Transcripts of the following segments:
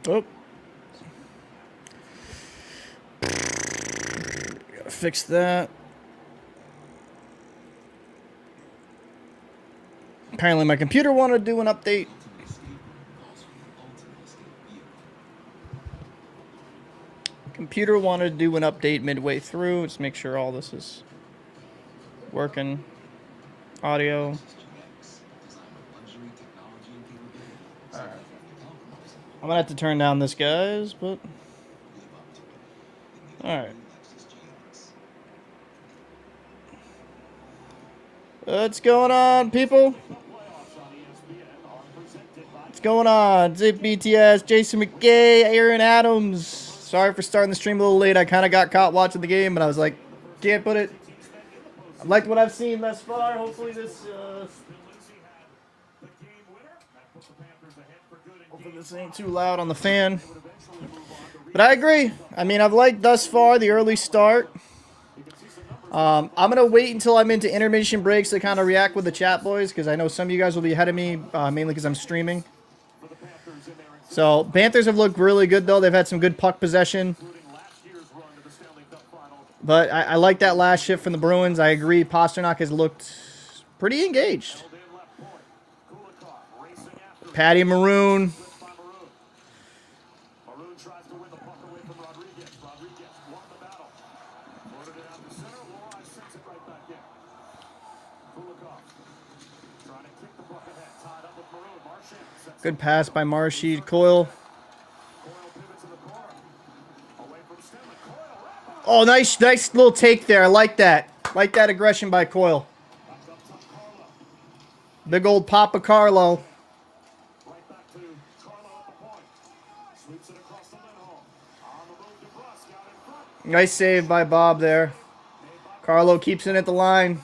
Oh. Gotta fix that. Apparently my computer wanted to do an update. Computer wanted to do an update midway through. Let's make sure all this is working. Audio. Alright. I'm gonna have to turn down this, guys, but... Alright. What's going on, people? What's going on? Zip BTS, Jason McGay, Aaron Adams. Sorry for starting the stream a little late. I kind of got caught watching the game, but I was like, can't put it. I liked what I've seen thus far. Hopefully this ain't too loud on the fan. But I agree. I mean, I've liked thus far the early start. I'm going to wait until I'm into intermission breaks to kind of react with the chat, boys, because I know some of you guys will be ahead of me, mainly because I'm streaming. So, Panthers have looked really good, though. They've had some good puck possession. But I like that last shift from the Bruins. I agree. Pasternak has looked pretty engaged. Patty Maroon. Good pass by Marshy. Coyle. Oh, nice little take there. I like that. Like that aggression by Coyle. Big old Papa Carlo. Nice save by Bob there. Carlo keeps it at the line.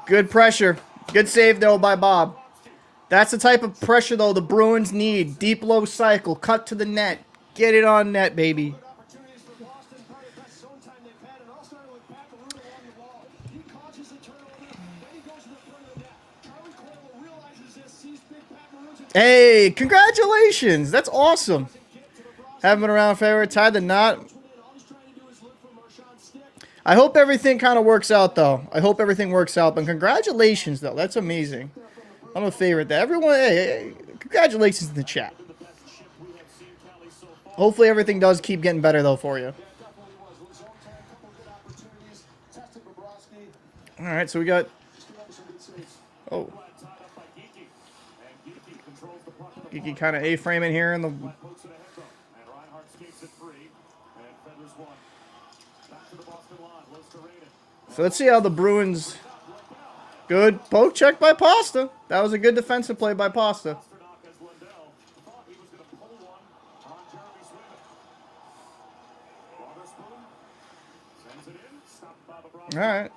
Good pressure. Good save, though, by Bob. That's the type of pressure, though, the Bruins need. Deep, low cycle. Cut to the net. Get it on net, baby. Hey, congratulations. That's awesome. Haven't been around forever. Tied the knot. I hope everything kind of works out, though. I hope everything works out. But congratulations, though. That's amazing. I'm a favorite there. Everyone, hey, congratulations in the chat. Hopefully everything does keep getting better, though, for you. All right, so we got... Oh. Geeky kind of A-framing here in the... So let's see how the Bruins... Good poke check by Pasta. That was a good defensive play by Pasta. All right.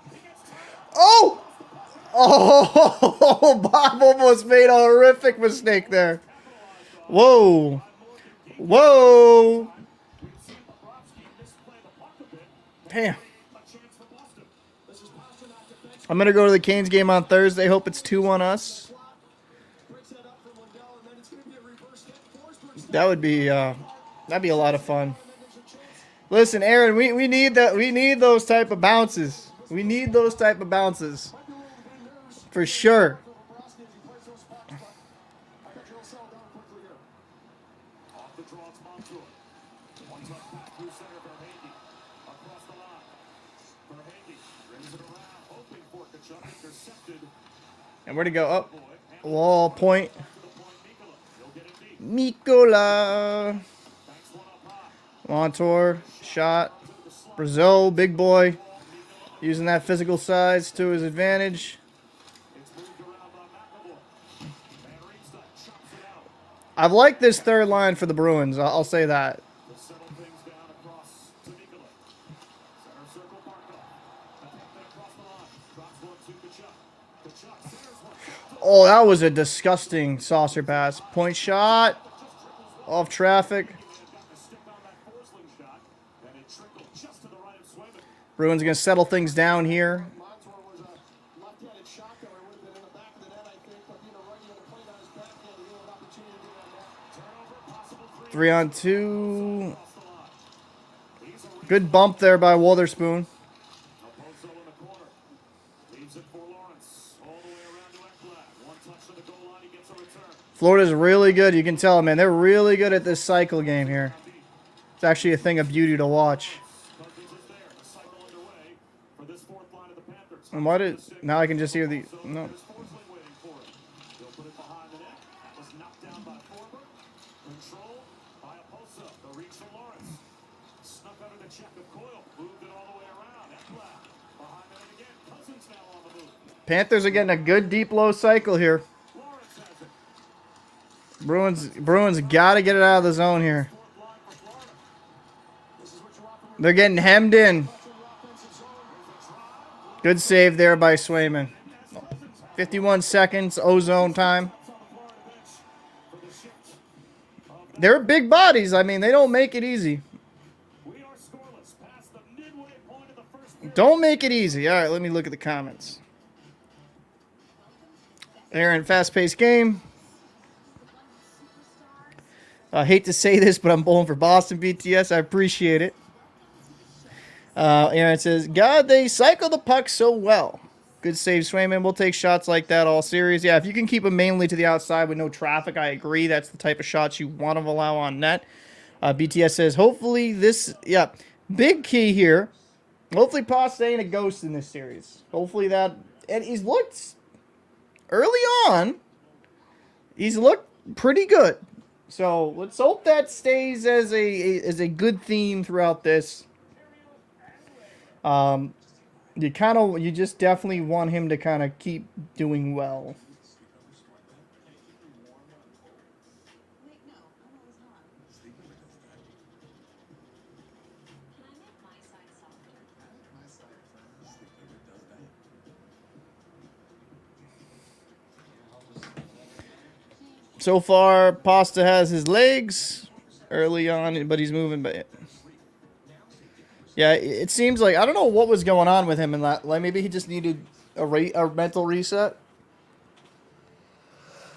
Oh! Oh! Bob almost made a horrific mistake there. Whoa. Whoa. Damn. I'm going to go to the Canes game on Thursday. Hope it's 2-1 us. That would be that'd be a lot of fun. Listen, Aaron, we need that. We need those type of bounces. We need those type of bounces. For sure. And where'd he go? Up. Wall point. Mikola. Montour. Shot. Brazil. Big boy. Using that physical size to his advantage. I've liked this third line for the Bruins. I'll say that. Oh, that was a disgusting saucer pass. Point shot. Off traffic. Bruins are going to settle things down here. Three on two. Good bump there by Witherspoon. Florida's really good. You can tell, man. They're really good at this cycle game here. It's actually a thing of beauty to watch. And why did... Now I can just hear the... No. Panthers are getting a good deep low cycle here. Bruins got to get it out of the zone here. They're getting hemmed in. Good save there by Swayman. 51 seconds, ozone time. They're big bodies. I mean, they don't make it easy. Don't make it easy. All right, let me look at the comments. Aaron, fast-paced game. I hate to say this, but I'm bowling for Boston BTS. I appreciate it. Aaron says, God, they cycle the puck so well. Good save, Swayman. We'll take shots like that all series. Yeah, if you can keep them mainly to the outside with no traffic, I agree. That's the type of shots you want to allow on net. BTS says, hopefully this, yeah, big key here. Hopefully Pasta ain't a ghost in this series. Hopefully that, and he's looked, early on, he's looked pretty good. So let's hope that stays as a good theme throughout this. You just definitely want him to kind of keep doing well. So far, Pasta has his legs early on, but he's moving back. Yeah, it seems like, I don't know what was going on with him in that. Like, maybe he just needed a mental reset.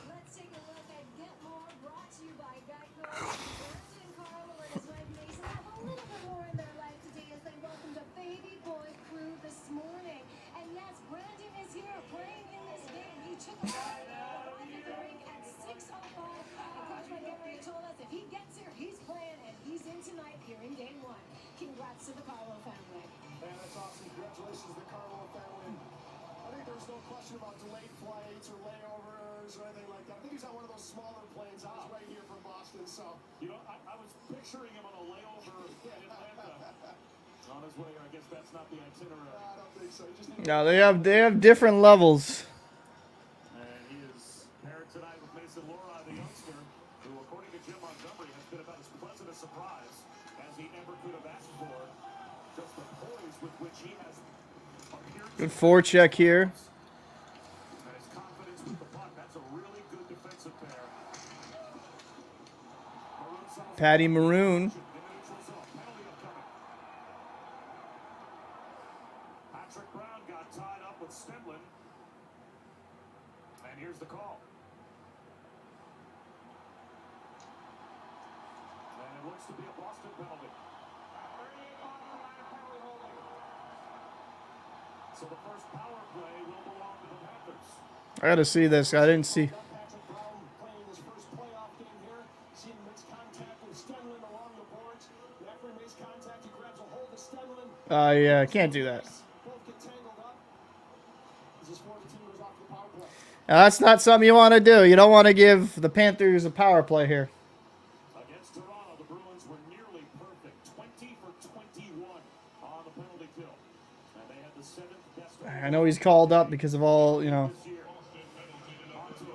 Let's take a look at Get More, brought to you by Geico. Brandon and Carl will let his wife Mason have a little bit more in their life today as they welcomed a baby boy crew this morning. And yes, Brandon is here playing in this game. He took a ride in the rink at 6:05. And Coach Montgomery told us if he gets here, he's playing, and he's in tonight here in game one. Congrats to the Carlo family. Man, that's awesome. Congratulations to the Carlo family. I think there's no question about delayed flights or layovers or anything like that. I think he's on one of those smaller planes. I was right here from Boston, so. You know, I was picturing him on a layover in Atlanta. On his way, I guess that's not the itinerary. I don't think so. No, they have different levels. And he is paired tonight with Mason Laura, the youngster, who, according to Jim Montgomery, has been about as pleasant a surprise as he ever could have asked for. Just the poise with which he has appeared. Good forecheck here. And his confidence with the puck. That's a really good defensive pair. Patty Maroon. Patrick Brown got tied up with Stemlin. And here's the call. And it looks to be a Boston penalty. So the first power play will belong to the Panthers. I gotta see this. I didn't see. Patrick Brown playing his first playoff game here. See him makes contact with Stenlin along the boards. After he makes contact, he grabs a hold of Stenlin. Yeah, I can't do that. Both get tangled up. This is 4 the team goes off the power play. Now, that's not something you want to do. You don't want to give the Panthers a power play here. Against Toronto, the Bruins were nearly perfect. 20 for 21 on the penalty kill. And they had the 7th best I know he's called up because of all, you know. this year.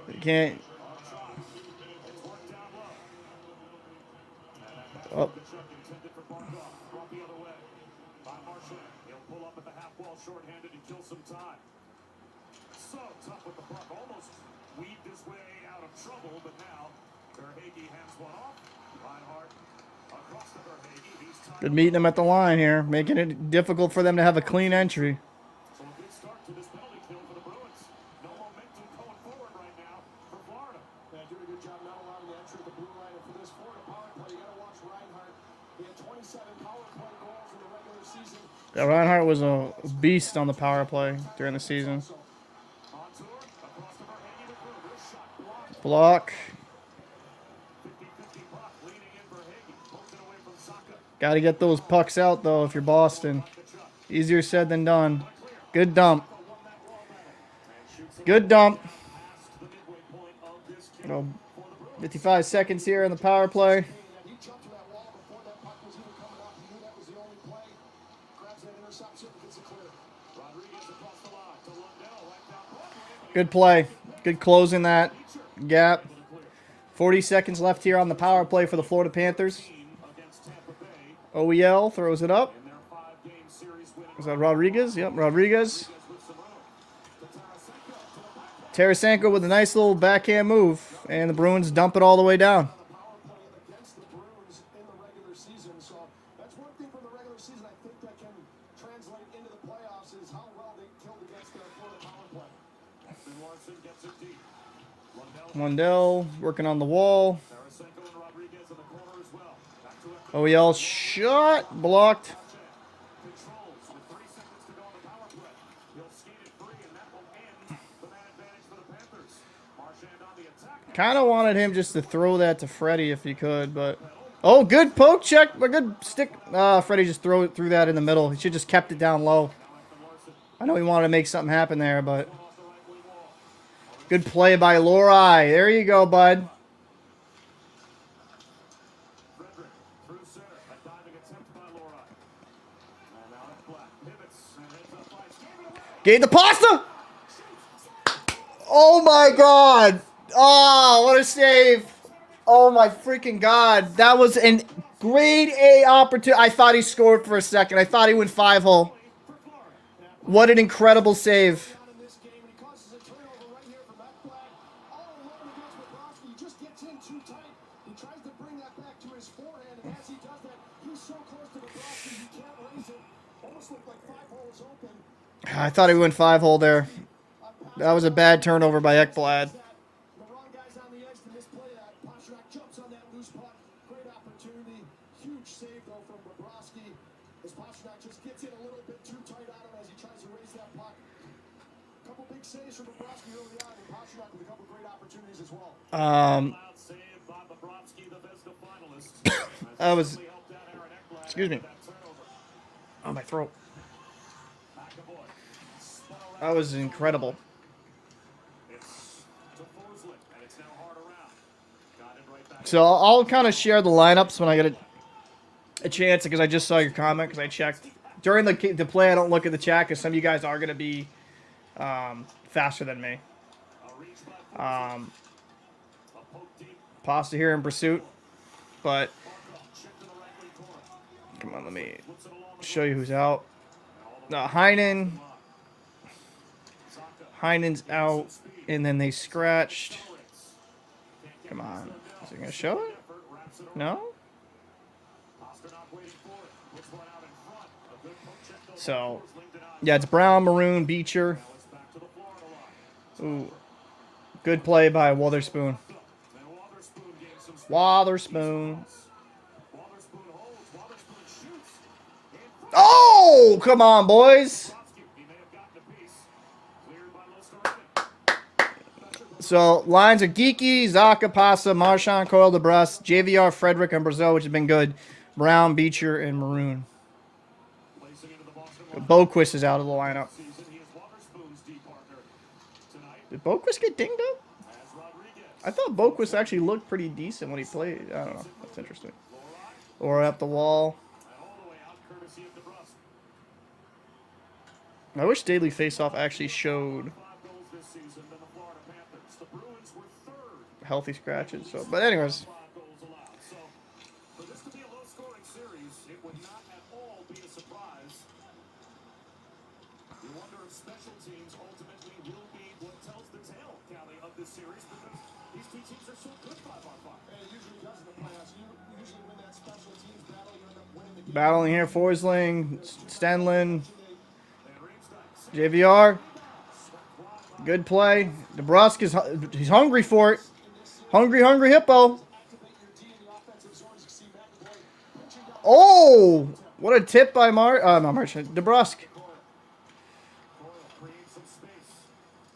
You can't. It's worked down low. Oh, Kachuk intended for Barkov. Brought the other way by Marchand. He'll pull up at the half wall shorthanded and kill some time. So tough with the puck. Almost weaved his way out of trouble, but now Verhaeghe hands one off. Reinhardt across to Verhaeghe. He's tied. good meeting them at the line here, making it difficult for them to have a clean entry. So a good start to this penalty kill for the Bruins. doing a good job not allowing the entry of the blue line. And for this Florida power play, you got to watch Reinhart. He had 27 power play goals in the regular season. Yeah, Reinhardt was a beast on the power play during the season. Block. Got to get those pucks out, though, if you're Boston. Easier said than done. Good dump. Good dump. Oh, 55 seconds here in the power play. He jumped to that wall before that puck was even coming up. He knew that was the only play. Grabs that interception, gets it clear. Rodriguez across the line to Lundell. Good play. Good closing that gap. 40 seconds left here on the power play for the Florida Panthers. OEL throws it up. Is that Rodriguez? Yep, Rodriguez. Tarasenko with a nice little backhand move. And the Bruins dump it all the way down. Power play against the Bruins in the regular season. So that's one thing from the regular season I think that can translate into the playoffs is how well they killed against their Florida power play. Larson gets it deep. Lundell working on the wall. Tarasenko and Rodriguez in the corner as well. Back to it. OEL shot. Blocked. Controls with 3 seconds to go on the power play. He'll skate it free, and that will end the man advantage for the Panthers. Marchand on the attack. Kind of wanted him just to throw that to Freddie if he could, but... Oh, good poke check. A good stick. Freddie just threw that in the middle. He should just kept it down low. I know he wanted to make something happen there, but... Good play by Lorai. There you go, bud. Frederick through center. A diving attempt by Lorai. And now it's Black. Pivots and heads up ice. Gave it away. Gave the pasta. Oh my God. Oh, what a save. Oh my freaking God. That was a grade A opportunity. I thought he scored for a second. I thought he went 5-hole. What an incredible save. In this game, and he causes a turnover right here from that flag. All alone against Bobrovsky. He just gets in too tight. He tries to bring that back to his forehand, and as he does that, he's so close to Bobrovsky, he can't raise it. Almost looked like 5-hole was open. I thought he went 5-hole there. That was a bad turnover by Ekblad. The wrong guy's on the edge to misplay that. Pastrnak jumps on that loose puck. Great opportunity. Huge save, though, from Bobrovsky. As Pastrnak just gets in a little bit too tight on him as he tries to raise that puck. A couple big saves from Bobrovsky early on, and Pastrnak with a couple great opportunities as well. Loud save by Bobrovsky, the Vezina finalist. That was... Helped out Aaron Ekblad Excuse me. with that turnover. Oh, my throat. McAvoy spun around. That was incredible. It's to Forsling, and it's now hard around. Got it right back. So I'll kind of share the lineups when I get a chance, because I just saw your comment, because I checked. During the play, I don't look at the chat, because some of you guys are going to be faster than me. A reach by Forsling. A poke deep. Pasta here in pursuit. But, Check to the right wing corner. come on, let me Flips it along the show you who's out. Heinen. Heinen's out, and then they scratched. Come on. Is it going to show it? No? So, yeah, it's Brown, Maroon, Beecher. Ooh. Good play by Wotherspoon. Wotherspoon. Oh, come on, boys. So, lines are Geeky, Zaka, Pasa, Marchand, Coyle, DeBrus, JVR, Frederick, and Brazeau, which has been good. Brown, Beecher, and Maroon. Boquist is out of the lineup. Did Boquist get dinged up? I thought Boquist actually looked pretty decent when he played. I don't know. That's interesting. Or up the wall. I wish Daily Faceoff actually showed healthy scratches. So, but anyways. Special teams ultimately will be what tells the tale, Callie, of this series, because these two teams are so good 5-on-5. And it usually does in the playoffs. You usually win that special teams battle, you end up winning the game. Battling here, Forsling, Stenlin, JVR. Good play. DeBrusque he's hungry for it. Hungry, hungry hippo. Activate your D in the offensive zone as you see McAvoy pitching down. Oh, what a tip by not Marchand, DeBrusque. Coyle creates some space.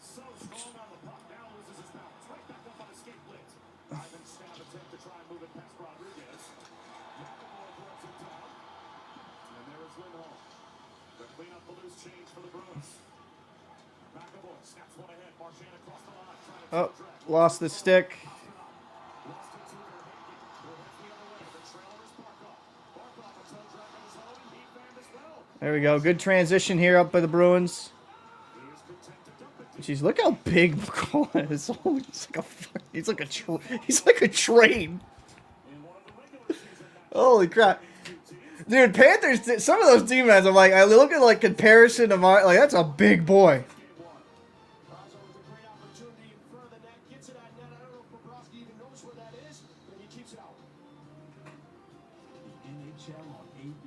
So strong on the puck. Now loses his balance. Right back up on the skate blitz. Ivan stab attempt to try and move it past Rodriguez. McAvoy throws it down. And there is Lindholm. The clean up the loose change for the Bruins. McAvoy snaps one ahead. Marchand across the line. Trying to Oh, drag. lost the stick. Lost it to Verhaeghe. Who heads the other way. The trailer is Barkov. Barkov a toe drag on his own. He found as well. There we go. Good transition here up by the Bruins. He is content to dump it. Jeez, look how big McCall is. Oh, he's like a train. In one of the regular season matches. Holy crap. Dude, Panthers, some of those defense, I'm like, I look at like comparison to like, that's a big boy. Raza with a great opportunity in front of the net, gets it at net. I don't know if Bobrovsky even knows where that is, but he keeps it out.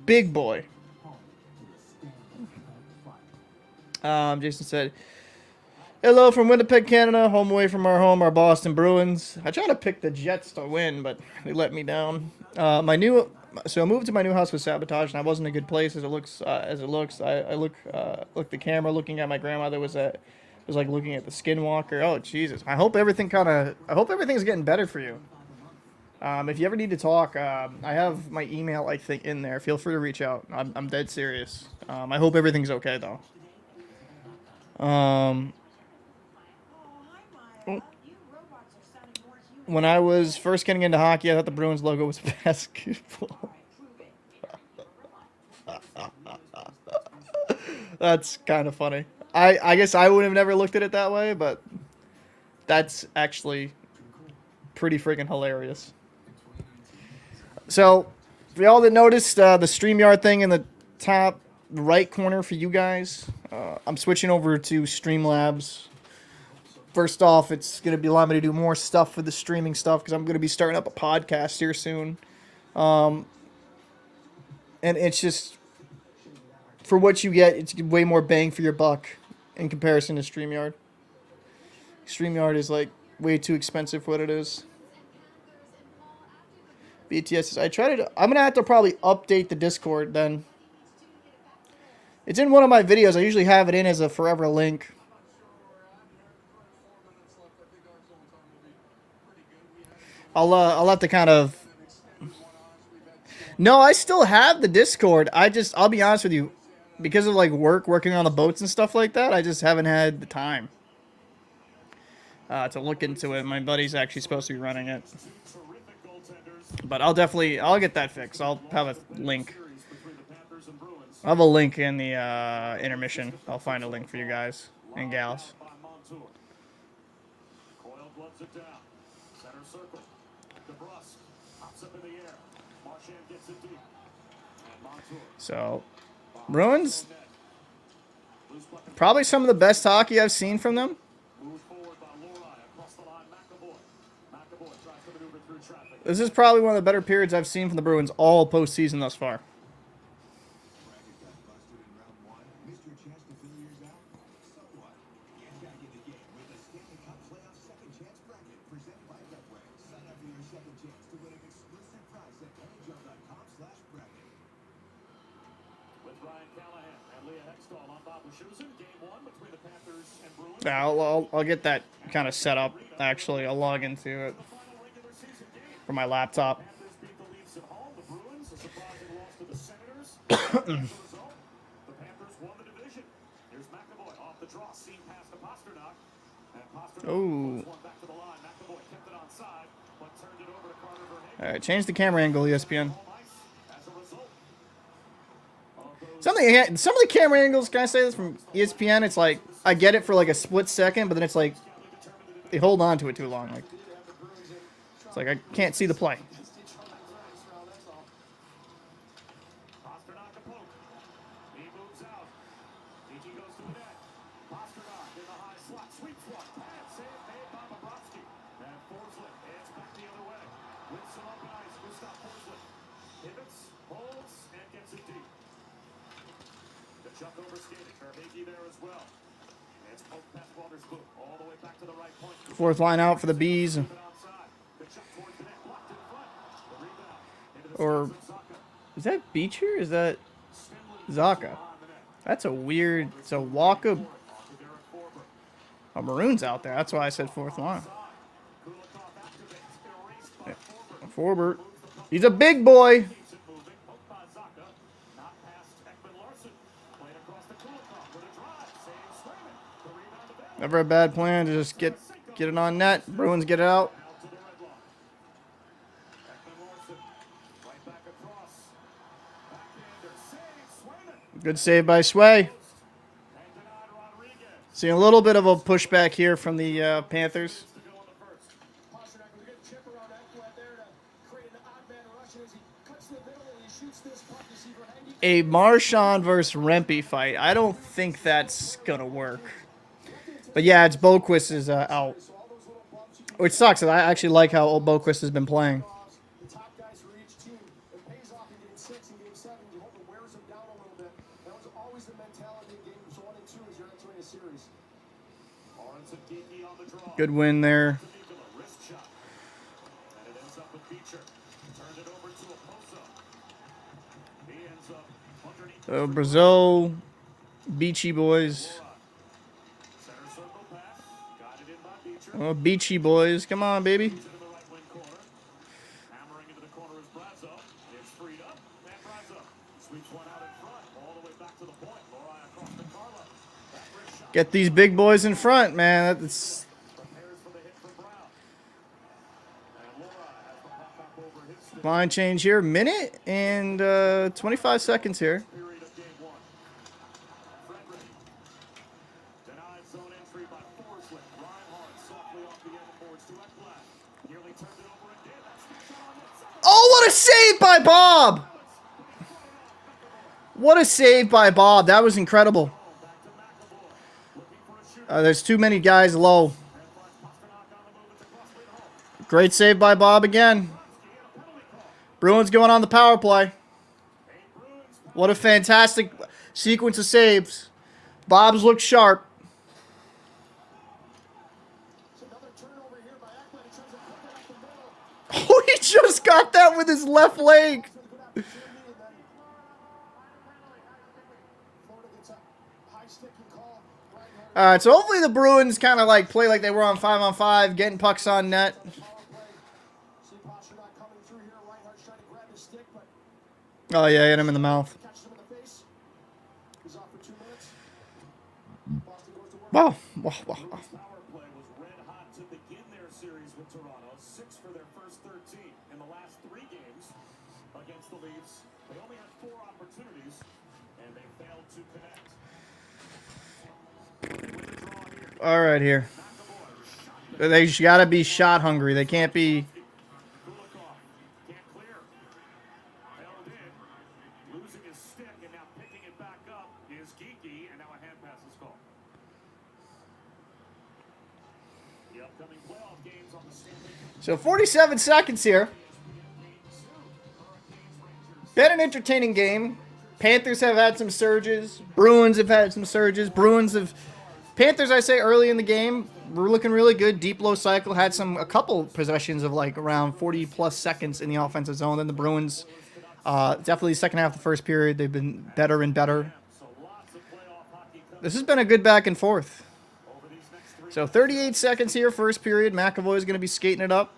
Big boy. Jason said, hello from Winnipeg, Canada, home away from our home, our Boston Bruins. I tried to pick the Jets to win, but they let me down. So I moved to my new house with sabotage, and I wasn't in a good place as it looks. I look the camera looking at my grandmother was like looking at the Skinwalker. Oh Jesus! I hope everything's getting better for you. If you ever need to talk, I have my email I think in there. Feel free to reach out. I'm dead serious. I hope everything's okay though. When I was first getting into hockey, I thought the Bruins logo was basketball. That's kind of funny. I guess I would have never looked at it that way, but that's actually pretty freaking hilarious. So, for y'all that noticed the StreamYard thing in the top right corner for you guys, I'm switching over to Streamlabs. First off, it's going to be allowing me to do more stuff with the streaming stuff because I'm going to be starting up a podcast here soon. And it's just, for what you get, it's way more bang for your buck in comparison to StreamYard. StreamYard is like way too expensive for what it is. BTS is, I'm going to have to probably update the Discord then. It's in one of my videos. I usually have it in as a forever link. I'll have to kind of. No, I still have the Discord. I'll be honest with you, because of like working on the boats and stuff like that, I just haven't had the time to look into it. My buddy's actually supposed to be running it, but I'll get that fixed. I'll have a link. I'll have a link in the intermission. I'll find a link for you guys and gals. Coyle gloves it down. Center circle. DeBrusque pops up in the air. Marchand gets it deep. And Montour. So, Bruins, probably some of the best hockey I've seen from them. Moved forward by Lorine across the line. McAvoy tries to maneuver through traffic. This is probably one of the better periods I've seen from the Bruins all postseason thus far. I'll get that kind of set up. Actually, I'll log into it for my laptop. The Panthers won the division. Here's McAvoy off the draw, seam pass to Pasternak. And Pasternak Oh. one back to the line. McAvoy kept it onside, but turned it over to Carter Verhaeghe. All right, change the camera angle, ESPN. Home ice as a result of those Some of the camera angles, can I say this from ESPN? It's like I get it for like a split second, but then it's like they hold on to it too long. Like it's like I can't see the play. Pasternak a poke. He moves out. He goes to the net. Pasternak in the high slot. Sweep swap. Pad save made by Bobrovsky. And Forsling heads back the other way. With some open ice. Gustav Forsling pivots, holds, and gets it deep. The chuck over skated. Verhaeghe there as well. It's poked past Walter's boot. All the way back to the right point. Fourth line out for the Bees. Keep it outside. Is that Beecher? Is that Zaka? That's a weird. It's a Walker. Oh, Maroon's out there. That's why I said fourth line. Yeah. Forbert. He's a big boy. Never a bad plan to just get it on net. Bruins get it out. Good save by Sway. Seeing a little bit of a pushback here from the Panthers. A Marchand versus Rempe fight. I don't think that's going to work. But yeah, it's Boquist is out. Which sucks. I actually like how old Boquist has been playing. The top guys for each team. It pays off in game 6 and game 7. You hope it wears them down a little bit. That was always the mentality in games 1 and 2 as you're entering a series. Good win there. Brazil, Beachy boys. Oh, Beachy boys. Come on, baby. Get these big boys in front, man. That's line change here. Minute and 25 seconds here. Oh, what a save by Bob! What a save by Bob. That was incredible. There's too many guys low. Great save by Bob again. Bruins going on the power play. What a fantastic sequence of saves. Bob's looked sharp. Oh, he just got that with his left leg. All right, so hopefully the Bruins kind of like play like they were on 5-on-5, getting pucks on net. Oh yeah, hit him in the mouth. Wow, wow, wow. All right, here. They got to be shot hungry. They can't be. So 47 seconds here. Been an entertaining game. Panthers have had some surges. Bruins have had some surges. Panthers, I say, early in the game, were looking really good. Deep low cycle, had a couple possessions of like around 40-plus seconds in the offensive zone. Then the Bruins, definitely second half of the first period, they've been better and better. This has been a good back and forth. So 38 seconds here, first period. McAvoy is going to be skating it up.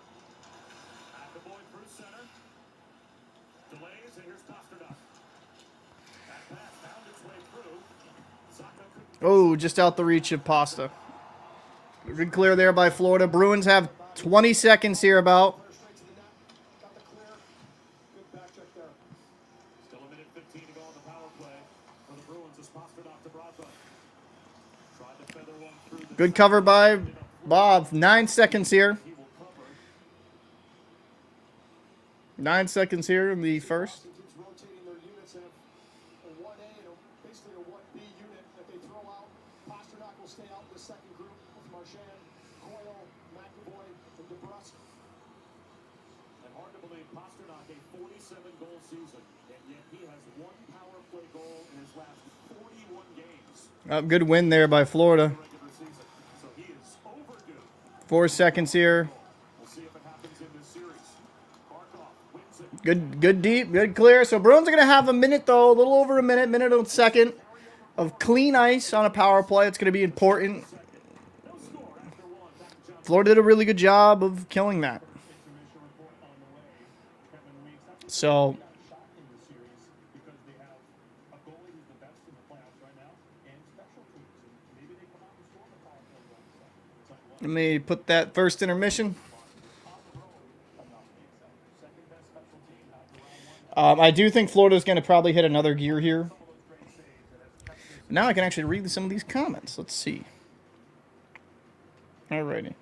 Oh, just out the reach of Pasta. Good clear there by Florida. Bruins have 20 seconds here about. Good cover by Bob. 9 seconds here. 9 seconds here in the first. Good win there by Florida. 4 seconds here. Good deep, good clear. So Bruins are going to have a minute, though, a little over a minute and a second of clean ice on a power play. It's going to be important. Florida did a really good job of killing that. So, let me put that first intermission. I do think Florida's going to probably hit another gear here. Now I can actually read some of these comments. Let's see. Alrighty.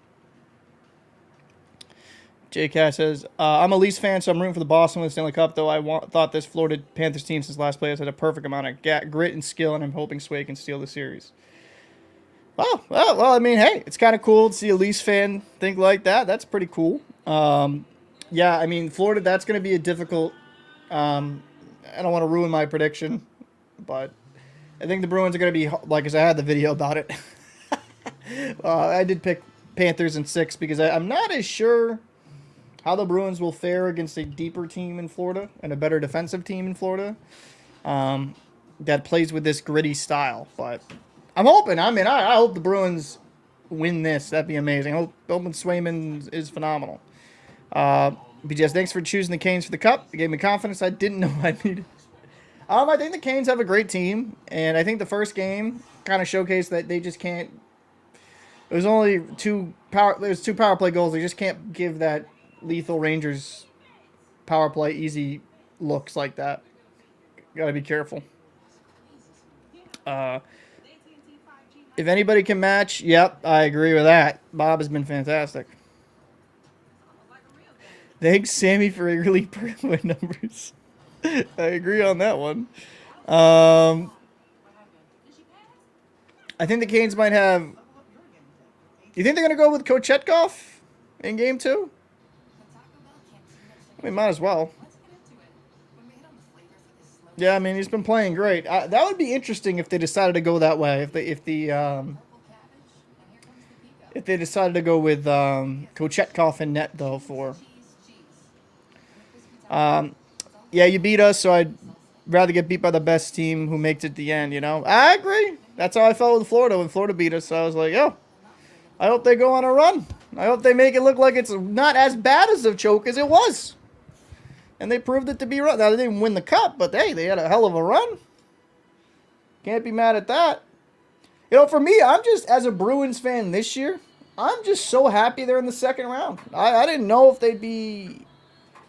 JCast says, I'm a Leafs fan, so I'm rooting for the Boston with the Stanley Cup, though thought this Florida Panthers team since last playoffs had a perfect amount of grit and skill, and I'm hoping Sway can steal the series. Well, I mean, hey, it's kind of cool to see a Leafs fan think like that. That's pretty cool. Yeah, I mean, Florida, that's going to be a difficult... I don't want to ruin my prediction, but I think the Bruins are going to be, like, as I had the video about it. I did pick Panthers in 6 because I'm not as sure how the Bruins will fare against a deeper team in Florida and a better defensive team in Florida that plays with this gritty style. But I'm hoping. I mean, I hope the Bruins win this. That'd be amazing. I hope Swayman is phenomenal. BJS, thanks for choosing the Canes for the Cup. It gave me confidence I didn't know I needed. I think the Canes have a great team, and I think the first game kind of showcased that they just can't. There's only two power play goals. They just can't give that lethal Rangers power play easy looks like that. Got to be careful. If anybody can match, yep, I agree with that. Bob has been fantastic. Thanks, Sammy, for early win numbers. I agree on that one. I think the Canes might have... You think they're going to go with Kochetkov in Game 2? I mean, might as well. Yeah, I mean, he's been playing great. That would be interesting if they decided to go that way. If they decided to go with Kochetkov in net, though, for... yeah, you beat us, so I'd rather get beat by the best team who makes it to the end, you know? I agree. That's how I felt with Florida when Florida beat us. So I was like, yo, I hope they go on a run. I hope they make it look like it's not as bad as a choke as it was. And they proved it to be right. Now, they didn't win the cup, but hey, they had a hell of a run. Can't be mad at that. You know, for me, I'm just, as a Bruins fan this year, I'm just so happy they're in the second round. I didn't know if they'd be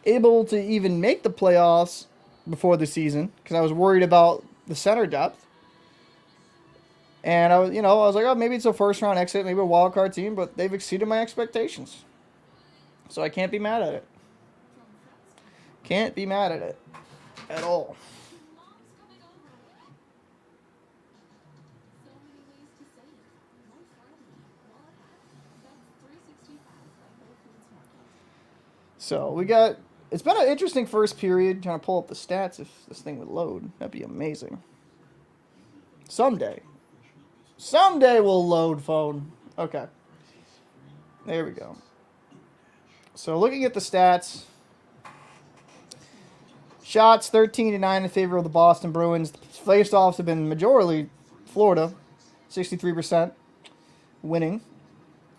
able to even make the playoffs before the season because I was worried about the center depth. And I was like, oh, maybe it's a first round exit, maybe a wild card team, but they've exceeded my expectations. So I can't be mad at it. Can't be mad at it at all. So we got, it's been an interesting first period. Trying to pull up the stats if this thing would load. That'd be amazing. Someday we'll load phone. Okay. There we go. So looking at the stats. Shots 13-9 in favor of the Boston Bruins. Faceoffs have been majorly Florida. 63% winning.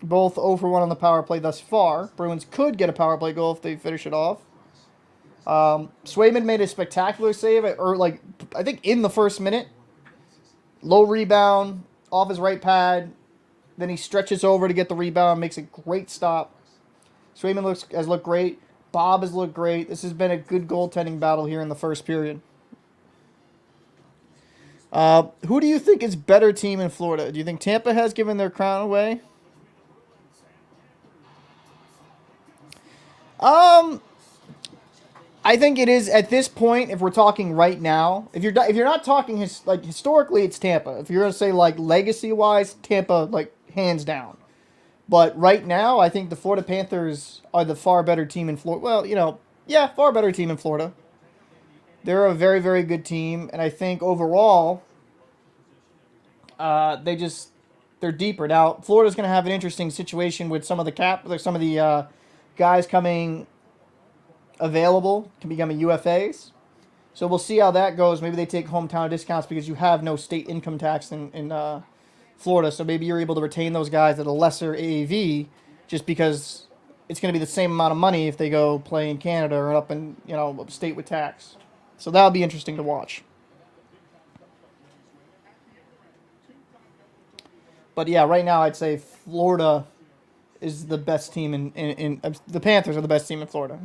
Both 0 for 1 on the power play thus far. Bruins could get a power play goal if they finish it off. Swayman made a spectacular save, I think in the first minute. Low rebound, off his right pad. Then he stretches over to get the rebound, makes a great stop. Swayman has looked great. Bob has looked great. This has been a good goaltending battle here in the first period. Who do you think is better team in Florida? Do you think Tampa has given their crown away? I think it is at this point. If we're talking right now, if you're not talking historically, it's Tampa. If you're gonna say like legacy wise, Tampa hands down. But right now, I think the Florida Panthers are the far better team in Florida. Well, far better team in Florida. They're a very, very good team, and I think overall, they're deeper. Now, Florida's going to have an interesting situation with some of the guys coming available can become a UFAs. So we'll see how that goes. Maybe they take hometown discounts because you have no state income tax in Florida. So maybe you're able to retain those guys at a lesser AAV just because it's going to be the same amount of money if they go play in Canada or up in, state with tax. So that'll be interesting to watch. But yeah, right now I'd say Florida is the best team in the Panthers are the best team in Florida.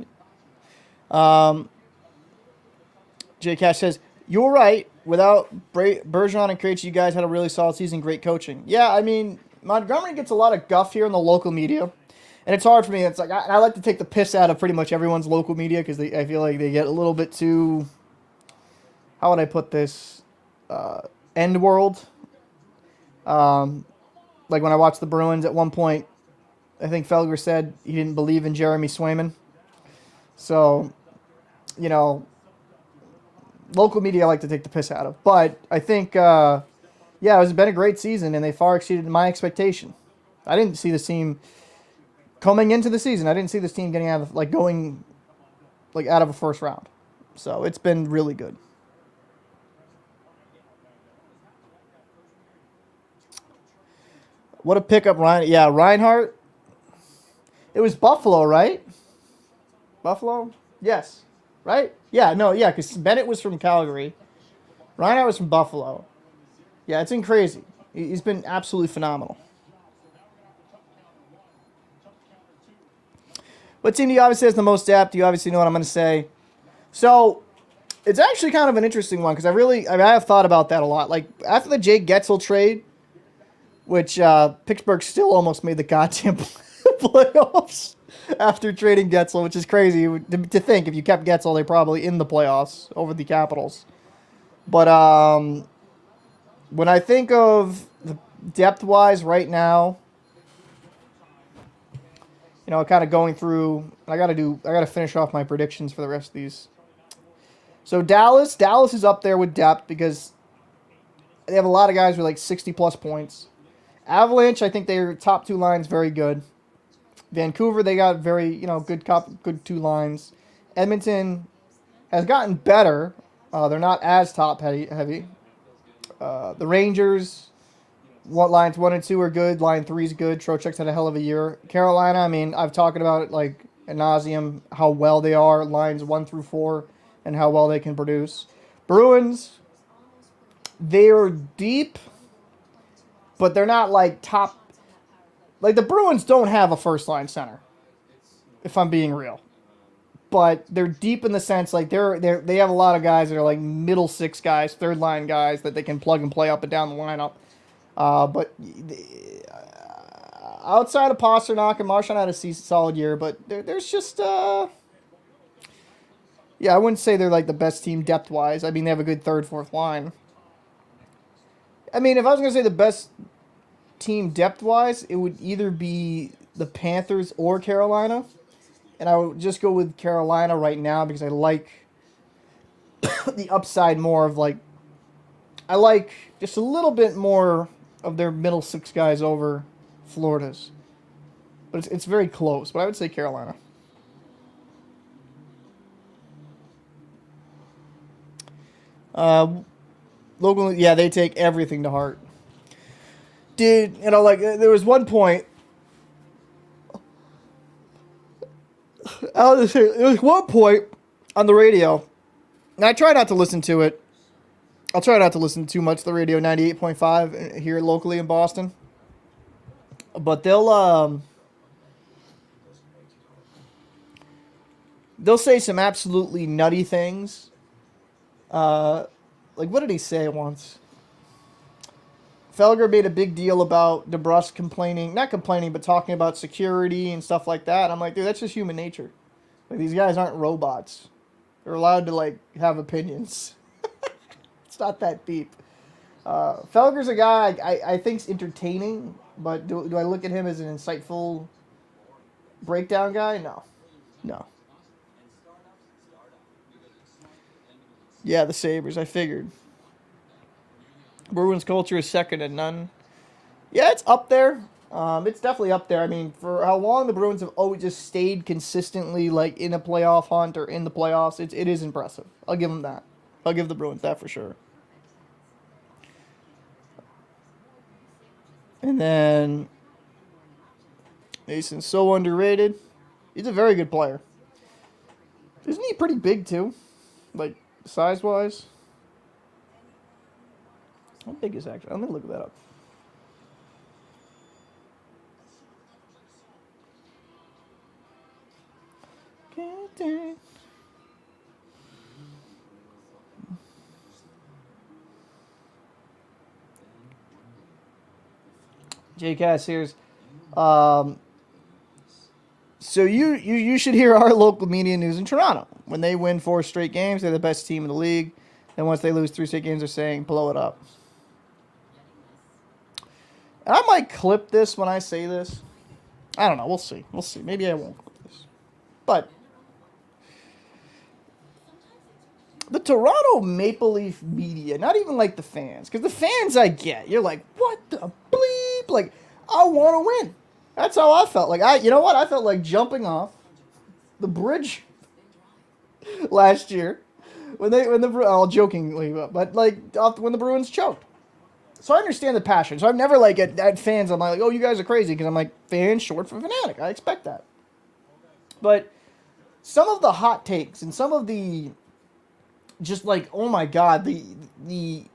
Jay Cash says, "You're right. Without Bergeron and Krejci, you guys had a really solid season. Great coaching." Yeah, I mean, Montgomery gets a lot of guff here in the local media, and it's hard for me. It's like I like to take the piss out of pretty much everyone's local media because I feel like they get a little bit too, how would I put this, end world. Like when I watched the Bruins at one point, I think Felger said he didn't believe in Jeremy Swayman. So, local media I like to take the piss out of. But I think, it's been a great season, and they far exceeded my expectation. I didn't see this team coming into the season. I didn't see this team getting out of, going out of a first round. So it's been really good. What a pickup, Ryan. Yeah, Reinhardt. It was Buffalo, right? Buffalo? Yes. Right? Yeah, because Bennett was from Calgary. Reinhardt was from Buffalo. Yeah, it's been crazy. He's been absolutely phenomenal. What team do you obviously has the most depth? You obviously know what I'm going to say. So, it's actually kind of an interesting one because I have thought about that a lot. Like, after the Jake Getzel trade, which Pittsburgh still almost made the goddamn playoffs after trading Getzel, which is crazy to think. If you kept Getzel, they're probably in the playoffs over the Capitals. But when I think of the depth-wise right now, kind of going through, I got to finish off my predictions for the rest of these. So Dallas is up there with depth because they have a lot of guys with 60-plus points. Avalanche, I think their top two lines very good. Vancouver, they got very, good two lines. Edmonton has gotten better. They're not as top heavy. The Rangers, lines 1 and 2 are good. Line 3 is good. Trocheck's had a hell of a year. Carolina, I mean, I've talked about it ad nauseum, how well they are. Lines 1 through 4 and how well they can produce. Bruins, they're deep, but they're not top. The Bruins don't have a first-line center, if I'm being real. But they're deep in the sense, they have a lot of guys that are middle six guys, third-line guys that they can plug and play up and down the lineup. But outside of Pasternak and Marchand had a solid year, but there's just, I wouldn't say they're the best team depth-wise. I mean, they have a good third, fourth line. I mean, if I was going to say the best team depth-wise, it would either be the Panthers or Carolina. And I would just go with Carolina right now because I like the upside more of I like just a little bit more of their middle six guys over Florida's. But it's very close. But I would say Carolina. Local, yeah, they take everything to heart. Dude, there was one point. There was one point on the radio, and I try not to listen to it. I'll try not to listen too much to the radio, 98.5 here locally in Boston. But they'll say some absolutely nutty things. What did he say once? Felger made a big deal about DeBrusk not complaining, but talking about security and stuff like that. I'm like, dude, that's just human nature. These guys aren't robots. They're allowed to, have opinions. It's not that deep. Felger's a guy I think's entertaining, but do I look at him as an insightful breakdown guy? No. Yeah, the Sabres, I figured. Bruins culture is second to none. Yeah, it's up there. It's definitely up there. I mean, for how long the Bruins have always just stayed consistently like in a playoff hunt or in the playoffs, it is impressive. I'll give them that. I'll give the Bruins that for sure. And then Mason's so underrated. He's a very good player. Isn't he pretty big too? Like size wise? How big is actually? Let me look that up. JCast here's so you should hear our local media news in Toronto. When they win 4 straight games, they're the best team in the league. Then once they lose 3 straight games, they're saying blow it up. And I might clip this when I say this. I don't know. We'll see. We'll see. Maybe I won't clip this. But the Toronto Maple Leaf media, not even like the fans, because the fans I get, you're like, what the bleep? Like, I want to win. That's how I felt. Like, you know what? I felt like jumping off the bridge last year when all jokingly, but like when the Bruins choked. So I understand the passion. So I'm never like at fans. I'm like, oh, you guys are crazy, because I'm like fan short for fanatic. I expect that. But some of the hot takes and some of the just like, oh my God, the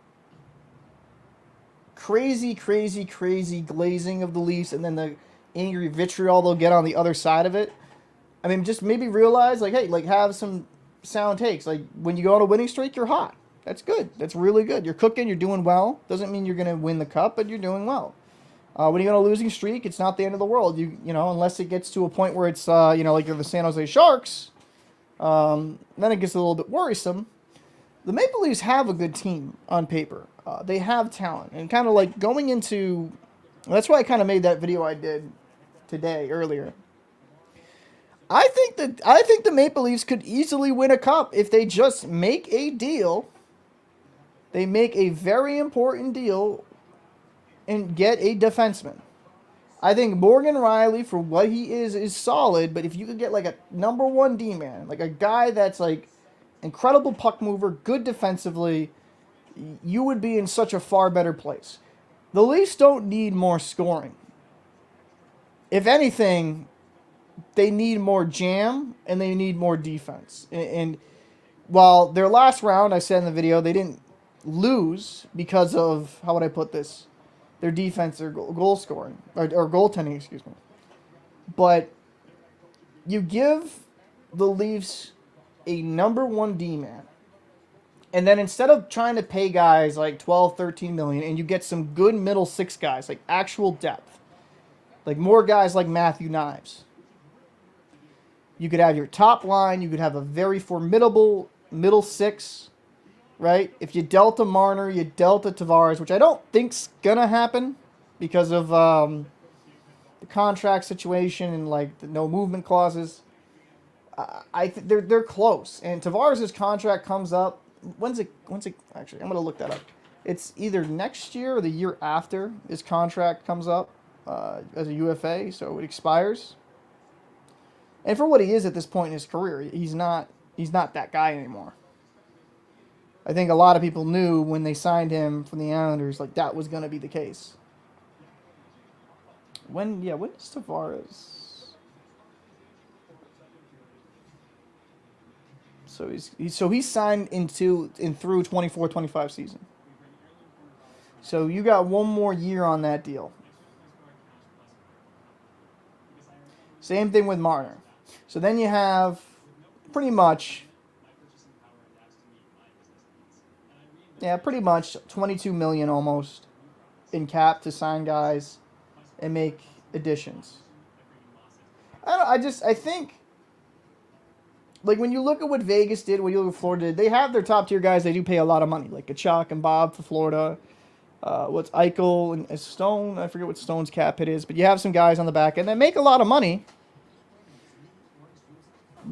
crazy glazing of the Leafs, and then the angry vitriol they'll get on the other side of it. I mean, just maybe realize, like, hey, like, have some sound takes. Like, when you go on a winning streak, you're hot. That's good. That's really good. You're cooking. You're doing well. Doesn't mean you're going to win the cup, but you're doing well. When you go on a losing streak, it's not the end of the world. You know, unless it gets to a point where it's, like the San Jose Sharks, then it gets a little bit worrisome. The Maple Leafs have a good team on paper. They have talent. And kind of like going into... That's why I kind of made that video I did today, earlier. I think the Maple Leafs could easily win a cup if they just make a deal. They make a very important deal and get a defenseman. I think Morgan Riley, for what he is solid, but if you could get like a number 1 D-man, like a guy that's like incredible puck mover, good defensively, you would be in such a far better place. The Leafs don't need more scoring. If anything, they need more jam and they need more defense. And while their last round, I said in the video, they didn't lose because of, how would I put this, their defense, their goal scoring, or goaltending, excuse me. But you give the Leafs a number 1 D-man, and then instead of trying to pay guys like 12, 13 million, and you get some good middle 6 guys, like actual depth, like more guys like Matthew Knives. You could have your top line. You could have a very formidable middle 6, right? If you dealt a Marner, you dealt a Tavares, which I don't think's gonna happen because of the contract situation and like the no movement clauses. They're close, and Tavares' contract comes up. When's it? Actually, I'm gonna look that up. It's either next year or the year after his contract comes up as a UFA, so it expires. And for what he is at this point in his career, he's not that guy anymore. I think a lot of people knew when they signed him from the Islanders, like that was gonna be the case. When is Tavares? So he's signed through 24-25 season. So you got 1 more year on that deal. Same thing with Marner. So then you have pretty much 22 million almost in cap to sign guys and make additions. I think, like, when you look at what Vegas did, when you look at Florida did, they have their top tier guys. They do pay a lot of money, like Kachuk and Bob for Florida. What's Eichel and Stone? I forget what Stone's cap hit is, but you have some guys on the back end that make a lot of money.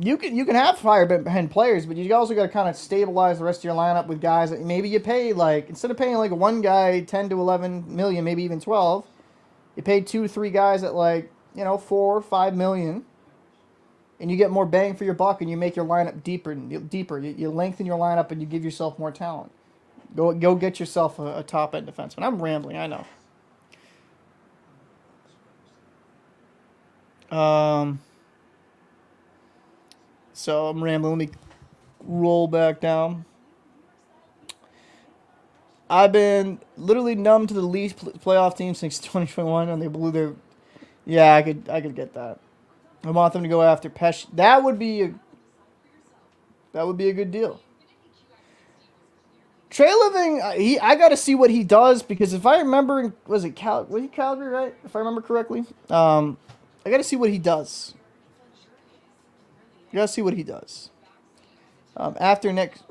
You can have fire-behind players, but you also got to kind of stabilize the rest of your lineup with guys that maybe you pay, like, instead of paying like one guy 10 to 11 million, maybe even 12, You paid 2-3 guys at like, 4 or 5 million, and you get more bang for your buck, and you make your lineup deeper and deeper. You lengthen your lineup, and you give yourself more talent. Go get yourself a top end defenseman. I'm rambling, I know. So I'm rambling. Let me roll back down. I've been literally numb to the Leafs playoff team since 2021, and they blew their. Yeah, I could get that. I want them to go after Pesci. That would be a good deal. Trey Living, I got to see what he does, because if I remember, was he Calgary, right? If I remember correctly, I got to see what he does. You got to see what he does. After next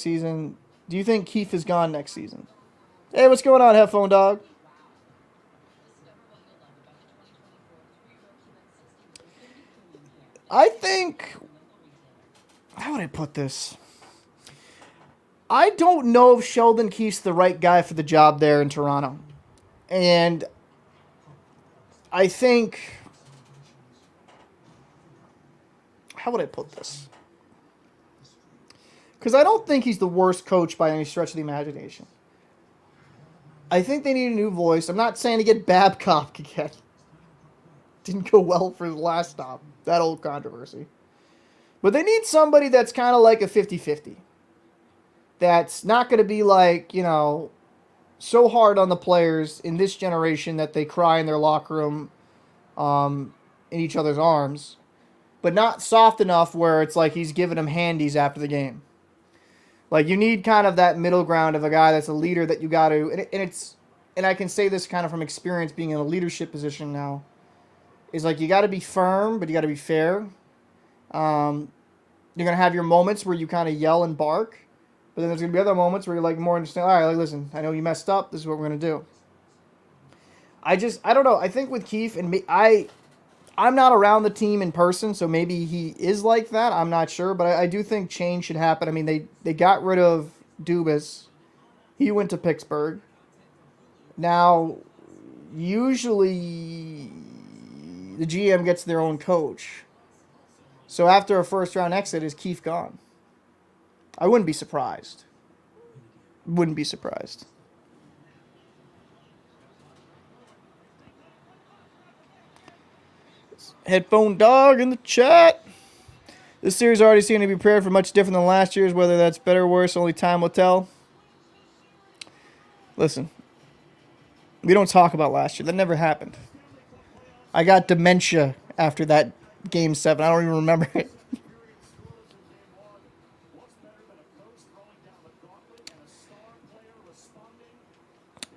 season, do you think Keith is gone next season? Hey, what's going on, headphone dog? I think, how would I put this? I don't know if Sheldon Keefe's the right guy for the job there in Toronto. And I think, how would I put this? Because I don't think he's the worst coach by any stretch of the imagination. I think they need a new voice. I'm not saying to get Babcock again. Didn't go well for the last stop. That old controversy. But they need somebody that's kind of like a 50-50. That's not going to be like, so hard on the players in this generation that they cry in their locker room in each other's arms. But not soft enough where it's like he's giving them handies after the game. Like, you need kind of that middle ground of a guy that's a leader that you got to... And I can say this kind of from experience being in a leadership position now. Is like, you got to be firm, but you got to be fair. You're going to have your moments where you kind of yell and bark. But then there's going to be other moments where you're like more understand. All right, like, listen, I know you messed up. This is what we're going to do. I don't know. I think with Keefe and me, I'm not around the team in person, so maybe he is like that. I'm not sure, but I do think change should happen. I mean, they got rid of Dubas. He went to Pittsburgh. Now, usually the GM gets their own coach. So after a first-round exit, is Keefe gone? I wouldn't be surprised. Wouldn't be surprised. Headphone dog in the chat. This series already seemed to be prepared for much different than last year's. Whether that's better or worse, only time will tell. Listen, we don't talk about last year. That never happened. I got dementia after that Game 7. I don't even remember it.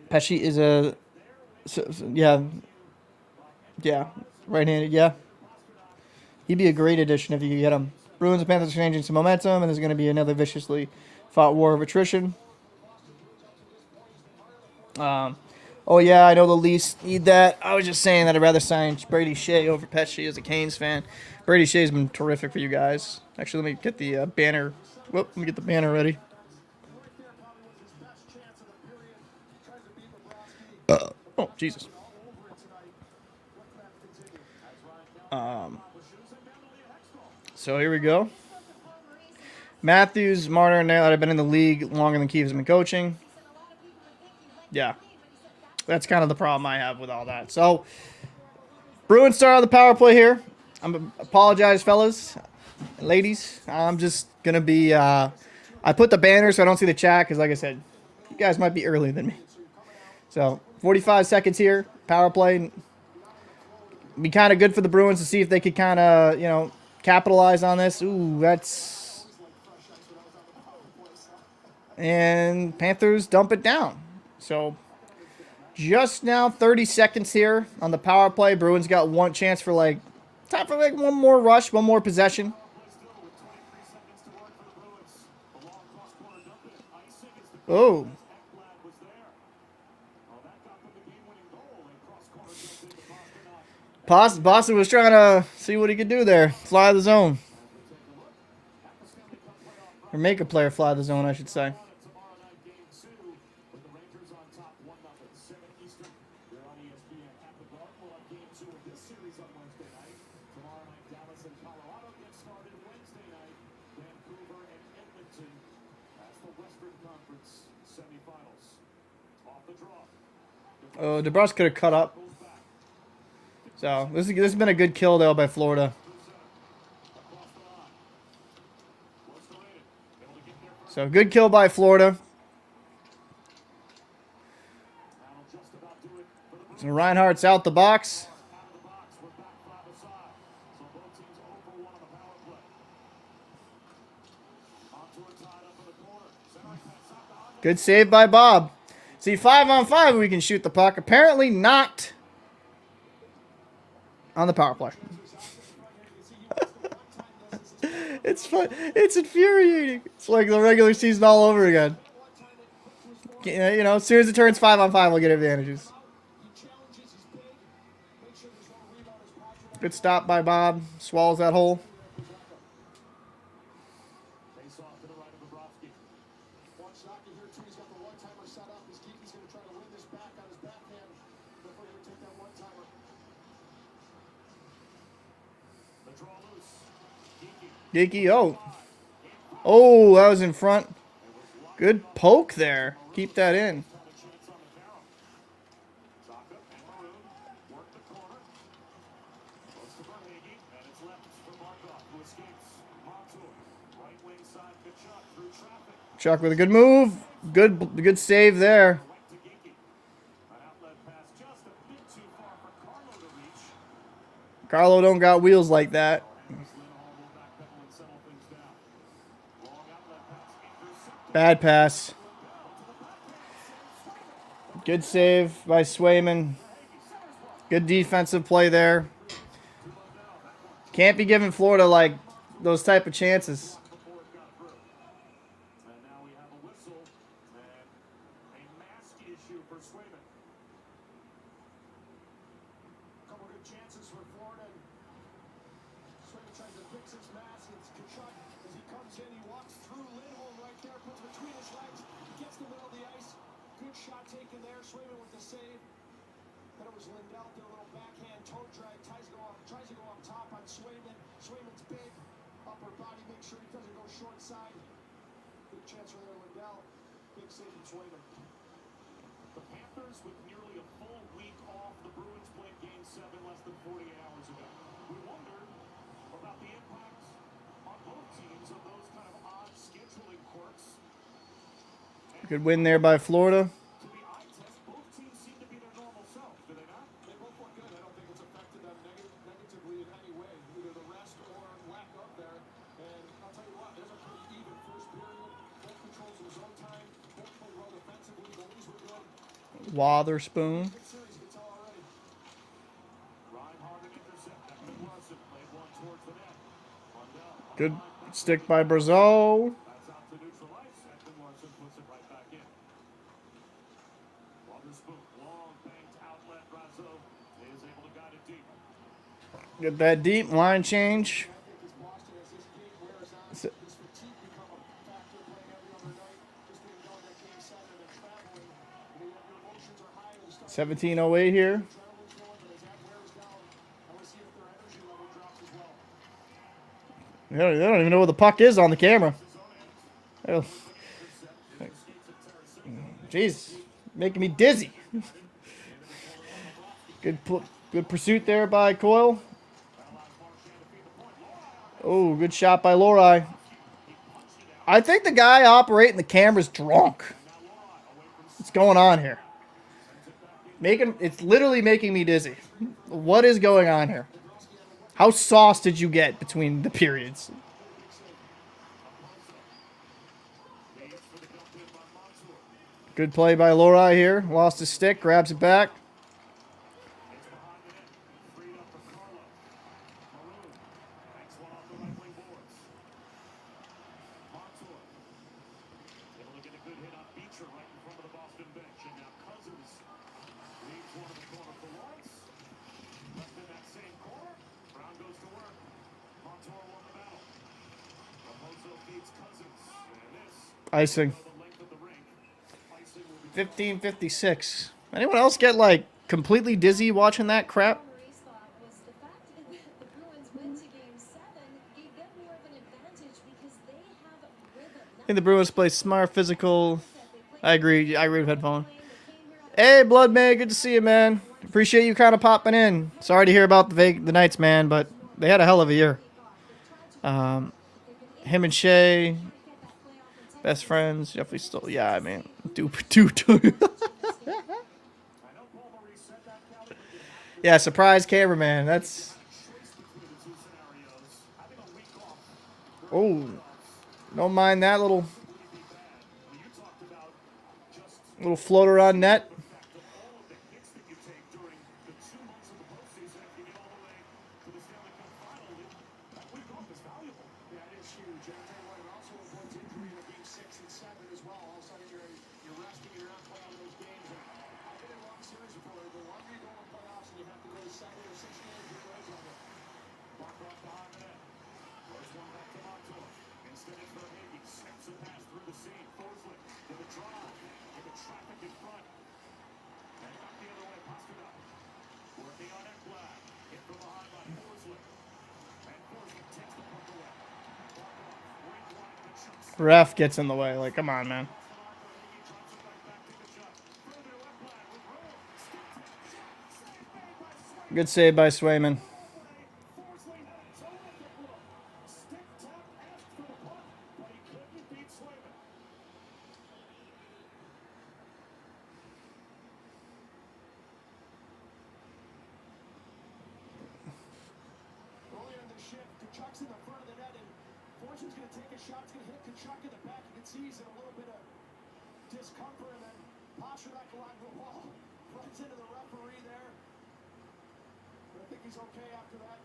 Pesci is yeah, right-handed, yeah. He'd be a great addition if you could get him. Bruins and Panthers are changing some momentum, and there's going to be another viciously fought war of attrition. Oh, yeah, I know the Leafs need that. I was just saying that I'd rather sign Brady Shea over Pesci as a Canes fan. Brady Shea's been terrific for you guys. Actually, let me get the banner. Whoop, let me get the banner ready. Oh, Jesus. So here we go. Matthews, Marner, and Naylor have been in the league longer than Keefe has been coaching. Yeah. That's kind of the problem I have with all that. So, Bruins start on the power play here. Apologize, fellas and ladies. I'm just going to be... I put the banner so I don't see the chat because, like I said, you guys might be earlier than me. So, 45 seconds here. Power play. Be kind of good for the Bruins to see if they could kind of, capitalize on this. Ooh, that's... And Panthers dump it down. So, just now 30 seconds here on the power play. Bruins got one chance for, time for, one more rush, one more possession. Oh. Boston was trying to see what he could do there. Fly the zone. Or make a player fly the zone, I should say. in Colorado get started Wednesday night. Vancouver and Edmonton. That's the Western Conference semifinals. Off the draw. Oh, DeBrusque could have cut up. So this has been a good kill though by Florida. So good kill by Florida. So Reinhardt's out the box. Good save by Bob. See, 5-on-5 we can shoot the puck. Apparently not on the power play. It's fun. It's infuriating. It's like the regular season all over again. You know, as soon as it turns 5-on-5, we'll get advantages. Good stop by Bob. Swallows that hole. Geeky, oh. Oh, that was in front. Good poke there. Keep that in. Chuck with a good move. Good save there. Carlo don't got wheels like that. Bad pass. Good save by Swayman. Good defensive play there. Can't be giving Florida like those type of chances. The Panthers with nearly a full week off. The Bruins played Game 7 less than 48 hours ago. We wondered about the impact on both teams of those kind of odd scheduling quirks. Good win there by Florida. To the eye test, both teams seem to be their normal self, do they not? They both look good. I don't think it's affected them negatively in any way, either the rest or lack of there. And I'll tell you what, there's a pretty even first period. Both controls their zone time. Both play well defensively. The leads were good. Wotherspoon. Good series, you can tell already. Reinhardt an intercept. That was Larson. Played one towards the net. Lundell. Good stick by Brazeau. That's out to neutral ice. And then Larson puts it right back in. Wotherspoon. Long banked outlet. Brazeau is able to guide it deep. Get that deep line change. I think as Boston, as this game wears on, does fatigue become a factor playing every other night? Just being going that game 7 and then traveling. You know, your emotions are high and you start 17:08 here. adrenaline's going, but as that wears down, I want to see if their energy level drops as well. They don't even know where the puck is on the camera. Oh. Jeez, making me dizzy. Good pursuit there by Coyle. Oh, good shot by Lori. I think the guy operating the camera's drunk. What's going on here? It's literally making me dizzy. What is going on here? How sauced did you get between the periods? Good play by Lori here. Lost his stick, grabs it back. Icing. 15:56. Anyone else get like completely dizzy watching that crap? Maurice thought was the fact that the Bruins went to Game 7 think the Bruins play smart, physical. I agree. I agree with headphone. Hey, Blood Man, good to see you, man. Appreciate you kind of popping in. Sorry to hear about the Knights, man, but they had a hell of a year. Him and Shea, best friends. Definitely still, yeah, I mean, dude. Yeah, surprise cameraman. That's. Oh, don't mind that little floater on net. Ref gets in the way. Like, come on, man. Good save by Swayman. Kachuk's in the front of the net, and Fortune's going to take a shot. It's going to hit Kachuk in the back. You can see he's in a little bit of discomfort, and then Pastrnak along the wall runs into the referee there. But I think he's okay after that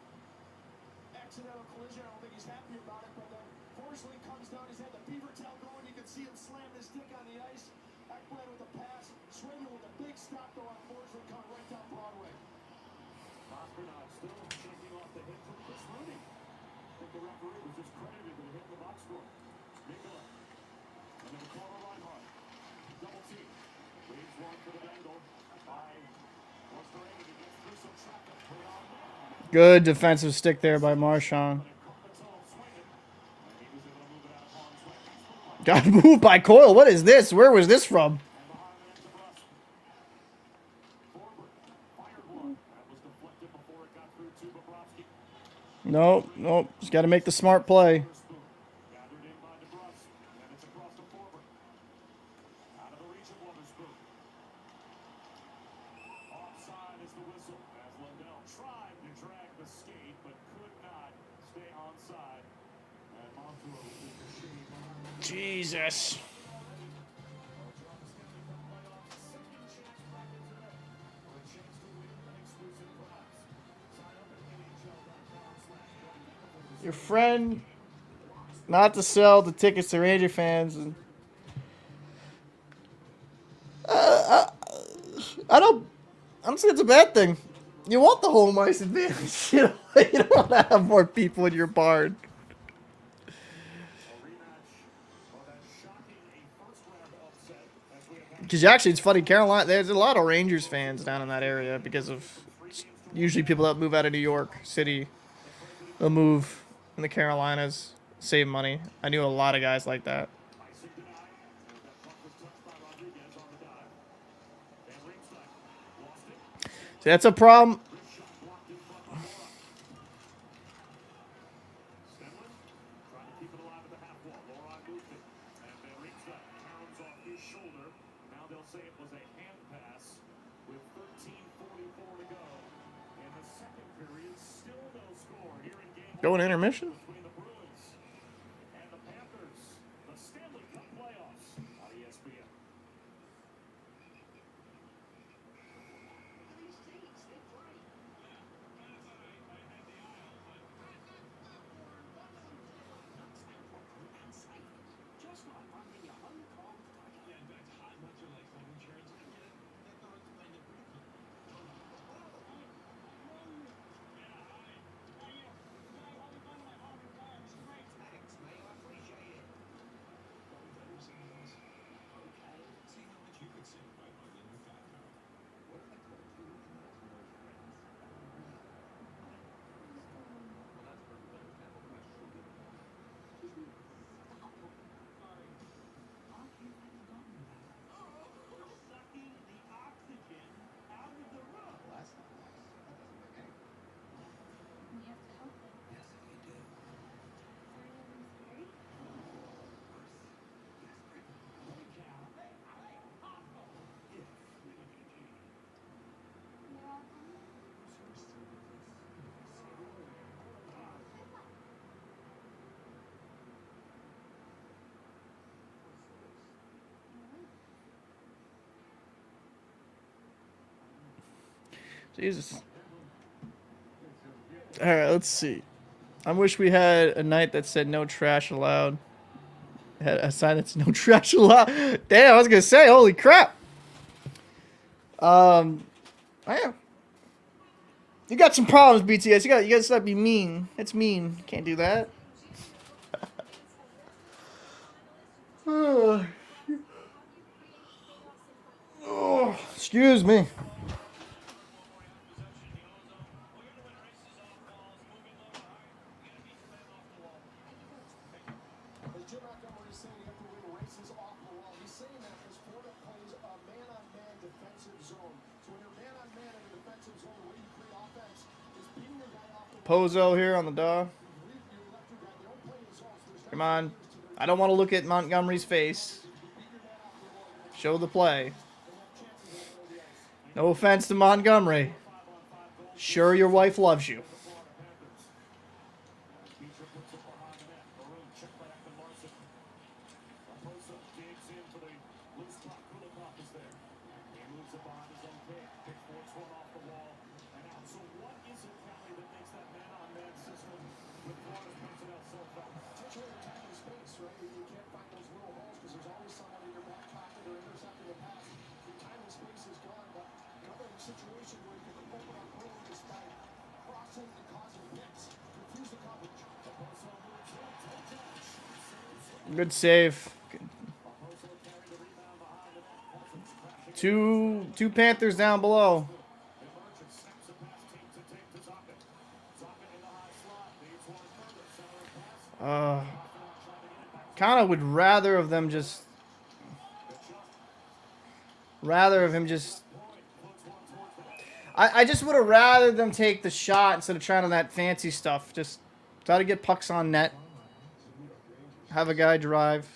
accidental collision. I don't think he's happy about it, but then Forsling comes down. He's had the beaver tail going. You can see him slam his stick on the ice. Ekblad with a pass. Swayman with a big stop, though, on Forsling coming right down Broadway. Pastrnak still shaking off the hit from Chris Rooney. I think the referee was just credited with a hit in the box score. Mikola. And then Carl Reinhardt. Double team. Leaves one for the Bengal. By Osterrein to get through some traffic. Put on net. Good defensive stick there by Marchand. Got moved by Coyle. What is this? Where was this from? Nope, nope. Just got to make the smart play. Jesus. Your friend not to sell the tickets to Ranger fans, and I don't think it's a bad thing. You want the home ice advantage. You don't want to have more people in your barn. Because actually, it's funny, Carolina, there's a lot of Rangers fans down in that area because of usually people that move out of New York City, they'll move in the Carolinas, save money. I knew a lot of guys like that. See, that's a problem. Going to intermission? Between the Bruins and the Panthers, the Stanley Cup playoffs on ESPN. Jesus. All right, let's see. I wish we had a night that said no trash allowed. Had a sign that's no trash allowed. Damn, I was gonna say, holy crap. I am. You got some problems, BTS. You gotta stop being mean. It's mean. Can't do that. Oh, excuse me. As Jim Montgomery is saying, you have to win races off the wall. He's saying that because Florida plays a man-on-man defensive zone. So when you're man-on-man in a defensive zone, the way you create offense is beating your guy off the wall. Pozo here on the dog. You left your guy. They don't play in zones. There's Come on. I don't want to look at Montgomery's face. Show the play. No offense to Montgomery. Sure, your wife loves you. Good save. Two Panthers down below. Kind of would rather of them just. Rather of him just. I just would have rather them take the shot instead of trying on that fancy stuff. Just try to get pucks on net. Have a guy drive.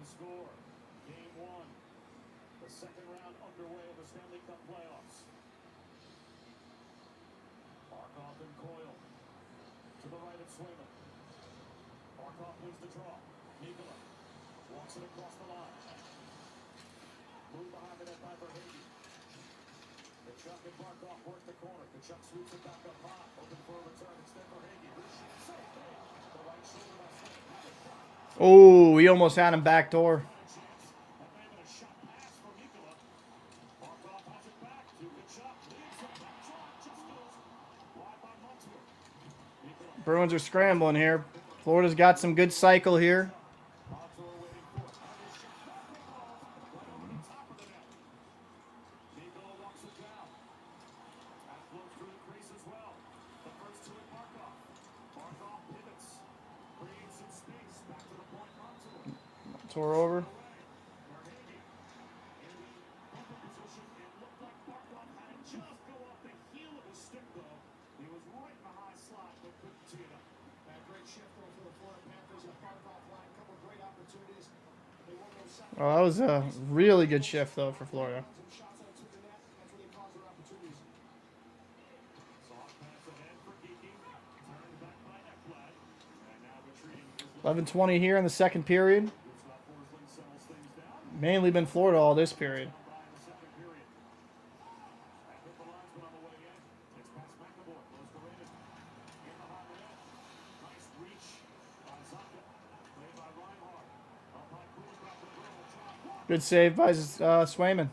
Score. Game 1. The second round underway of the Stanley Cup playoffs. Barkov and Coyle. To the right of Swayman. Barkov wins the draw. Nikola walks it across the line. Move behind the net by Verhage. Kachuk and Barkov work the corner. Kachuk sweeps it back up high. Open for a return. Instead Verhage. The right shoulder by Swayman. Oh, he almost had him backdoor. Bruins are scrambling here. Florida's got some good cycle here. Tore over. Oh, that was a really good shift, though, for Florida. 11:20 here in the second period. Mainly been Florida all this period. Good save by Swayman.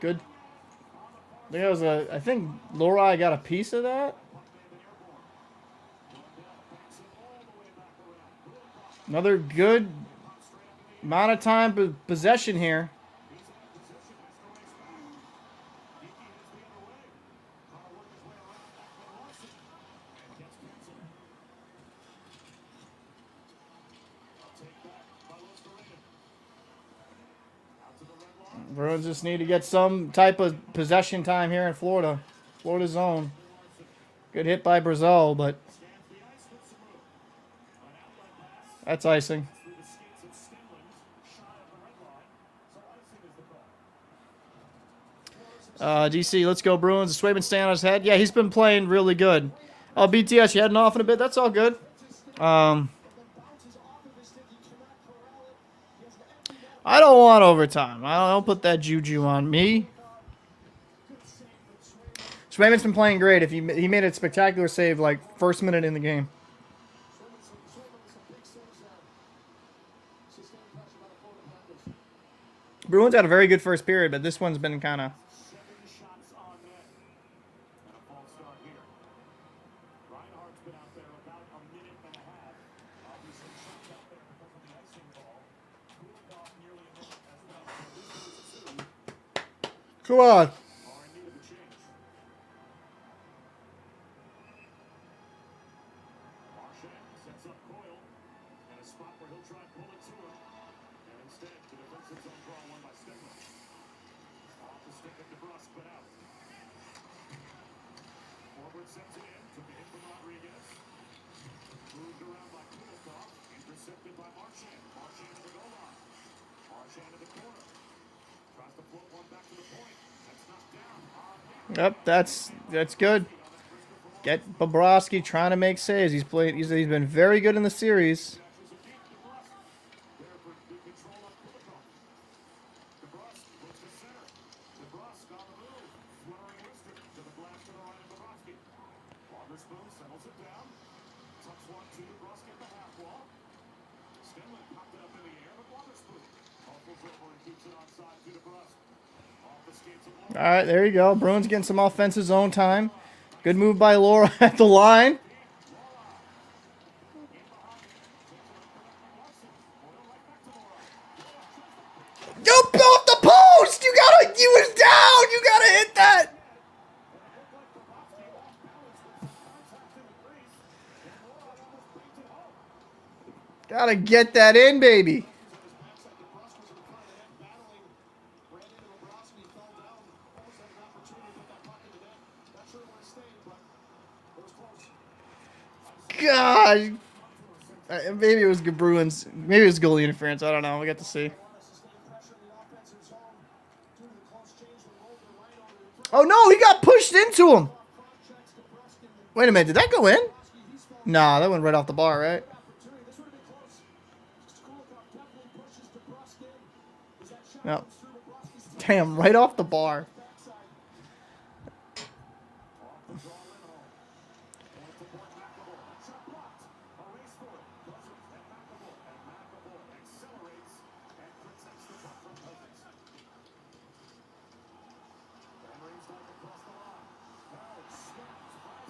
Good. I think Lorai got a piece of that. Another good amount of time possession here. Bruins just need to get some type of possession time here in Florida. Florida zone. Good hit by Brazeau, but that's icing. DC, let's go Bruins. Is Swayman staying on his head? Yeah, he's been playing really good. Oh, BTS, you heading off in a bit? That's all good. I don't want overtime. I don't put that juju on me. Swayman's been playing great. If he made a spectacular save like first minute in the game. Bruins had a very good first period, but this one's been kind of. 7 shots on net. And a false start here. Reinhardt's been out there about a minute and a half. Obviously, shots out there because of the icing ball. Cooled off nearly a minute as well. So this is 2 Come on. are in need of a change. Marchand sets up Coyle in a spot where he'll try and pull it to him. And instead, the defensive zone draw won by Stegler. Off the stick of DeBrusque, but out. Forward sets it in, took a hit from Rodriguez. Moved around by Kulikov, intercepted by Marchand. Marchand to the goal line. Marchand to the corner. Tries to float one back to the point. That's knocked down. Yep, that's good. Get Bobrovsky trying to make saves. He's been very good in the series. There for good control on Kulikov. DeBrusque puts to center. DeBrusque on the move. Fluttering wrister to the blast to the right of Bobrovsky. Waterspoon settles it down. Tucks one to DeBrusque at the half wall. Stenlund popped it up in the air, but Waterspoon hustles over and keeps it onside to DeBrusque. Off the skates of Laura. All right, there you go. Bruins getting some offensive zone time. Good move by Laura at the line. Go off the post! You was down! You gotta hit that! Gotta get that in, baby. God. Maybe it was good Bruins. Maybe it was goalie interference. I don't know. We got to see. Oh, no. He got pushed into him. Wait a minute. Did that go in? Nah, that went right off the bar, right? No. Damn, right off the bar.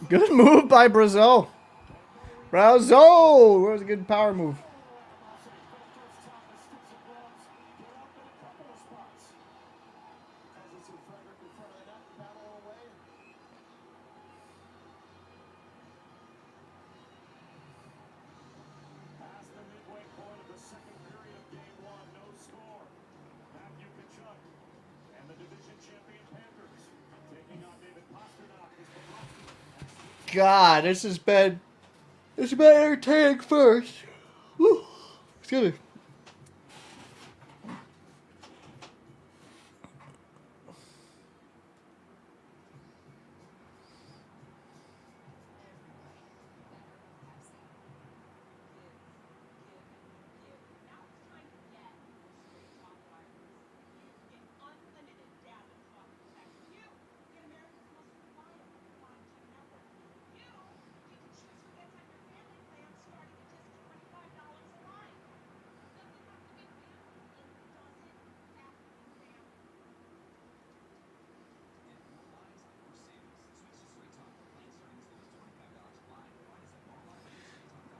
Good move by Brazeau. Brazeau! That was a good power move. Past the midway point of the second period of game 1, no score. Matthew Tkachuk and the division champion Panthers taking on David Pastrnak as Bobrovsky. God, this has been entertaining first. Woo. Excuse me.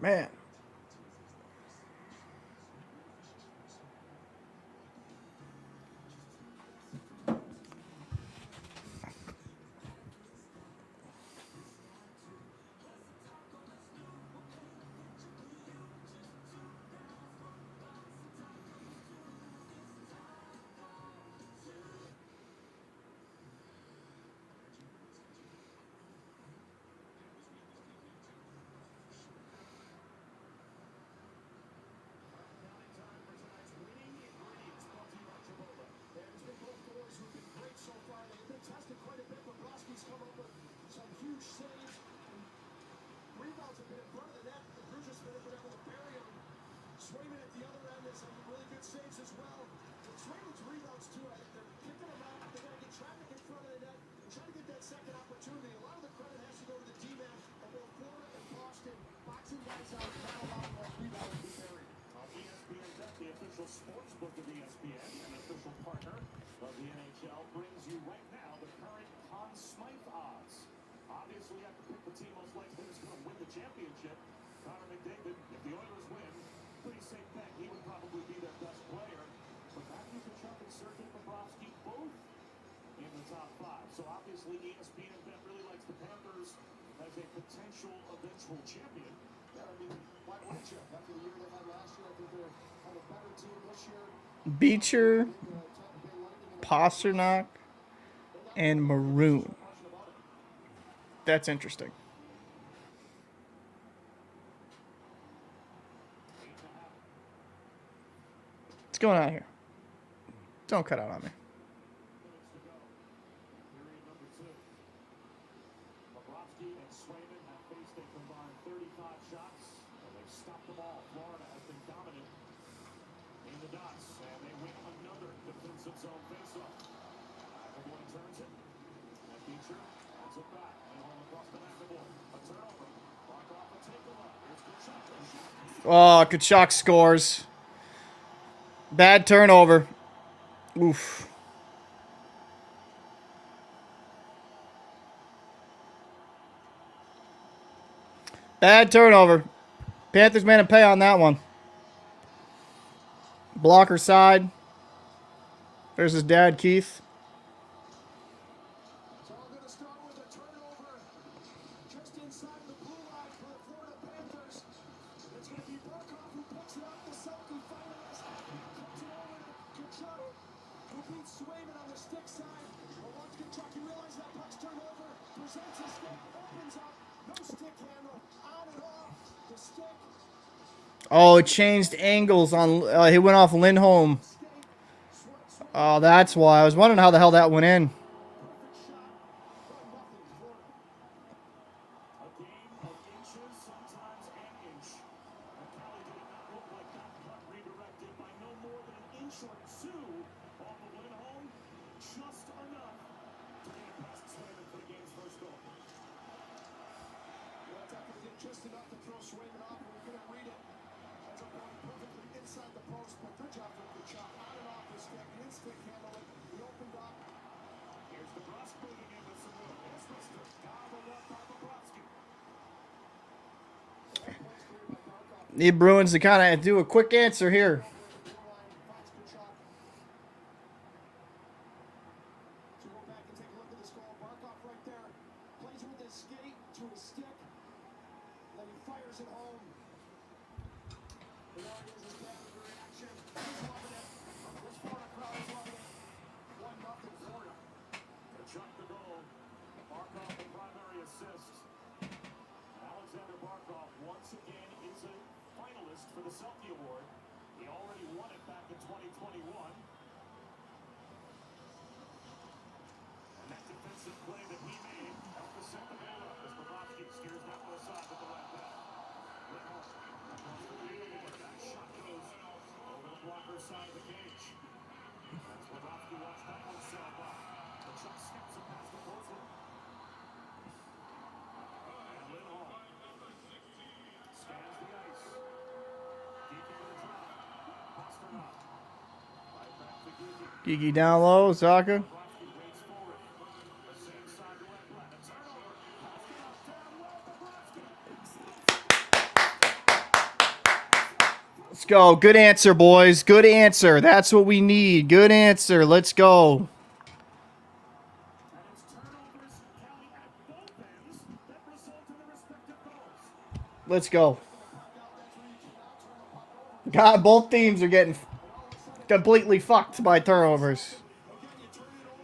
Man. Sportsbook of ESPN, an official partner of the NHL, brings you right now the current Conn Smythe odds. Obviously, you have to pick the team most likely is going to win the championship. Connor McDavid, if the Oilers win, pretty safe bet. He would probably be their best player. But Matthew Tkachuk and Sergei Bobrovsky both in the top 5. So obviously, ESPN bet really likes the Panthers as a potential eventual champion. Yeah, I mean, why wouldn't you? After the year they had last year, I think they're on a better team this year. Beecher, Pasternak, and Maroon. That's interesting. What's going on here? Don't cut out on me. Period number 2. Bobrovsky and Swayman have faced a combined 35 shots, and they've stopped them all. Florida has been dominant in the dots, and they win another defensive zone faceoff. McAvoy turns it, and Beecher hands it back, and home across the McAvoy. A turnover. Barkov will take a look. Here's Tkachuk. Oh, Kachuk scores. Bad turnover. Oof. Bad turnover. Panthers made him pay on that one. Blocker side. There's his dad, Keith. It's all going to start with a turnover just inside the blue line for the Florida Panthers. It's going to be Barkov who picks it up. The Selkie finalist cuts it over to Tkachuk, who beats Swayman on the stick side. But once Tkachuk, you realize that puck's turned over, presents his stick, opens up, no stick handle, on and off the stick. Oh, it changed angles on. He went off Lindholm. Oh, that's why. I was wondering how the hell that went in. A game of inches, sometimes an inch. And Kelly did it not look like that puck redirected by no more than an inch or 2 off of Lindholm. Just enough to get it past Swayman for the game's first goal. Well, that's after they did just enough to throw Swayman off, and we couldn't read it. Ends up going perfectly inside the post, but good job from Tkachuk. On and off the stick, he didn't stick handle it. He opened up. Here's the Brusk moving in with some room. Here's Mister gobbled up by Bobrovsky. Need Bruins to kind of do a quick answer here. Blue line finds Tkachuk. So go back and take a look at this goal. Barkov right there. Plays with his skate to his stick. Then he fires it home. There it is, his dad's reaction. He's loving it. This Florida crowd is loving it. 1-0 Florida. Tkachuk the goal. Barkov the primary assist. Alexander Barkov once again is a finalist for the Selkie Award. He already won it back in 2021. And that defensive play that he made helped to set the goal up as Bobrovsky steers that one aside with the left back. Lindholm across the field. That shot goes over the blocker side of the cage. As Bobrovsky watched that one sail by. Tkachuk snaps it past the postman. And Lindholm scans the ice. Geeky with a drop. Pasternak. Right back to Geeky. Geeky down low, Zaka. Bobrovsky waits forward. The same side to Ekblad. A turnover. Pasternak down low. Bobrovsky. Let's go. Good answer, boys. Good answer. That's what we need. Good answer. Let's go. And it's turnovers, Kelly, at both ends that result in the respective goals. Let's go. God, both teams are getting completely fucked by turnovers. Again, you turn it over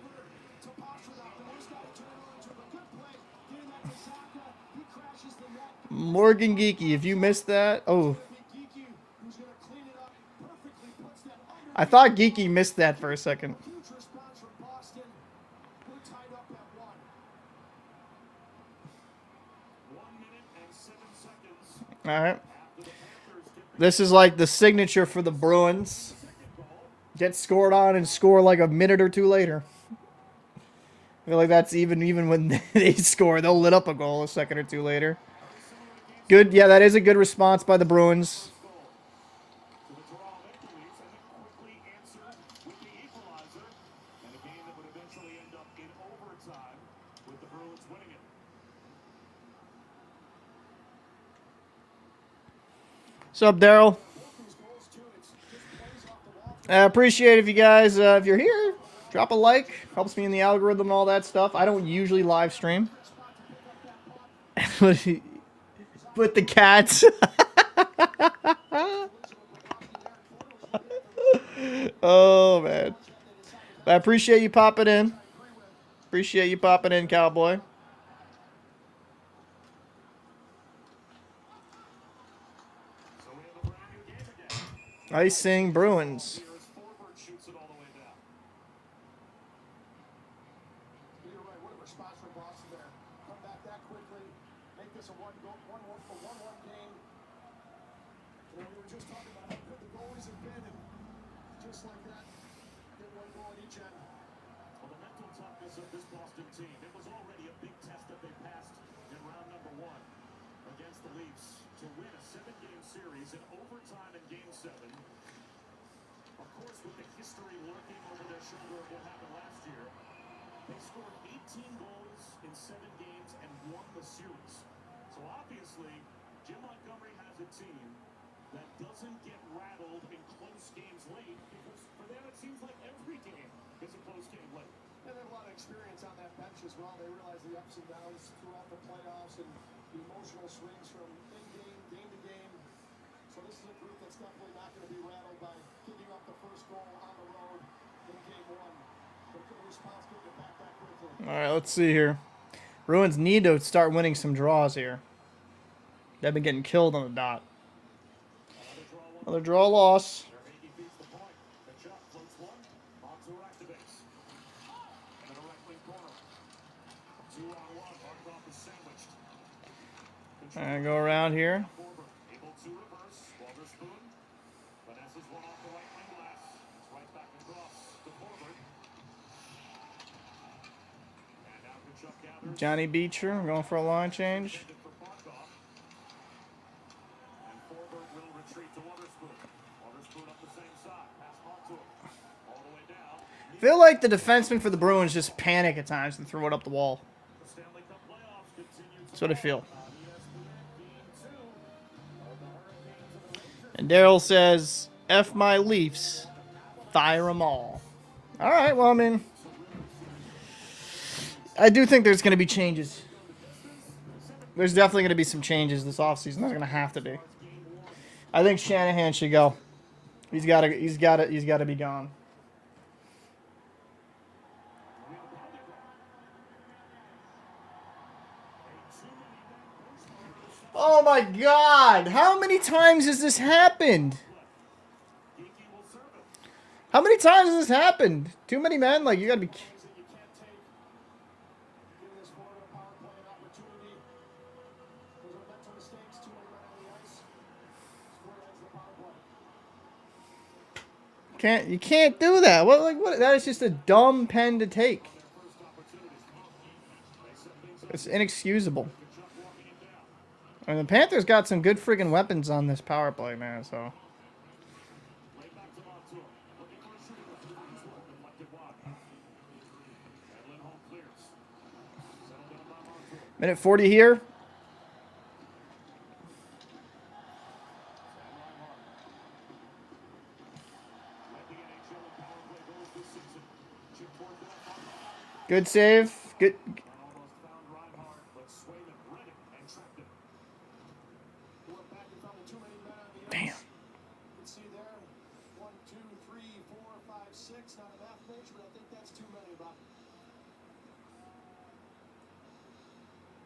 to Pasternak. The most guy to turn it over to, but good play. Getting that to Saka. He crashes the net. Morgan Geeky, if you missed that, oh, Geeky, who's going to clean it up perfectly, puts that under. I thought Geeky missed that for a second. Huge response from Boston. We're tied up at 1. 1 minute and 7 seconds. All right. After the Panthers get the This is like the signature for the Bruins. second goal. Get scored on and score like a minute or two later. I feel like that's even when they score, they'll lit up a goal a second or two later. Good, yeah, that is a good response by the Bruins. To the draw of Maple Leafs, and then quickly What's up, Daryl? I appreciate if you guys, if you're here, drop a like. Helps me in the algorithm and all that stuff. I don't usually live stream. With the cats. Oh, man. I appreciate you popping in. Appreciate you popping in, cowboy. Icing Bruins. You're right. What a response from Boston there. Come back that quickly. Make this a one-one game. You know, we were just talking about how good the goalies have been, and just like that, get one goal at each end. Well, the mental toughness of this Boston team, it was already a big test that they passed in round number 1 against the Leafs to win a 7-game series in overtime in Game 7. Of course, with the history lurking over their shoulder of what happened last year, they scored 18 goals in 7 games and won the series. So obviously, Jim Montgomery has a team that doesn't get rattled in close games late, because for them it seems like every game is a close game late. And they have a lot of experience on that bench as well. They realize the ups and downs throughout the playoffs and the emotional swings from in-game, game to game. So this is a group that's definitely not going to be rattled by giving up the first goal on the road in game 1. But good response, good to back that quickly. All right, let's see here. Bruins need to start winning some draws here. They've been getting killed on the dot. Another draw loss. Verhage beats the point. Kachuk floats one. Montour activates. And in the right wing corner. 2-on-1. Barkov is sandwiched. All right, go around here. Forward. Able to reverse. Walter Spoon. Finesses one off the right wing glass. It's right back across to forward. And now Kachuk gathers. Johnny Beecher going for a line change. Intended for Barkov. And forward will retreat to Waterspoon. Waterspoon up the same side. Pass Montour. All the way down. I feel like the defensemen for the Bruins just panic at times and throw it up the wall. The Stanley Cup playoffs continue That's what I feel. on ESPN Game 2 of the Hurricanes and the Rangers. And Daryl says, F my Leafs, fire them all. All right, well, I mean, I do think there's going to be changes. There's definitely going to be some changes this offseason. There's going to have to be. I think Shanahan should go. He's got to be gone. Oh my God! How many times has this happened? How many times has this happened? Too many men? Like, you gotta be. That you can't take. Give this forward a power play an opportunity. Those are mental mistakes. Too many men on the ice. Square ends the power play. You can't do that. What? That is just a dumb pen to take. It's inexcusable. I mean, the Panthers got some good friggin' weapons on this power play, man. So. Right back to Montour. Looking for a shooting left. Deflected wide. And Lindholm clears. Settled down by Montour. Minute 40 here. Led the NHL in power play goals this season. Chip toward the net. Good save. Good. Almost found Reinhart, but Swayman read it and trapped it. He went back and found the too many men on the ice. Damn. You can see there, 1, 2, 3, 4, 5, 6. Not enough nature, but I think that's too many, Bob.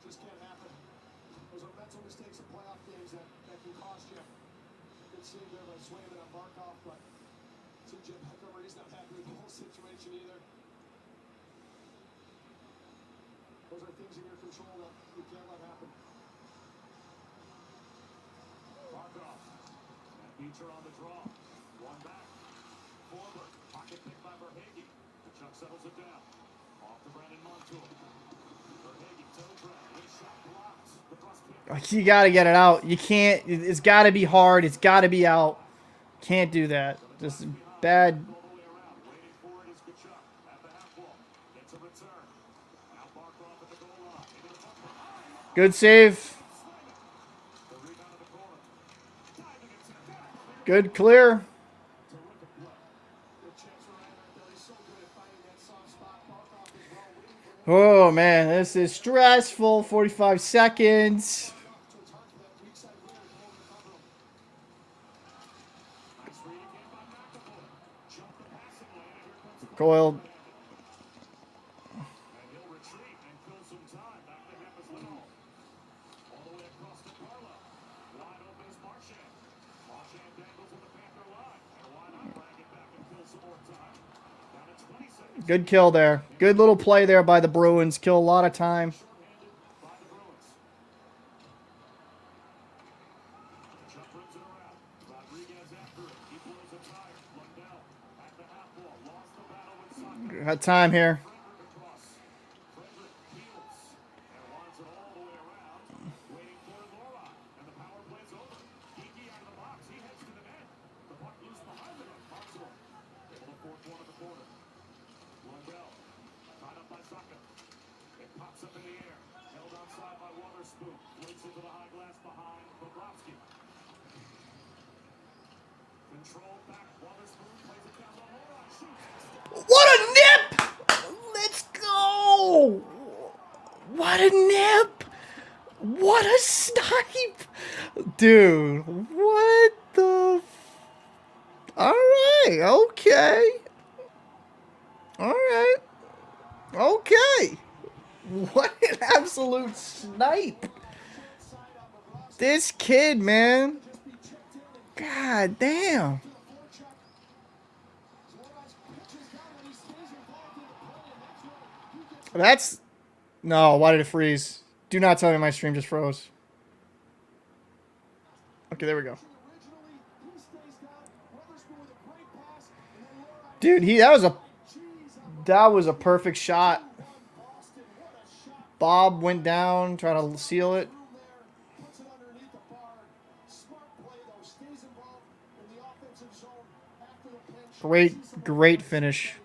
Just can't happen. Those are mental mistakes in playoff games that can cost you. Good save there by Swayman on Barkov, but Jim Montgomery's not happy with the whole situation either. Those are things in your control that you can't let happen. Barkov. And Beecher on the draw. One back. Forward. Pocket pick by Verhage. Kachuk settles it down. Off to Brandon Montour. Verhage to the ground. His shot blocked. The thrust can't. You gotta get it out. You can't. It's gotta be hard. It's gotta be out. Can't do that. Just bad. All the way around. Waiting for it is Kachuk. At the half wall. Gets a return. Now Barkov at the goal line. Into the front. Good save. The rebound in the corner. Diving and Good clear. Oh, man, this is stressful. 45 seconds. Coiled. Good kill there. Good little play there by the Bruins. Kill a lot of time. Got time here. What a nip! Let's go! What a nip! What a snipe! Dude, what the... Alright, okay. Alright. Okay. What an absolute snipe. This kid, man. God damn. That's... No, why did it freeze? Do not tell me my stream just froze. Okay, there we go. Dude, that was a perfect shot. Bob went down, trying to seal it. Great finish.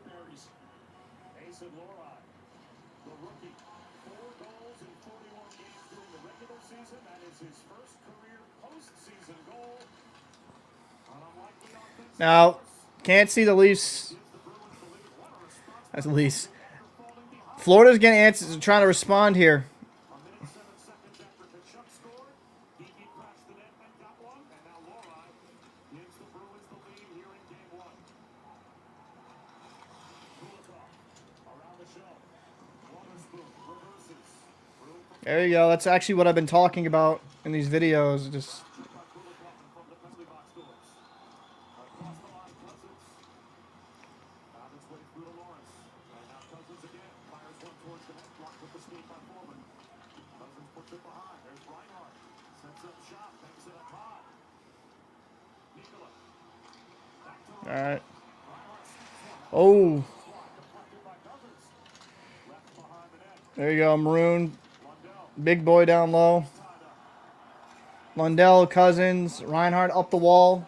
Now, can't see the Leafs. That's the Leafs. Florida's getting answers, trying to respond here. There you go. That's actually what I've been talking about in these videos. Just all right. Oh. There you go, Maroon. Big boy down low. Lundell, Cousins, Reinhardt up the wall.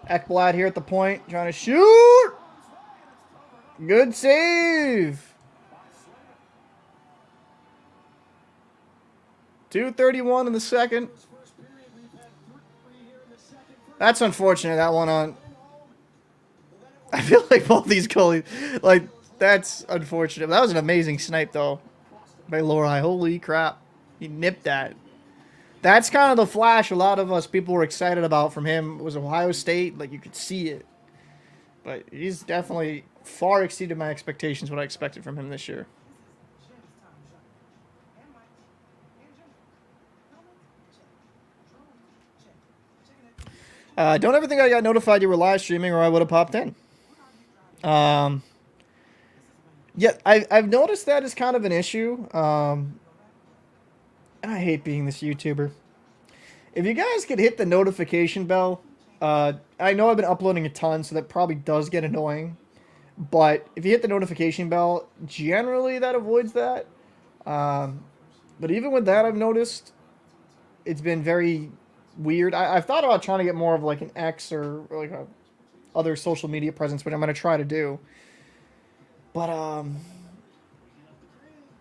Ekblad here at the point, trying to shoot. Good save. 2:31 in the second. That's unfortunate, that one on. I feel like both these goalies, like, that's unfortunate. That was an amazing snipe, though, by Lorai. Holy crap. He nipped that. That's kind of the flash a lot of us people were excited about from him. It was Ohio State. Like, you could see it. But he's definitely far exceeded my expectations, what I expected from him this year. Don't ever think I got notified you were live streaming or I would have popped in. Yeah, I've noticed that is kind of an issue. I hate being this YouTuber. If you guys could hit the notification bell, I know I've been uploading a ton, so that probably does get annoying. But if you hit the notification bell, generally that avoids that. But even with that, I've noticed it's been very weird. I've thought about trying to get more of like an X or like a other social media presence, which I'm going to try to do. But,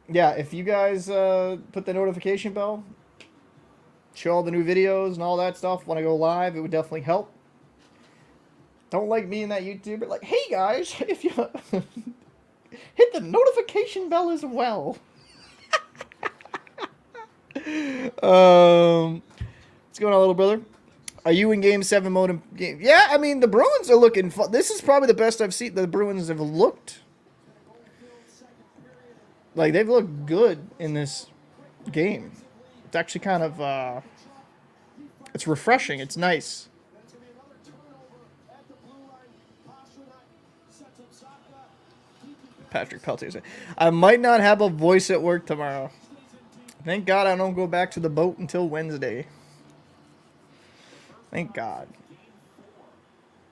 yeah, if you guys put the notification bell, show all the new videos and all that stuff when I go live, it would definitely help. Don't like me and that YouTuber. Like, hey guys, if you hit the notification bell as well. What's going on, little brother? Are you in Game 7 mode? Game? Yeah, I mean, the Bruins are looking fun. This is probably the best I've seen the Bruins have looked. Like, they've looked good in this game. It's actually kind of, it's refreshing. It's nice. That's going to be another turnover at the blue line. Pasternak sets up Saka. Patrick Peltier said, I might not have a voice at work tomorrow. Thank God I don't go back to the boat until Wednesday. Thank God.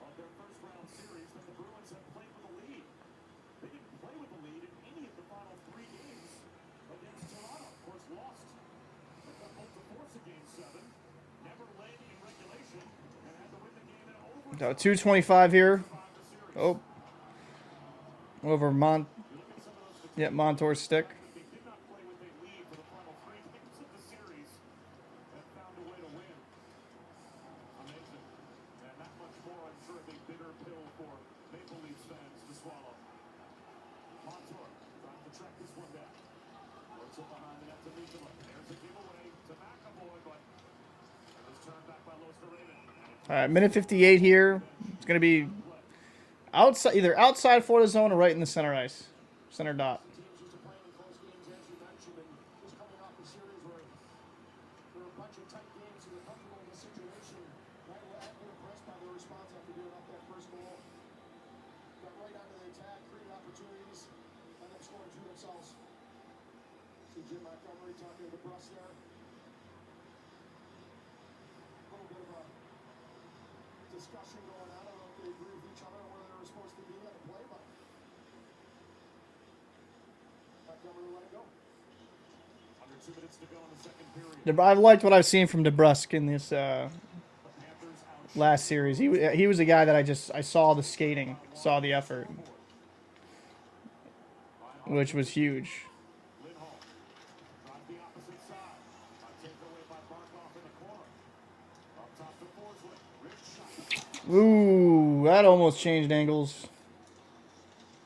Of their first round series that the Bruins have played with a lead. They didn't play with a lead in any of the final 3 games against Toronto. Of course, lost a couple to force a game 7. Never led in regulation and had to win the game in overtime. 225 here. Oh. Over Montour's stick. They did not play with a lead for the final 3 games of the series and found a way to win. Amazing. And that much more, I'm sure, a bitter pill for Maple Leafs fans to swallow. Montour trying to track this one down. Works it behind the net to Nicola. There's a giveaway to McAvoy, but it was turned back by Losterraven. All right, minute 58 here. It's going to be outside, either outside Florida zone or right in the center ice. Center dot. Teams used to play in close games, as you mentioned, and just coming off a series where there were a bunch of tight games and they're comfortable in the situation. I've been impressed by their response after giving up that first goal. Got right onto the attack, created opportunities, and then scoring 2 themselves. See Jim Montgomery talking to the Bruss there. A little bit of a discussion going on. I don't know if they agree with each other on where they were supposed to be at the play, but Montgomery let it go. Under 2 minutes to go in the second period. I've liked what I've seen from DeBrusk in this The Panthers out. last series. He was a guy that I saw the skating, saw the effort, which was huge. Lindholm drives the opposite side. A takeaway by Barkov in the corner. Up top to Forsling. Rich shot. Ooh, that almost changed angles.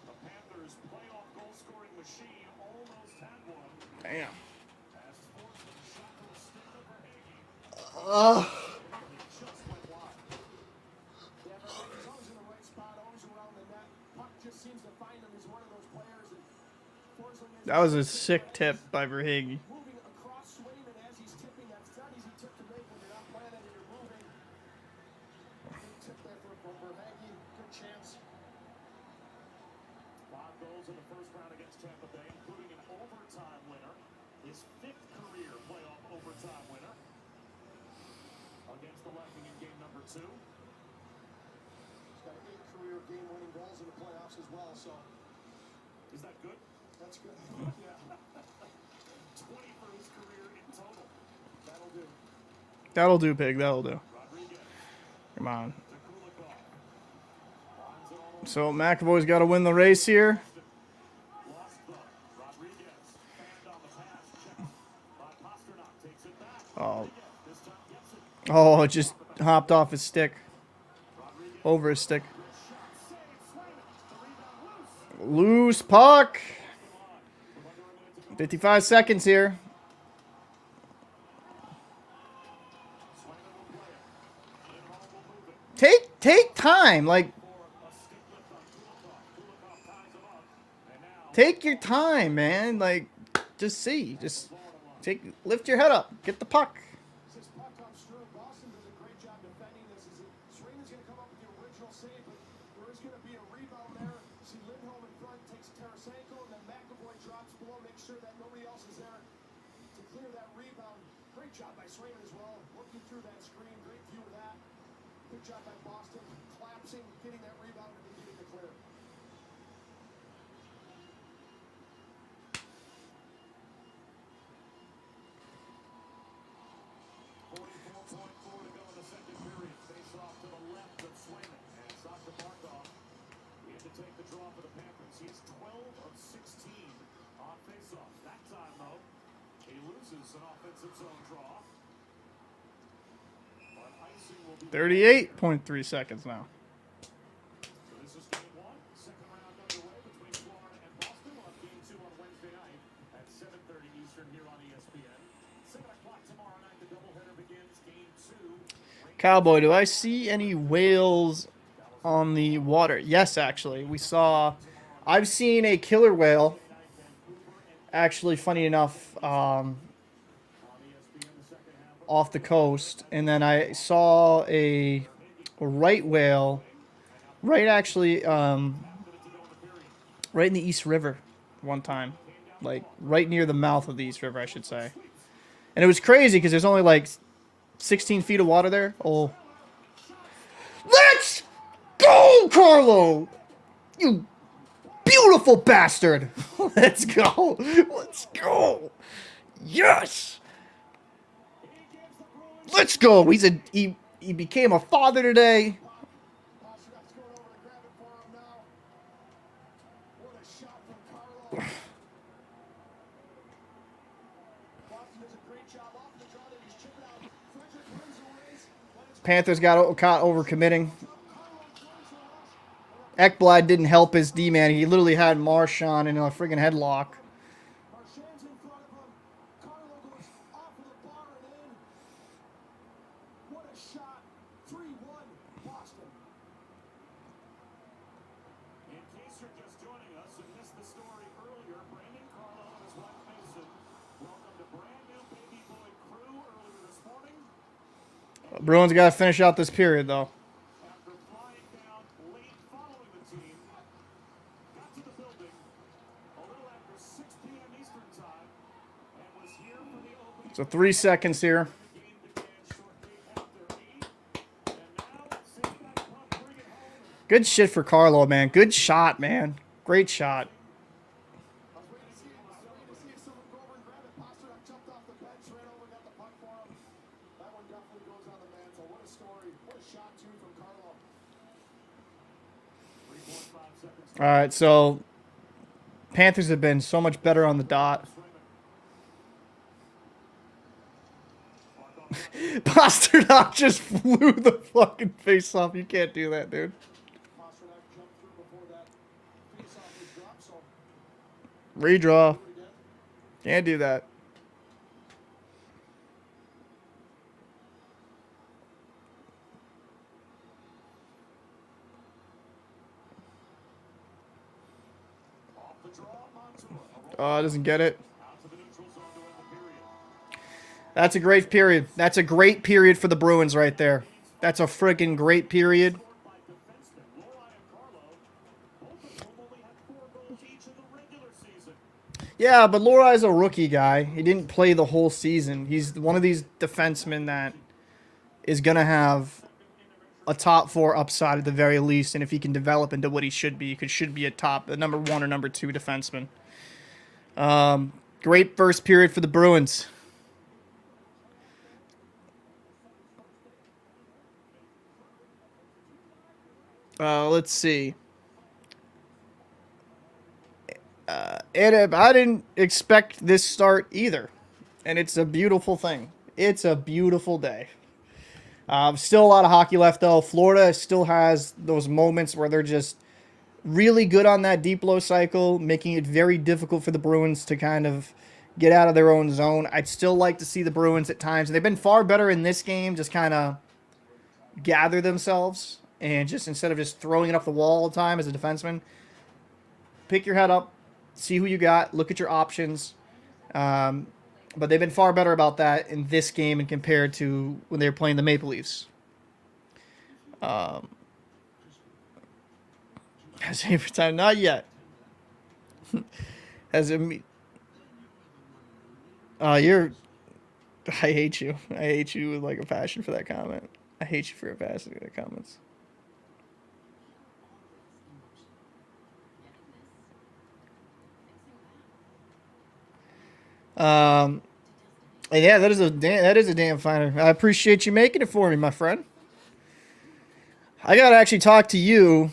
The Panthers' playoff goal-scoring machine almost had one. Damn. As Forsling shot to a stick of Verhaeghe. It just went wide. Yeah, but he's always in the right spot, always around the net. Puck just seems to find him. He's one of those players. And Forsling is That was a sick tip by Verhaeghe. moving across Swayman as he's tipping. That's not easy tip to make when you're not planning and you're moving. Good tip there for Verhaeghe. Good chance. 5 goals in the first round against Tampa Bay, including an overtime winner. His 5th career playoff overtime winner. Against the Lightning in game number 2. He's got 8 career game-winning goals in the playoffs as well, so Is that good? that's good. Yeah, 20 for his career in total. that'll do. That'll do, Pig. That'll do. Rodriguez Come on. to Kulikov. Lines it all So McAvoy's got to win the race here. lost though. Rodriguez fanned on the pass. Checked by Pasternak. Takes it back. Oh. Rodriguez this time gets it. Oh, it just hopped off his stick. Over his stick. Save Swayman. The rebound loose. Loose puck. 55 seconds here. Swayman will play it. Lindholm will move it. Take time. Like, For a stick lift on Kulikov. Kulikov ties him up. And now take your time, man. Like, just see. Just lift your head up. Get the puck. This puck comes through. Boston does a great job defending this. Swayman's going to come up with the original save, but there is going to be a rebound there. See Lindholm in front, takes Tarasenko, and then McAvoy drops below, makes sure that nobody else is there to clear that rebound. Great job by Swayman as well, looking through that screen. Great view of that. Good job by Boston, collapsing, getting that rebound, and then getting the clear. .4 to go in the second period. Face off to the left of Swayman. And Sasha Barkov, he had to take the draw for the Panthers. He is 12 of 16 on face-offs. That time, though, he loses an offensive zone draw. But icing will be 38.3 seconds now. Cowboy, do I see any whales on the water? Yes, actually. I've seen a killer whale. Actually, funny enough, off the coast. And then I saw a right whale, right actually, right in the East River one time. Like, right near the mouth of the East River, I should say. And it was crazy because there's only like 16 feet of water there. Oh. Let's go, Carlo! You beautiful bastard! Let's go! Let's go! Yes! Let's go! He became a father today. Pasternak's going over to grab it for him now. What a shot from Carlo. Boston does a great job off the draw that he's chipping out. Frederick wins the race. Panthers got caught overcommitting. Ekblad didn't help his D-man. He literally had Marchand in a friggin' headlock. Marchand's in front of him. Carlo goes off of the bar and in. What a shot. 3-1 Boston. In case you're just joining us and missed the story earlier, Brandon Carlo and his wife Mason welcomed a brand new baby boy crew earlier this morning. Bruins got to finish out this period, though. After flying down late following the team, got to the building a little after 6 p.m. Eastern time, and was here for the opening. So 3 seconds here. The game began shortly after 8, and now St. Pump bring it home. Good shit for Carlo, man. Good shot, man. Great shot. I was waiting to see someone go over and grab it. Pasternak jumped off the bench, ran over, got the puck for him. That one definitely goes on the mantle. What a story. What a shot, too, from Carlo. 3.5 seconds. All right, so Panthers have been so much better on the dot. Pasternak just flew the fucking face off. You can't do that, dude. Pasternak jumped through before that face-off was dropped, so Redraw. do it again. Can't do that. Off the draw, Montour. Oh, doesn't get it. Out to the neutral zone to end the period. That's a great period. That's a great period for the Bruins right there. That's a freaking great period. By defensemen Lori and Carlo, both of whom only had 4 goals each in the regular season. Yeah, but Lori's a rookie guy. He didn't play the whole season. He's one of these defensemen that is going to have a top 4 upside at the very least. And if he can develop into what he should be a number 1 or number 2 defenseman. Great first period for the Bruins. Let's see. And I didn't expect this start either. And it's a beautiful thing. It's a beautiful day. Still a lot of hockey left, though. Florida still has those moments where they're just really good on that deep low cycle, making it very difficult for the Bruins to kind of get out of their own zone. I'd still like to see the Bruins at times. And they've been far better in this game, just kind of gather themselves. And just instead of just throwing it up the wall all the time as a defenseman, pick your head up, see who you got, look at your options. But they've been far better about that in this game and compared to when they were playing the Maple Leafs. Has any time? Not yet. Has it? I hate you. I hate you with like a passion for that comment. I hate you for your passion for that comments. And yeah, that is a damn finer. I appreciate you making it for me, my friend. I gotta actually talk to you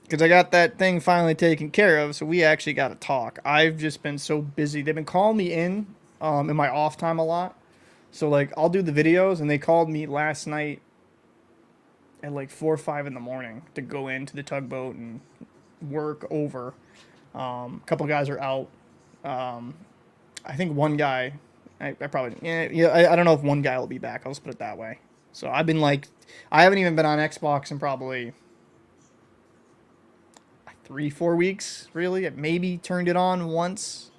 because I got that thing finally taken care of. So we actually got to talk. I've just been so busy. They've been calling me in my off time a lot. So like I'll do the videos, and they called me last night at like 4 or 5 in the morning to go into the tugboat and work over. A couple guys are out. I think one guy, I don't know if one guy will be back. I'll just put it that way. So I've been like, I haven't even been on Xbox in probably 3-4 weeks, really. I maybe turned it on once.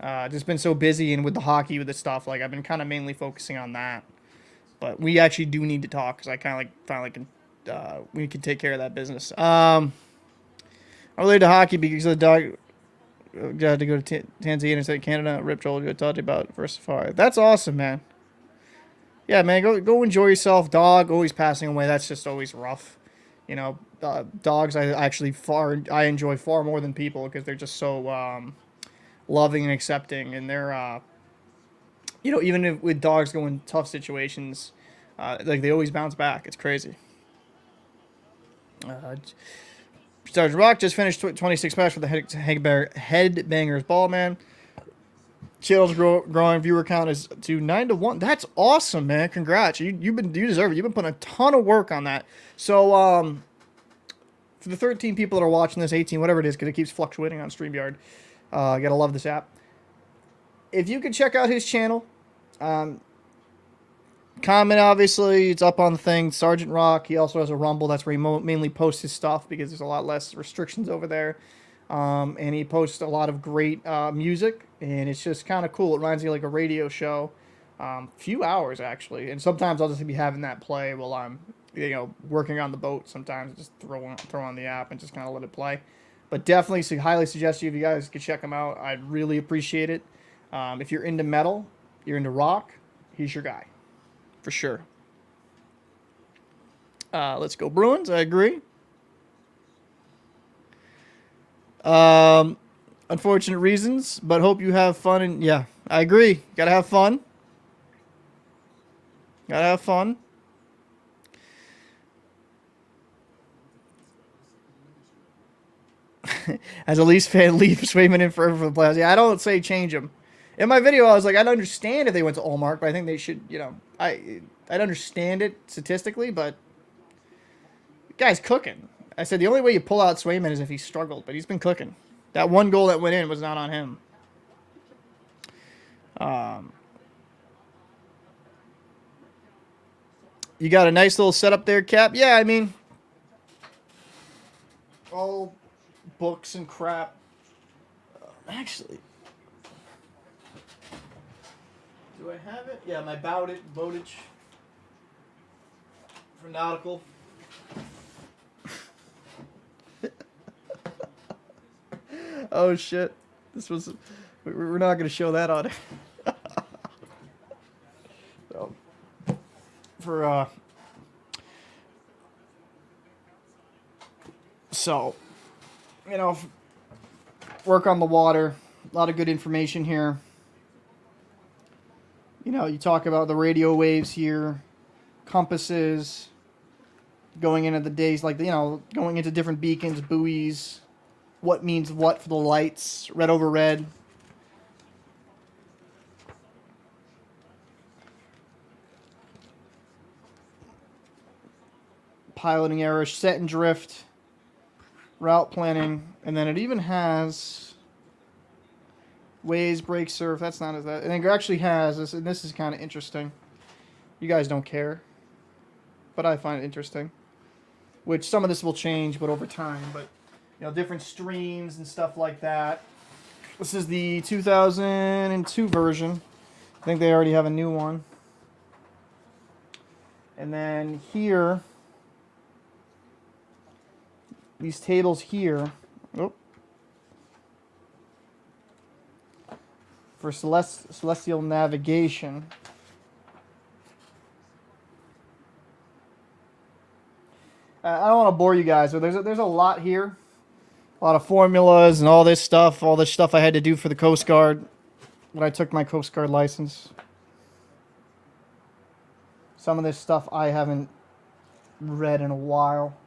Just been so busy, and with the hockey, with the stuff, like I've been kind of mainly focusing on that. But we actually do need to talk because I kind of like finally can. We can take care of that business. I'm related to hockey because of the dog. Got to go to Tanzania and Canada. Rip Joel, you talked about first safari. That's awesome, man. Yeah, man, go enjoy yourself. Dog always passing away. That's just always rough. You know, dogs I enjoy far more than people because they're just so loving and accepting, and they're even with dogs going tough situations, like they always bounce back. It's crazy. Sergeant Rock just finished 26 match for the Headbangers Ball, man. Channel's growing, viewer count is to 9-1. That's awesome, man. Congrats. You deserve it. You've been putting a ton of work on that. So for the 13 people that are watching this, 18, whatever it is, because it keeps fluctuating on StreamYard. Gotta love this app. If you could check out his channel, comment, obviously, it's up on the thing. Sergeant Rock, he also has a Rumble. That's where he mainly posts his stuff because there's a lot less restrictions over there. And he posts a lot of great music, and it's just kind of cool. It reminds me of like a radio show. Few hours, actually. And sometimes I'll just be having that play while I'm, working on the boat. Sometimes just throw on the app and just kind of let it play. But definitely highly suggest if you guys could check him out. I'd really appreciate it. If you're into metal, you're into rock, he's your guy. For sure. Let's go Bruins. I agree. Unfortunate reasons, but hope you have fun. And yeah, I agree. Gotta have fun. Gotta have fun. As a Leafs fan, leave Swayman in forever for the playoffs. Yeah, I don't say change him. In my video, I was like, I'd understand if they went to Allmark, but I think they should, I'd understand it statistically, but the guy's cooking. I said the only way you pull out Swayman is if he struggled, but he's been cooking. That one goal that went in was not on him. You got a nice little setup there, Cap. Yeah, I mean, all books and crap. Actually, do I have it? Yeah, my Bowditch for Nautical. Oh shit! We're not gonna show that on it. So, work on the water. A lot of good information here. You talk about the radio waves here, compasses, going into the days, like, going into different beacons, buoys, what means what for the lights, red over red. Piloting errors, set and drift, route planning, and then it even has waves, break, surf. That's not as that. And it actually has this, and this is kind of interesting. You guys don't care, but I find it interesting. Which some of this will change, but over time. But different streams and stuff like that. This is the 2002 version. I think they already have a new one. And then here, these tables here, for celestial navigation. I don't want to bore you guys, but there's a lot here. A lot of formulas and all this stuff I had to do for the Coast Guard when I took my Coast Guard license. Some of this stuff I haven't read in a while.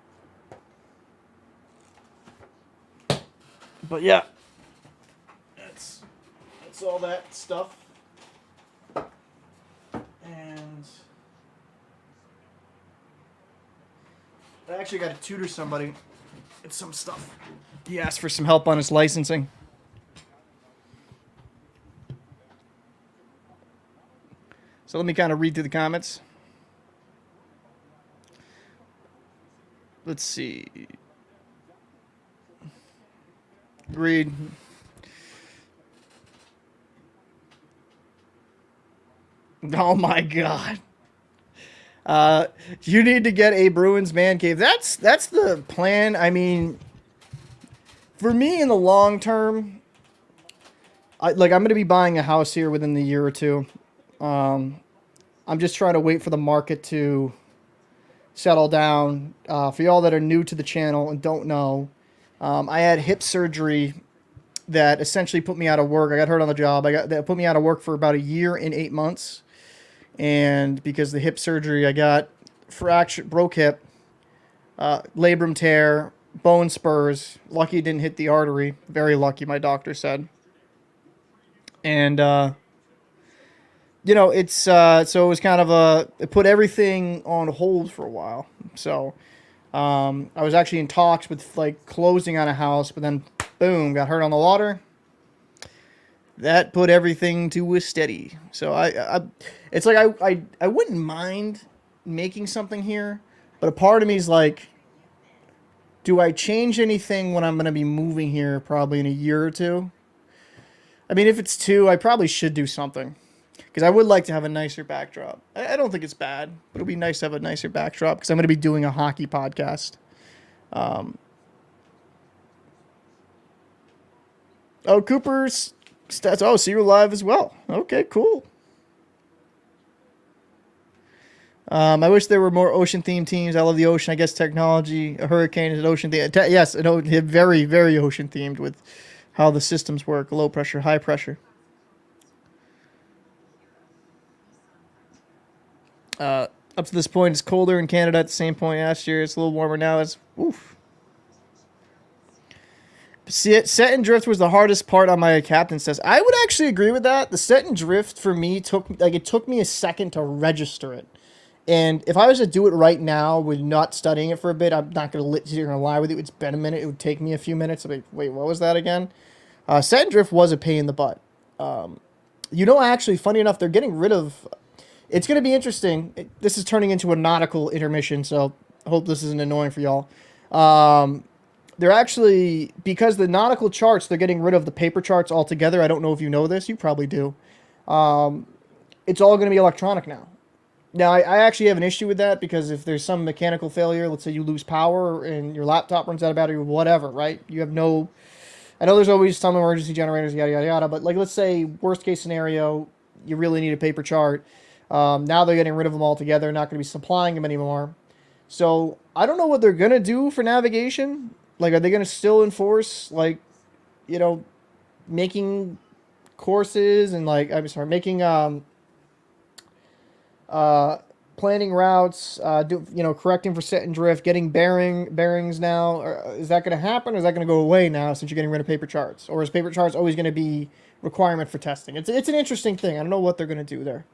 But yeah, that's all that stuff. And I actually got to tutor somebody. It's some stuff. He asked for some help on his licensing. So let me kind of read through the comments. Let's see. Agreed. Oh my God. You need to get a Bruins man cave. That's the plan. I mean, for me in the long term, I'm going to be buying a house here within the year or two. I'm just trying to wait for the market to settle down. For y'all that are new to the channel and don't know, I had hip surgery that essentially put me out of work. I got hurt on the job. That put me out of work for about a year and 8 months. And because the hip surgery, I got broke hip, labrum tear, bone spurs. Lucky it didn't hit the artery. Very lucky, my doctor said. And, it's, so it was kind of it put everything on hold for a while. So, I was actually in talks with closing on a house, but then boom, got hurt on the water. That put everything to a steady. So it's like I wouldn't mind making something here, but a part of me is like, do I change anything when I'm going to be moving here probably in a year or two? I mean, if it's 2, I probably should do something. Because I would like to have a nicer backdrop. I don't think it's bad, but it would be nice to have a nicer backdrop because I'm going to be doing a hockey podcast. Cooper's stats. Oh, so you're live as well. Okay, cool. I wish there were more ocean-themed teams. I love the ocean. I guess technology, a hurricane is an ocean-themed. Yes, very, very ocean-themed with how the systems work. Low pressure, high pressure. Up to this point, it's colder in Canada. At the same point last year, it's a little warmer now. It's oof. Set and drift was the hardest part on my captain's test. I would actually agree with that. The set and drift for me took me a second to register it. And if I was to do it right now with not studying it for a bit, I'm not going to lie with you. It's been a minute. It would take me a few minutes. I'm like, wait, what was that again? Set and drift was a pain in the butt. Actually, funny enough, they're getting rid of... It's going to be interesting. This is turning into a nautical intermission, so I hope this isn't annoying for y'all. They're actually, because the nautical charts, they're getting rid of the paper charts altogether. I don't know if you know this. You probably do. It's all going to be electronic now. Now, I actually have an issue with that because if there's some mechanical failure, let's say you lose power and your laptop runs out of battery, whatever, right? You have no... I know there's always some emergency generators, yada, yada, yada, but let's say worst case scenario, you really need a paper chart. Now they're getting rid of them altogether, not going to be supplying them anymore. So I don't know what they're going to do for navigation. Are they going to still enforce, making courses and, making, planning routes, correcting for set and drift, getting bearings now? Or is that going to happen, or is that going to go away now since you're getting rid of paper charts? Or is paper charts always going to be requirement for testing? It's an interesting thing. I don't know what they're going to do there.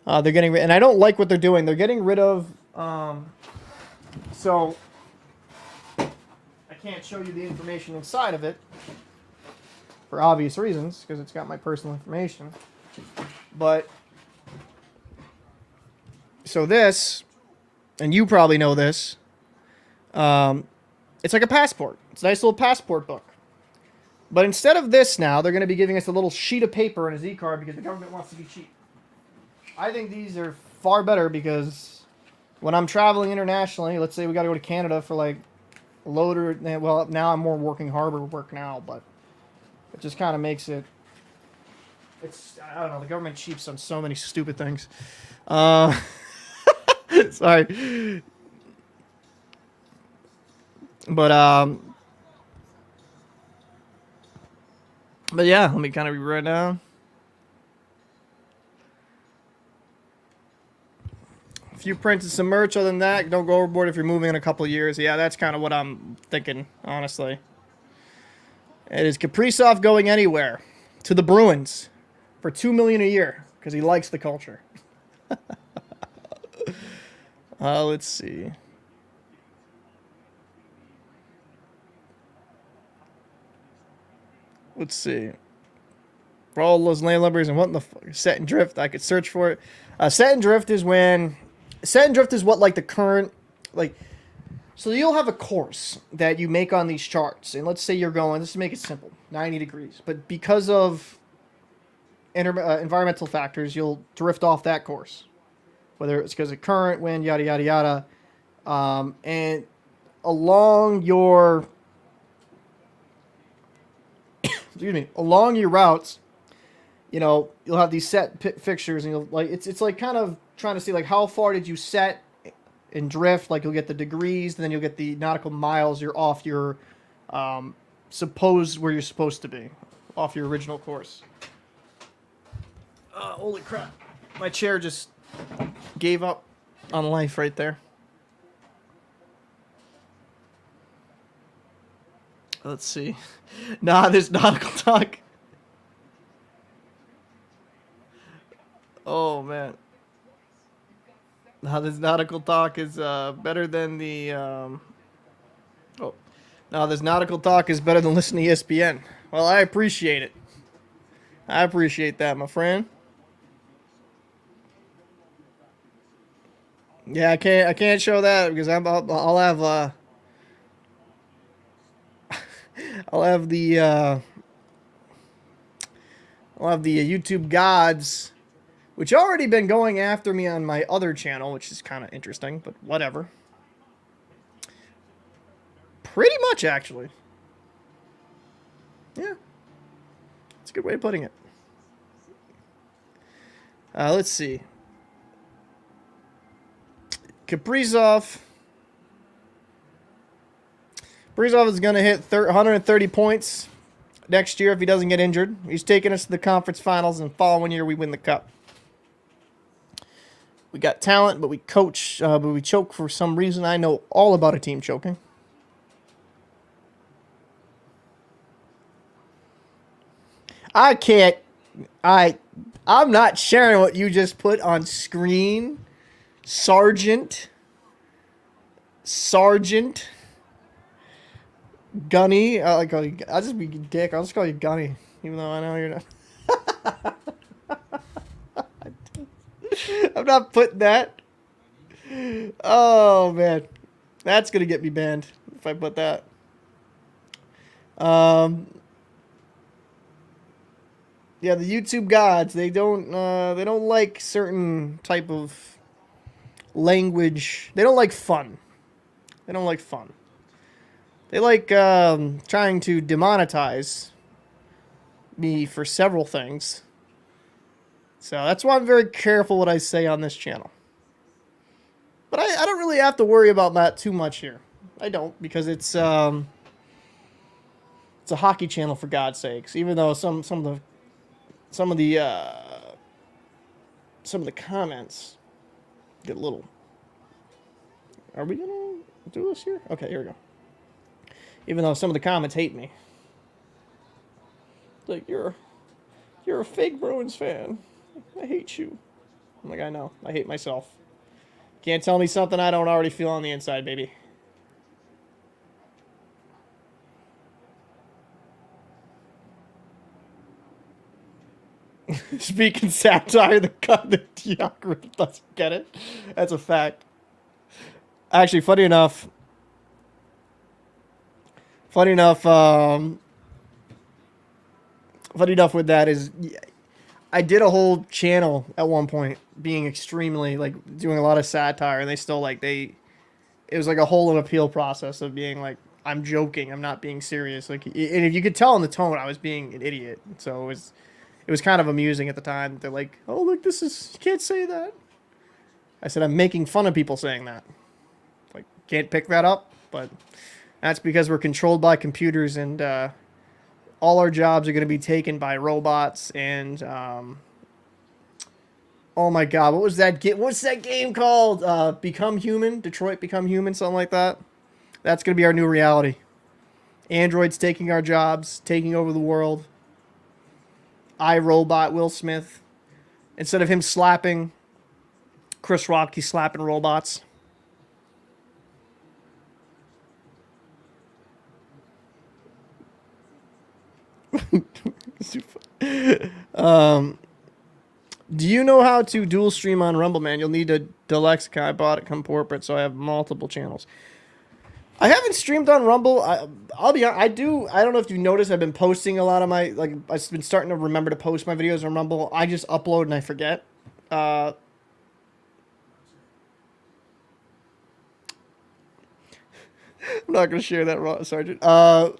They're getting rid, and I don't like what they're doing. They're getting rid of, so I can't show you the information inside of it for obvious reasons, because it's got my personal information. But, so this, and you probably know this, it's like a passport. It's a nice little passport book. But instead of this now, they're going to be giving us a little sheet of paper and a Z-card because the government wants to be cheap. I think these are far better because when I'm traveling internationally, let's say we got to go to Canada for loader. Well, now I'm more working harbor work now, but it just kind of makes it. I don't know. The government cheaps on so many stupid things. Sorry, but yeah. Let me kind of write down. Few prints and some merch. Other than that, don't go overboard if you're moving in a couple of years. Yeah, that's kind of what I'm thinking, honestly. It is Kaprizov going anywhere to the Bruins for $2 million a year because he likes the culture. Let's see. Let's see. For all those lane numbers and what in the fuck, set and drift, I could search for it. Set and drift is when. Set and drift is what the current So you'll have a course that you make on these charts, and let's say you're going, let's make it simple, 90 degrees. But because of environmental factors, you'll drift off that course, whether it's because of current, wind, yada, yada, yada. And along your, excuse me, along your routes, you know, you'll have these set fixtures, and you'll like it's like kind of trying to see like how far did you set and drift. Like you'll get the degrees, and then you'll get the nautical miles. You're off your suppose where you're supposed to be, off your original course. Holy crap! My chair just gave up on life right there. Let's see. Nah, there's nautical talk. Oh man. Now this nautical talk is better than the now this nautical talk is better than listening to ESPN. Well, I appreciate it. I appreciate that, my friend. Yeah, I can't show that because I'll have I'll have the YouTube gods, which already been going after me on my other channel, which is kind of interesting, but whatever. Pretty much, actually. Yeah. It's a good way of putting it. Let's see. Kaprizov is going to hit 130 points next year if he doesn't get injured. He's taking us to the conference finals, and following year we win the cup. We got talent, but we coach, but we choke for some reason. I know all about a team choking. I can't. I'm not sharing what you just put on screen. Sergeant Gunny. I'll just be Dick. I'll just call you Gunny, even though I know you're not. I'm not putting that. Oh man, that's gonna get me banned if I put that. Yeah, the YouTube gods, they don't like certain type of language. They don't like fun. They don't like fun. They like trying to demonetize me for several things. So that's why I'm very careful what I say on this channel. But I don't really have to worry about that too much here. I don't, because it's a hockey channel, for God's sakes. Even though some of the comments get a little. Are we gonna do this here? Okay, here we go. Even though some of the comments hate me, like you're a fake Bruins fan. I hate you. I'm like, I know. I hate myself. Can't tell me something I don't already feel on the inside, baby. Speaking satire, the Diocracy doesn't get it. That's a fact. Actually, funny enough with that is, I did a whole channel at one point being extremely, like, doing a lot of satire, and they still, like, it was like a whole appeal process of being like, I'm joking, I'm not being serious. Like, and if you could tell in the tone, I was being an idiot. So it was kind of amusing at the time. They're like, oh, look, you can't say that. I said, I'm making fun of people saying that. Like, can't pick that up, but that's because we're controlled by computers, and all our jobs are going to be taken by robots. And oh my God, what's that game called? Become Human, Detroit Become Human, something like that. That's going to be our new reality. Androids taking our jobs, taking over the world. iRobot Will Smith, instead of him slapping Chris Rock, he's slapping robots. Do you know how to dual stream on Rumble, man? You'll need a Delexicon. I bought it come corporate, so I have multiple channels. I haven't streamed on Rumble. I'll be honest, I don't know if you noticed, I've been posting a lot of my, like, I've been starting to remember to post my videos on Rumble. I just upload and I forget. I'm not going to share that, Sergeant. I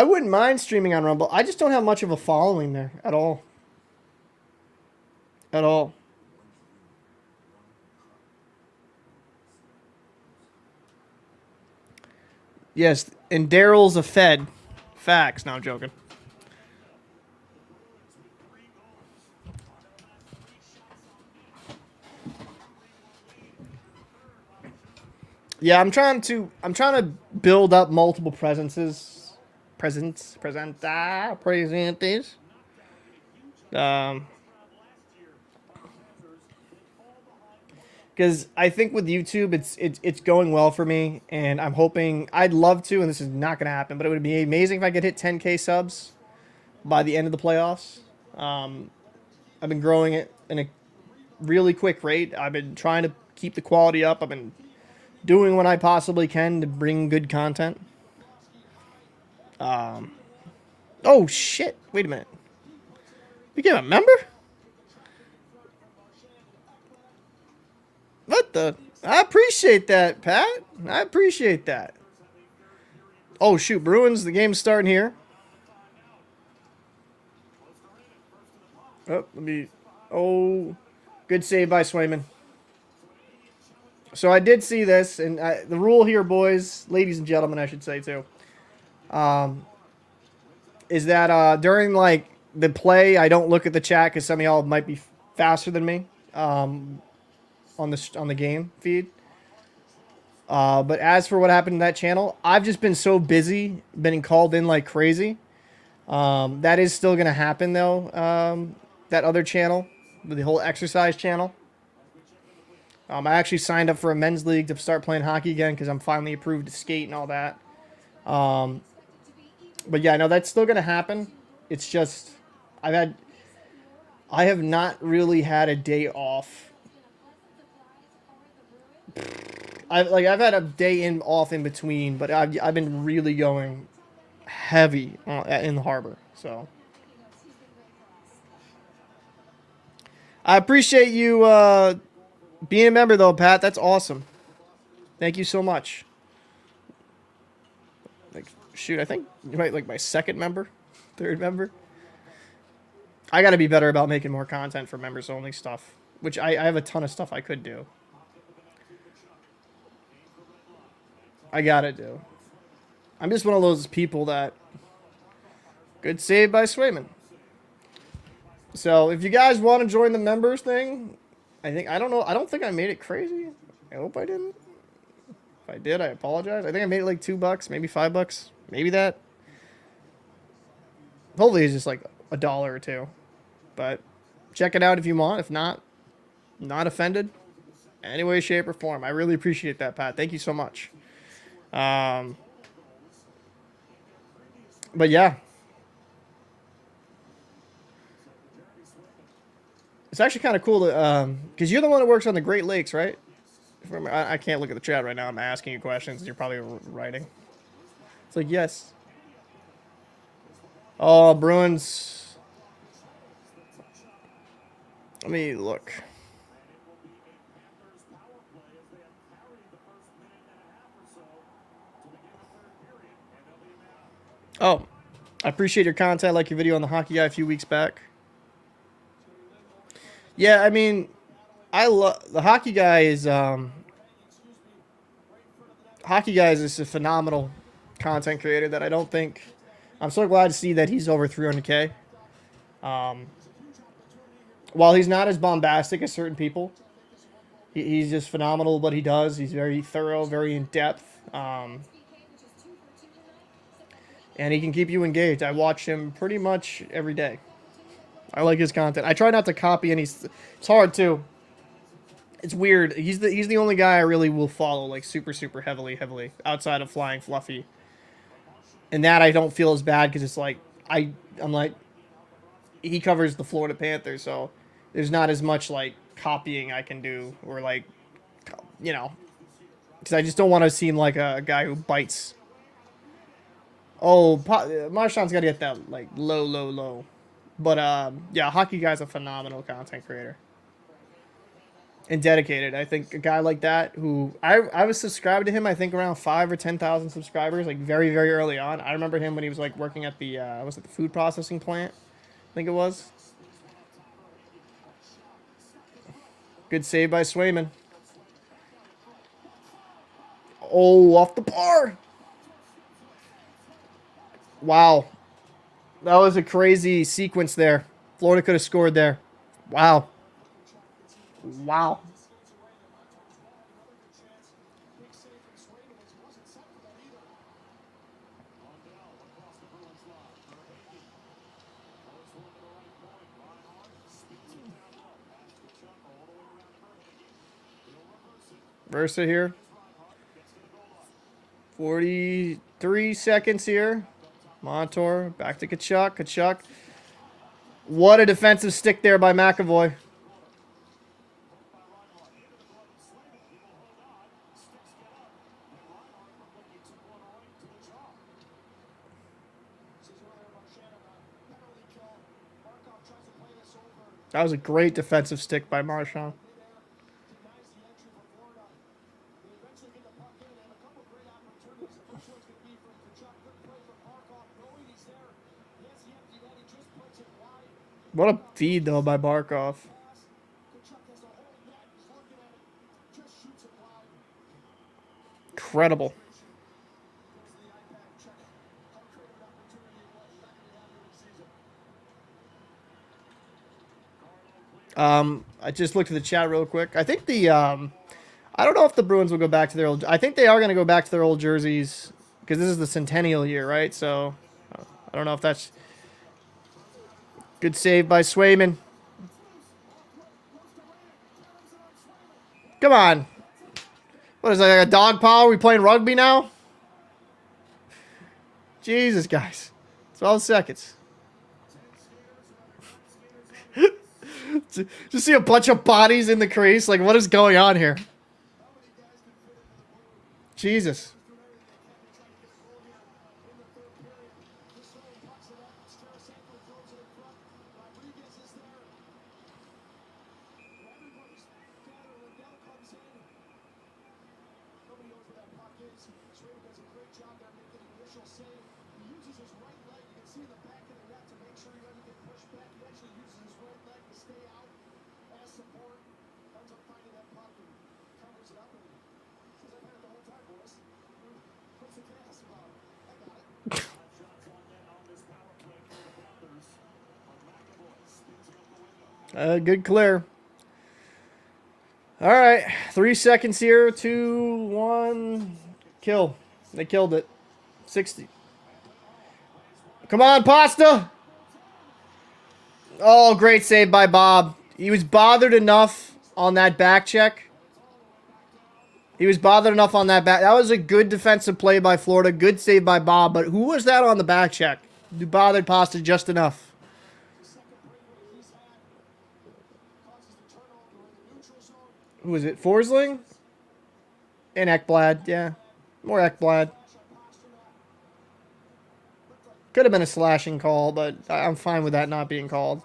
wouldn't mind streaming on Rumble. I just don't have much of a following there at all. At all. Yes, and Daryl's a Fed. Facts. No, I'm joking. Yeah, I'm trying to build up multiple presences. Presentes. Because I think with YouTube, it's going well for me, and I'm hoping, I'd love to, and this is not going to happen, but it would be amazing if I could hit 10K subs by the end of the playoffs. I've been growing it in a really quick rate. I've been trying to keep the quality up. I've been doing what I possibly can to bring good content. Oh shit! Wait a minute. Became a member? What the? I appreciate that, Pat. I appreciate that. Oh shoot, Bruins, the game's starting here. Oh, good save by Swayman. So I did see this, and the rule here, boys, ladies and gentlemen, I should say too, is that during like the play, I don't look at the chat because some of y'all might be faster than me on the game feed. But as for what happened in that channel, I've just been so busy, been called in like crazy. That is still gonna happen though. That other channel, the whole exercise channel. I actually signed up for a men's league to start playing hockey again because I'm finally approved to skate and all that. But yeah, no, that's still gonna happen. It's just I have not really had a day off. I've had a day off in between, but I've been really going heavy in the harbor. So I appreciate you being a member though, Pat. That's awesome. Thank you so much. Like, shoot, I think you might like my second member, third member. I got to be better about making more content for members only stuff, which I have a ton of stuff I could do. I gotta do. I'm just one of those people that... Good save by Swayman. So, if you guys want to join the members thing, I don't think I made it crazy. I hope I didn't. If I did, I apologize. I think I made it like $2, maybe $5, maybe that. Hopefully it's just like $1 or $2. But check it out if you want. If not, not offended. Any way, shape, or form. I really appreciate that, Pat. Thank you so much. But yeah. It's actually kind of cool to, because you're the one that works on the Great Lakes, right? I can't look at the chat right now. I'm asking you questions. And you're probably writing. It's like, yes. Oh, Bruins. Let me look. Oh, I appreciate your content. I like your video on the hockey guy a few weeks back. Yeah, I mean, I love the hockey guy is a phenomenal content creator that I don't think. I'm so glad to see that he's over 300K. While he's not as bombastic as certain people, he's just phenomenal at what he does. He's very thorough, very in depth. And he can keep you engaged. I watch him pretty much every day. I like his content. I try not to copy any. It's hard too. It's weird. He's the only guy I really will follow like super heavily outside of Flying Fluffy. And that I don't feel as bad because it's like I'm like he covers the Florida Panthers, so there's not as much like copying I can do or like Because I just don't want to seem like a guy who bites. Oh, Marshawn's got to get that, like, low. But, yeah, Hockey Guy's a phenomenal content creator. And dedicated. I think a guy like that who... I was subscribed to him, I think, around 5,000 or 10,000 subscribers, like, very, very early on. I remember him when he was, like, working at the, was it the food processing plant? I think it was. Good save by Swayman. Oh, off the bar. Wow. That was a crazy sequence there. Florida could have scored there. Wow. Wow. Versa here. 43 seconds here. Montour back to Kachuk. Kachuk. What a defensive stick there by McAvoy. That was a great defensive stick by Marchand. What a feed, though, by Barkov. Incredible. I just looked at the chat real quick. I think the, I don't know if the Bruins will go back to their old... I think they are going to go back to their old jerseys because this is the centennial year, right? So, I don't know if that's... Good save by Swayman. Come on. What is that, like a dog pile? Are we playing rugby now? Jesus, guys. 12 seconds. Just see a bunch of bodies in the crease. Like, what is going on here? Jesus. Good clear. All right. 3 seconds here. 2, 1. Kill. They killed it. 60. Come on, Pasta. Oh, great save by Bob. He was bothered enough on that back check. He was bothered enough on that back. That was a good defensive play by Florida. Good save by Bob. But who was that on the back check? Who bothered Pasta just enough? Who was it? Forsling? And Ekblad, yeah. More Ekblad. Could have been a slashing call, but I'm fine with that not being called.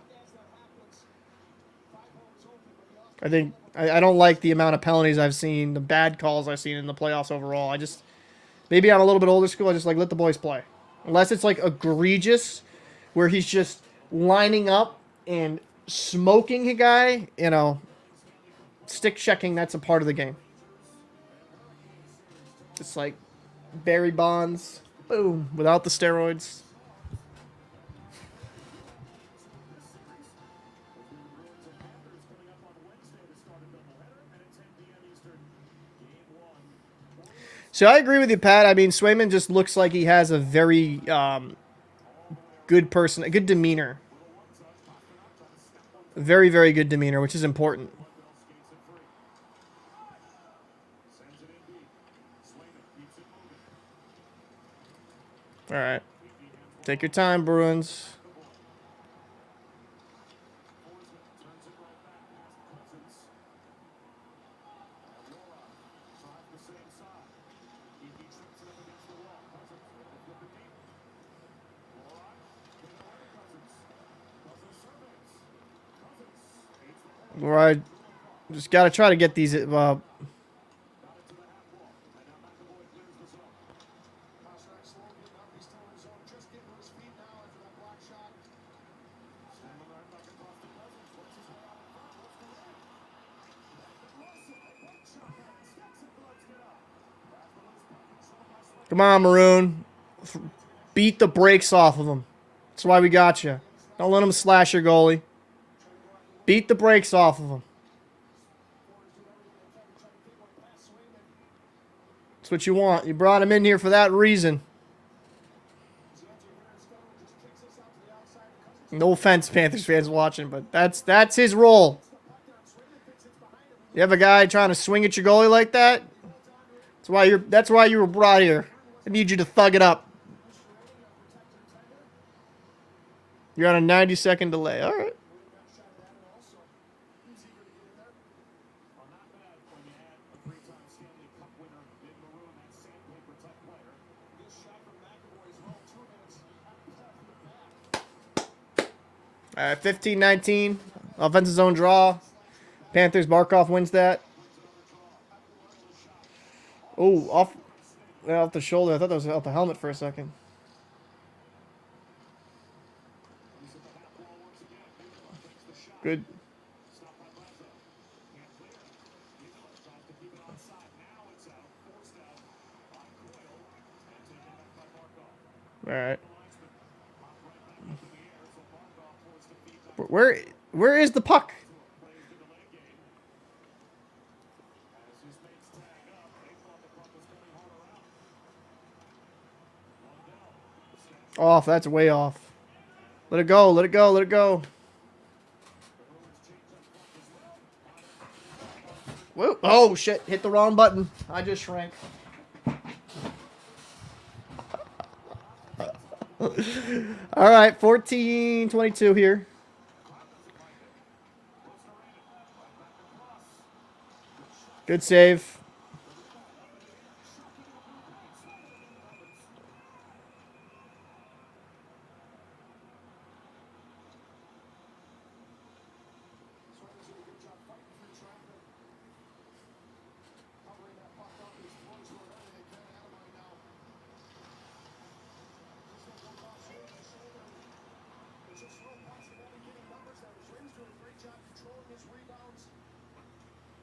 I think I don't like the amount of penalties I've seen, the bad calls I've seen in the playoffs overall. Maybe I'm a little bit older school. I just like let the boys play. Unless it's like egregious, where he's just lining up and smoking a guy, you know. Stick checking, that's a part of the game. It's like Barry Bonds, boom, without the steroids. So I agree with you, Pat. I mean, Swayman just looks like he has a very good person, a good demeanor. Very, very good demeanor, which is important. All right. Take your time, Bruins. Where I just got to try to get these. Pasternak slowing him up. He's still in his zone. Just getting to his feet now after that block shot. Come on, Maroon. Beat the brakes off of him. That's why we got you. Don't let him slash your goalie. Beat the brakes off of him. That's what you want. You brought him in here for that reason. No offense, Panthers fans watching, but that's his role. You have a guy trying to swing at your goalie like that? That's why you were brought here. I need you to thug it up. You're on a 90-second delay. All right. All right, 15-19. Offensive zone draw. Panthers, Barkov wins that. Oh, off the shoulder. I thought that was off the helmet for a second. Good. All right. Where is the puck? Off. That's way off. Let it go. Let it go. Let it go. Whoa. Oh, shit. Hit the wrong button. I just shrank. All right. 14-22 here. Good save.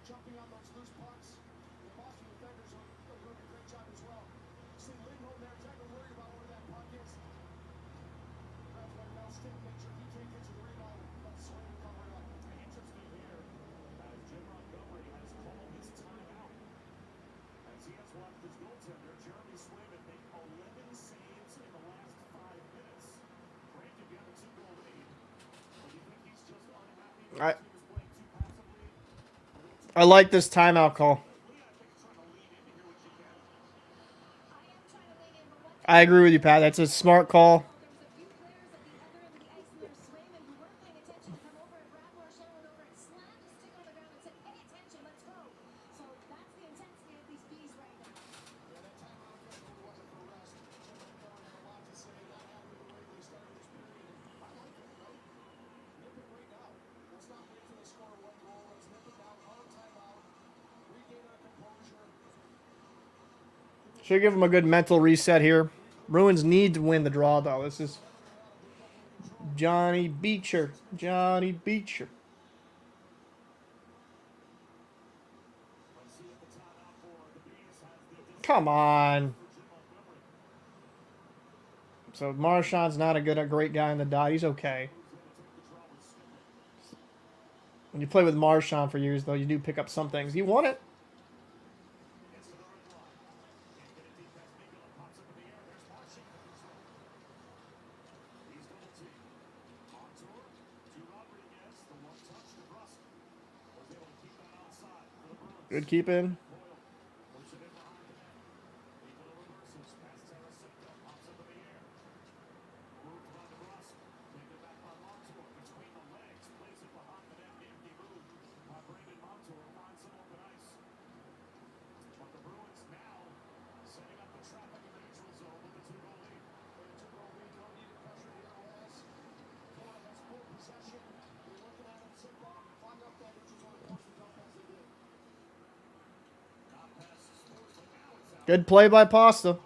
Jumping on those loose pucks. The Boston defenders are doing a great job as well. See Lindholm there, trying to worry about where that puck is. Grabs one now, stick, make sure he can't get to the rebound. Let the swing cover it up. Interesting here as Jim Montgomery has called his timeout. As he has watched his goaltender, Jeremy Swayman, make 11 saves in the last 5 minutes. Granted, you have a 2-goal lead, but you think he's just unhappy? I like this timeout call. I agree with you, Pat. That's a smart call. Should give him a good mental reset here. Bruins need to win the draw, though. This is Johnny Beecher. Johnny Beecher. Come on. So Marchand's not a great guy in the dot. He's okay. When you play with Marchand for years, though, you do pick up some things. He won it. Good keeping. Good play by Pasta.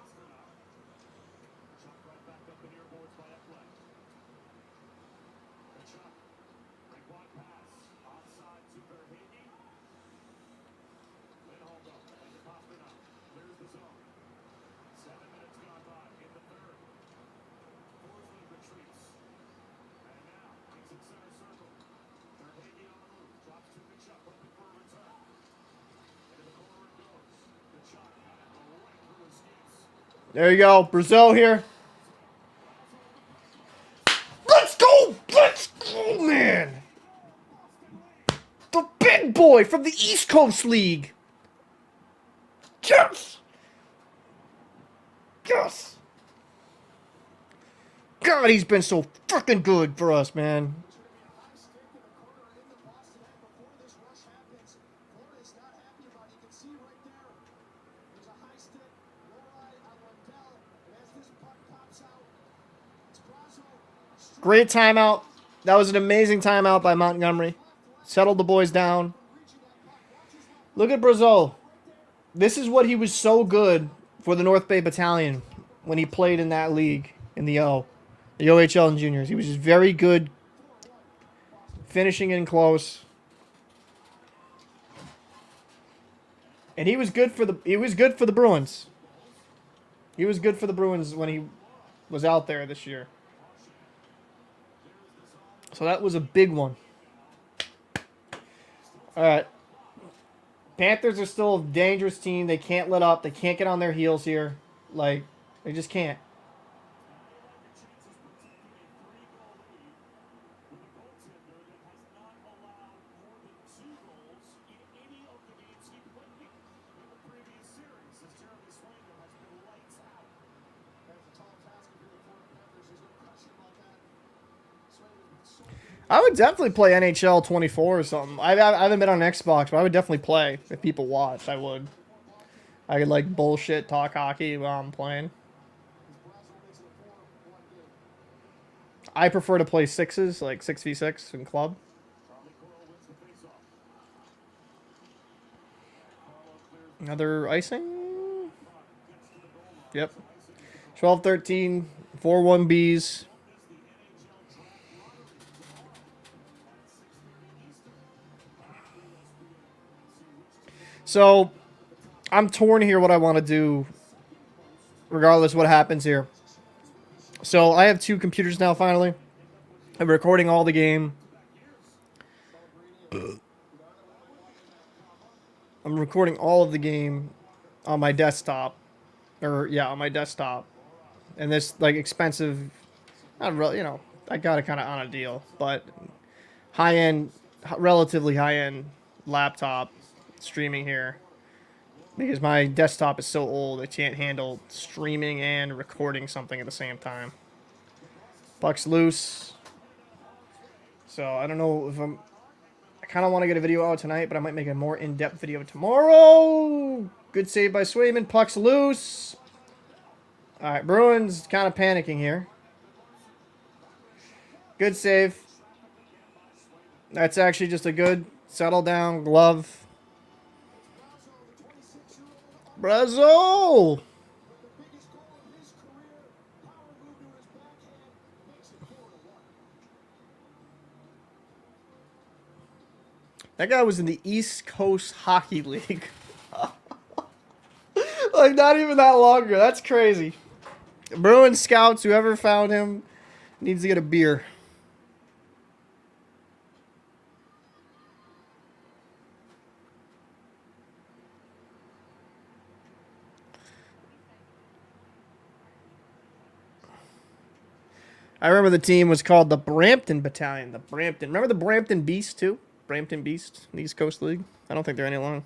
There you go. Brazil here. Let's go! Let's go, man! The big boy from the East Coast League. Yes! Yes! God, he's been so freaking good for us, man. Great timeout. That was an amazing timeout by Montgomery. Settled the boys down. Look at Brazil. This is what he was so good for the North Bay Battalion when he played in that league in the OHL and juniors. He was just very good finishing in close. And he was good for the Bruins. He was good for the Bruins when he was out there this year. So that was a big one. All right. Panthers are still a dangerous team. They can't let up. They can't get on their heels here. Like, they just can't. I would definitely play NHL 24 or something. I haven't been on Xbox, but I would definitely play if people watch. I would. I could like bullshit talk hockey while I'm playing. I prefer to play sixes, like 6v6 in club. Another icing. Yep. 12-13, 4-1 Bs. So, I'm torn here what I want to do, regardless what happens here. So, I have two computers now, finally. I'm recording all the game. I'm recording all of the game on my desktop. On my desktop. And this, like, expensive, not really, you know, I got it kind of on a deal, but high-end, relatively high-end laptop streaming here because my desktop is so old it can't handle streaming and recording something at the same time. Puck's loose, so I don't know if I kind of want to get a video out tonight, but I might make a more in-depth video tomorrow. Good save by Swayman. Puck's loose. All right, Bruins kind of panicking here. Good save. That's actually just a good settle down glove. Brazil! That guy was in the East Coast Hockey League. Like, not even that long ago. That's crazy. Bruins scouts, whoever found him, needs to get a beer. I remember the team was called the Brampton Battalion. The Brampton. Remember the Brampton Beast, too? Brampton Beast, the East Coast League. I don't think they're any longer.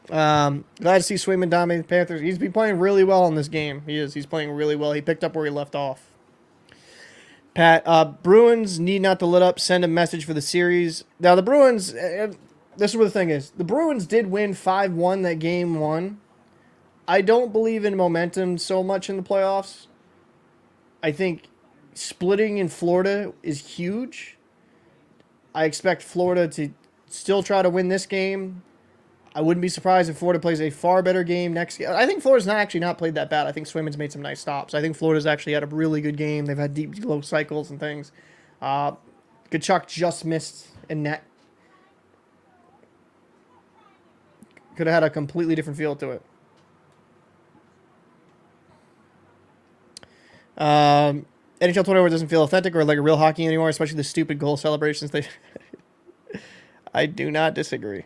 Glad to see Swayman dominate the Panthers. He's been playing really well in this game. He is. He's playing really well. He picked up where he left off. Bruins need not to let up. Send a message for the series. Now, the Bruins, this is where the thing is. The Bruins did win 5-1 that game one. I don't believe in momentum so much in the playoffs. I think splitting in Florida is huge. I expect Florida to still try to win this game. I wouldn't be surprised if Florida plays a far better game next game. I think Florida's not played that bad. I think Swayman's made some nice stops. I think Florida's actually had a really good game. They've had deep, low cycles and things. Kachuk just missed a net. Could have had a completely different feel to it. NHL 24 doesn't feel authentic or like a real hockey anymore, especially the stupid goal celebrations. I do not disagree.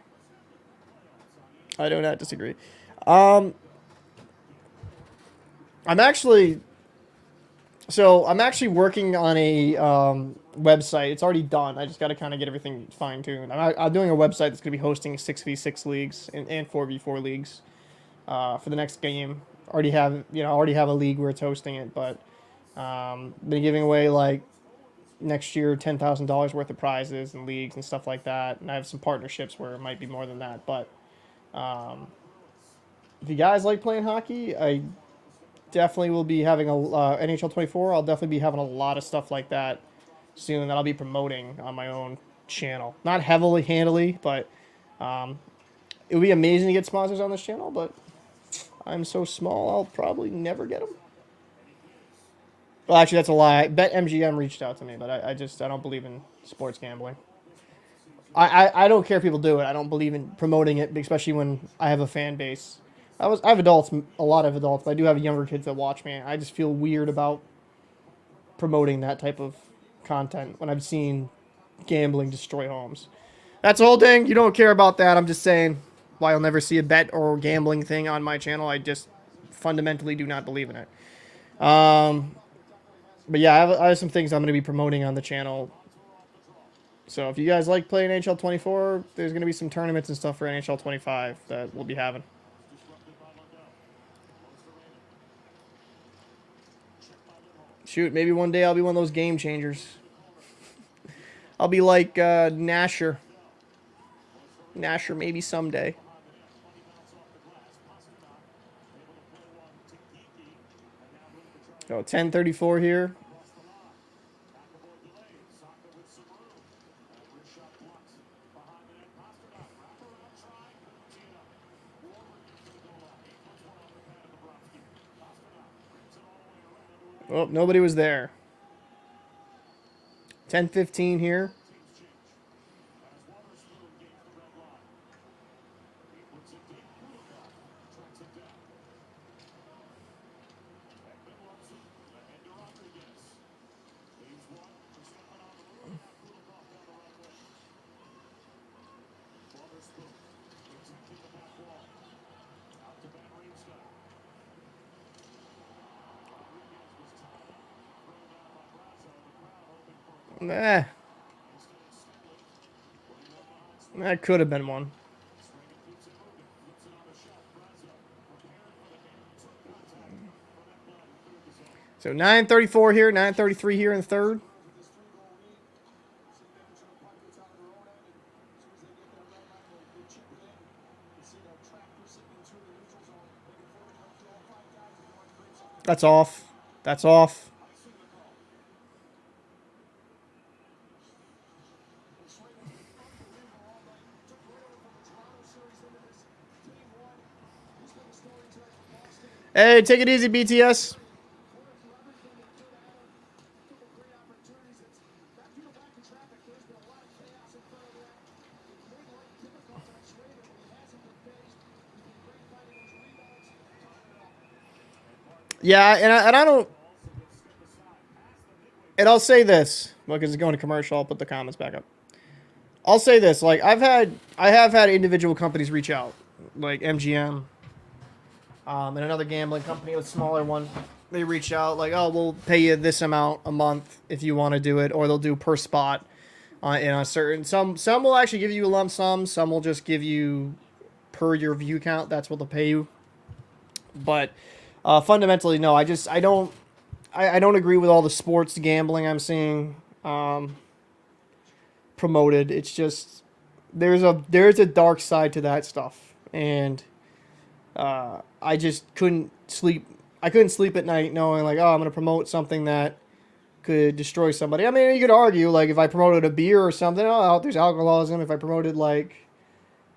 I'm actually working on a website. It's already done. I just got to kind of get everything fine-tuned. I'm doing a website that's going to be hosting 6v6 leagues and 4v4 leagues for the next game. Already have a league where it's hosting it, but been giving away like next year $10,000 worth of prizes and leagues and stuff like that. And I have some partnerships where it might be more than that, but if you guys like playing hockey, I definitely will be having a NHL 24. I'll definitely be having a lot of stuff like that soon that I'll be promoting on my own channel. Not heavily, handily, but it would be amazing to get sponsors on this channel, but I'm so small, I'll probably never get them. Well, actually, that's a lie. BetMGM reached out to me, but I don't believe in sports gambling. I don't care if people do it. I don't believe in promoting it, especially when I have a fan base. I have adults, a lot of adults, but I do have younger kids that watch me. I just feel weird about promoting that type of content when I've seen gambling destroy homes. That's the whole thing. You don't care about that. I'm just saying why you'll never see a bet or gambling thing on my channel. I just fundamentally do not believe in it. But yeah, I have some things I'm going to be promoting on the channel. So if you guys like playing NHL 24, there's going to be some tournaments and stuff for NHL 25 that we'll be having. Shoot, maybe one day I'll be one of those game changers. I'll be like Nasher. Nasher maybe someday. Oh, 10:34 here. Oh, nobody was there. 10:15 here. That could have been one. So 9:34 here, 9:33 here in the third. That's off. That's off. Hey, take it easy, BTS. Yeah, and I don't... And I'll say this. Look, it's going to commercial. I'll put the comments back up. I'll say this. Like, I have had individual companies reach out. Like MGM. And another gambling company, a smaller one. They reach out like, oh, we'll pay you this amount a month if you want to do it. Or they'll do per spot in a certain... Some will actually give you a lump sum. Some will just give you per your view count. That's what they'll pay you. But... fundamentally, no. I don't agree with all the sports gambling I'm seeing promoted. It's just there's a dark side to that stuff, and I just couldn't sleep. I couldn't sleep at night knowing like, oh, I'm gonna promote something that could destroy somebody. I mean, you could argue like if I promoted a beer or something, oh, there's alcoholism. If I promoted like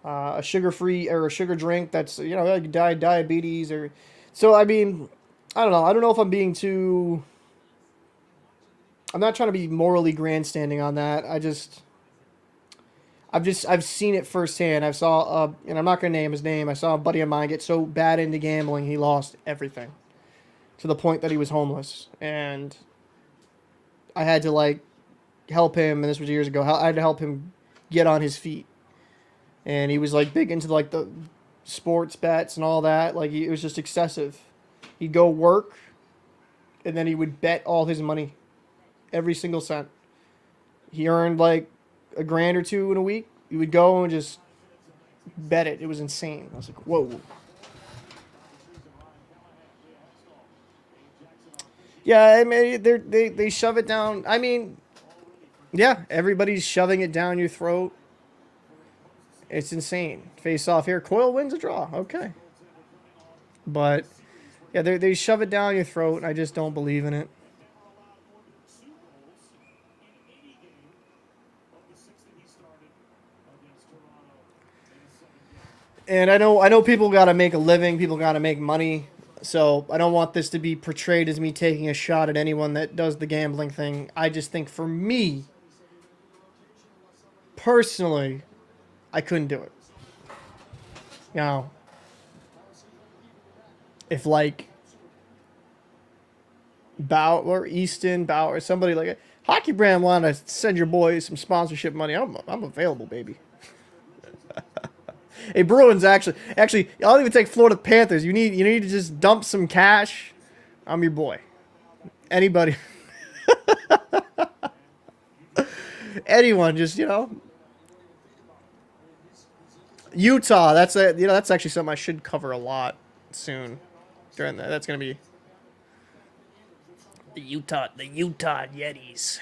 a sugar-free or a sugar drink that's, you know, like diabetes or. So I mean, I don't know. I don't know if I'm being too. I'm not trying to be morally grandstanding on that. I've seen it firsthand. I saw and I'm not gonna name his name. I saw a buddy of mine get so bad into gambling he lost everything, to the point that he was homeless, and I had to like help him. And this was years ago. I had to help him get on his feet, and he was like big into like the sports bets and all that. Like it was just excessive. He'd go work, and then he would bet all his money, every single cent. He earned like a grand or two in a week. He would go and just bet it. It was insane. I was like, whoa. Yeah, I mean, they shove it down. I mean, yeah, everybody's shoving it down your throat. It's insane. Face off here. Coyle wins a draw. Okay. But, yeah, they shove it down your throat, and I just don't believe in it. And I know people got to make a living, people got to make money. So I don't want this to be portrayed as me taking a shot at anyone that does the gambling thing. I just think for me, personally, I couldn't do it. You know, if like Bauer, Easton, Bauer, somebody like a Hockey Brand want to send your boys some sponsorship money, I'm available, baby. Hey, Bruins, actually, I'll even take Florida Panthers. You need to just dump some cash. I'm your boy. Anybody, anyone, just Utah. That's actually something I should cover a lot soon. During that, that's gonna be the Utah Yetis.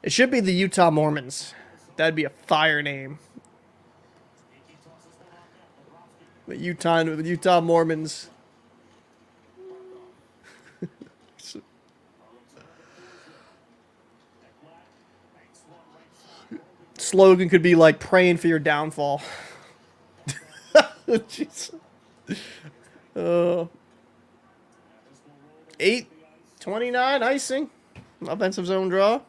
It should be the Utah Mormons. That'd be a fire name. The Utah Mormons. Slogan could be like praying for your downfall. Jeez. 8-29 icing. Offensive zone draw.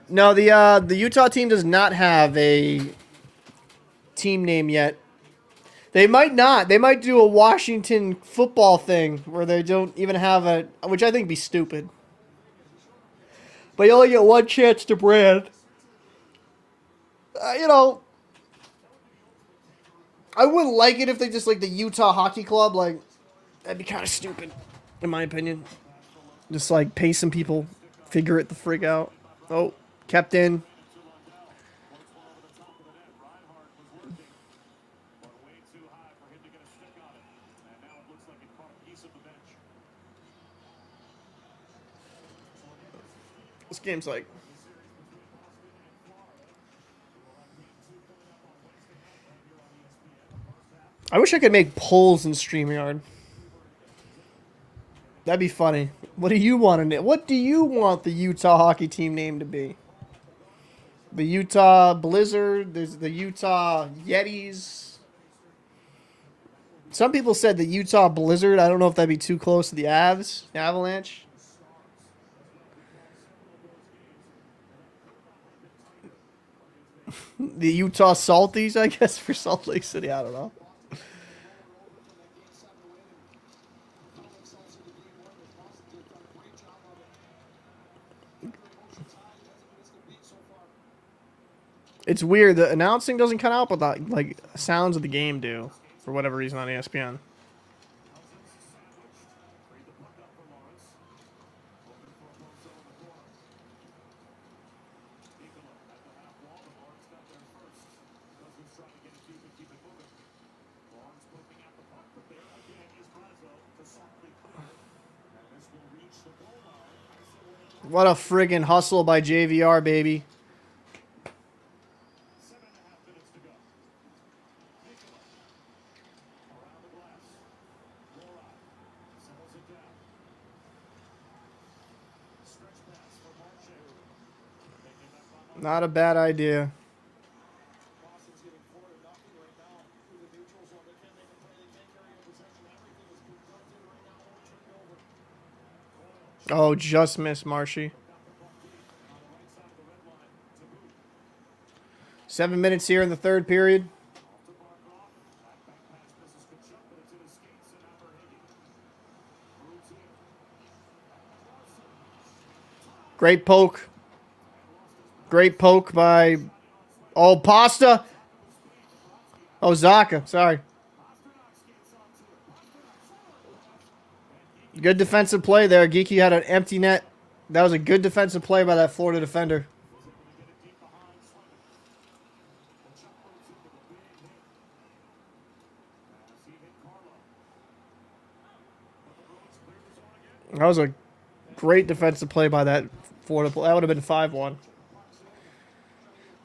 No, the Utah team does not have a team name yet. They might not. They might do a Washington football thing where they don't even have a, which I think would be stupid. But you only get one chance to brand. I wouldn't like it if they just like the Utah Hockey Club. Like, that'd be kind of stupid, in my opinion. Just like pay some people, figure it the frig out. Oh. Kept in. This game's like... I wish I could make polls in StreamYard. That'd be funny. What do you want the Utah hockey team name to be? The Utah Blizzard, there's the Utah Yetis. Some people said the Utah Blizzard. I don't know if that'd be too close to the Avalanche. The Utah Salties, I guess, for Salt Lake City. I don't know. It's weird. The announcing doesn't cut out, but the like sounds of the game do, for whatever reason on ESPN. What a friggin' hustle by JVR, baby. Not a bad idea. Boston's getting 4-0 right now through the neutral zone. They can't make a play. They can't carry a possession. Everything is conducted right now or turned over. Oh, just missed Marshy. 7 minutes here in the third period. Great poke. Great poke by... Oh, Pasta. Oh, Zaka. Sorry. Good defensive play there. Geeky had an empty net. That was a good defensive play by that Florida defender. That was a great defensive play by that Florida. That would have been 5-1.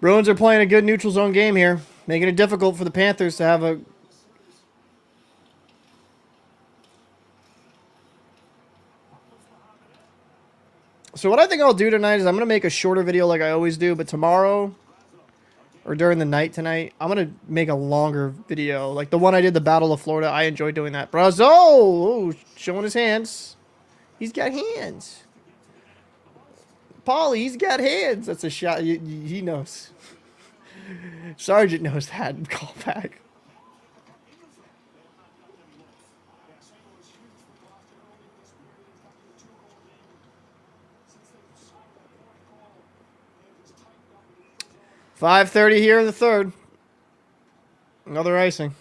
Bruins are playing a good neutral zone game here, making it difficult for the Panthers to have a... So what I think I'll do tonight is I'm going to make a shorter video like I always do, but tomorrow, or during the night tonight, I'm going to make a longer video. Like the one I did, the Battle of Florida. I enjoyed doing that. Brazo! Oh, showing his hands. He's got hands. Paulie, he's got hands. That's a shot. He knows. Sergeant knows that. Call back. .5:30 here in the third. Another icing.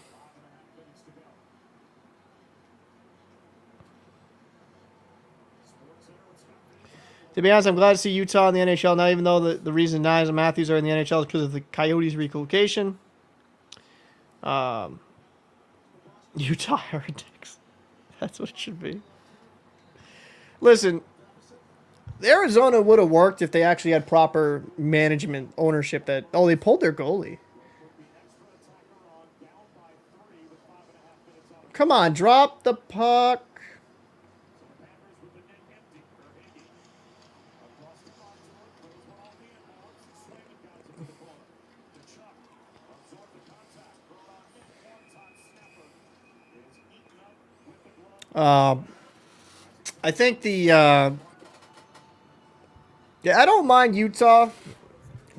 To be honest, I'm glad to see Utah in the NHL now, even though the reason Nyes and Matthews are in the NHL is because of the Coyotes' relocation. Utah Heretics. That's what it should be. Listen, Arizona would have worked if they actually had proper management ownership. That they pulled their goalie. Come on, drop the puck. I think I don't mind Utah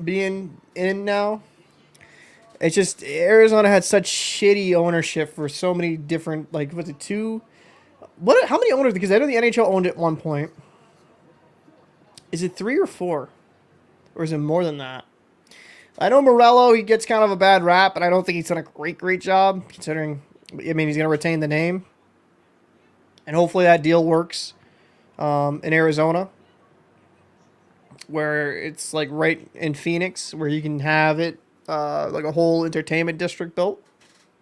being in now. It's just Arizona had such shitty ownership for so many different, like, was it two? How many owners? Because I know the NHL owned it at one point. Is it 3 or 4? Or is it more than that? I know Morello, he gets kind of a bad rap, but I don't think he's done a great job, considering, I mean, he's going to retain the name. And hopefully that deal works in Arizona, where it's like right in Phoenix, where you can have it like a whole entertainment district built.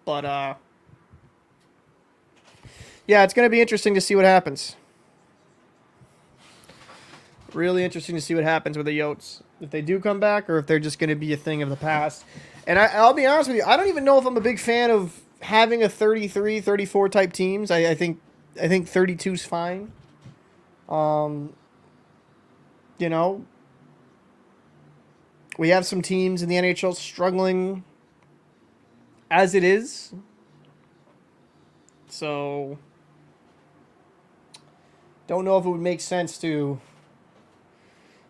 But yeah, it's going to be interesting to see what happens. Really interesting to see what happens with the Yotes. If they do come back or if they're just going to be a thing of the past. And I'll be honest with you, I don't even know if I'm a big fan of having a 33, 34 type teams. I think 32 is fine. You know, we have some teams in the NHL struggling as it is. So, don't know if it would make sense to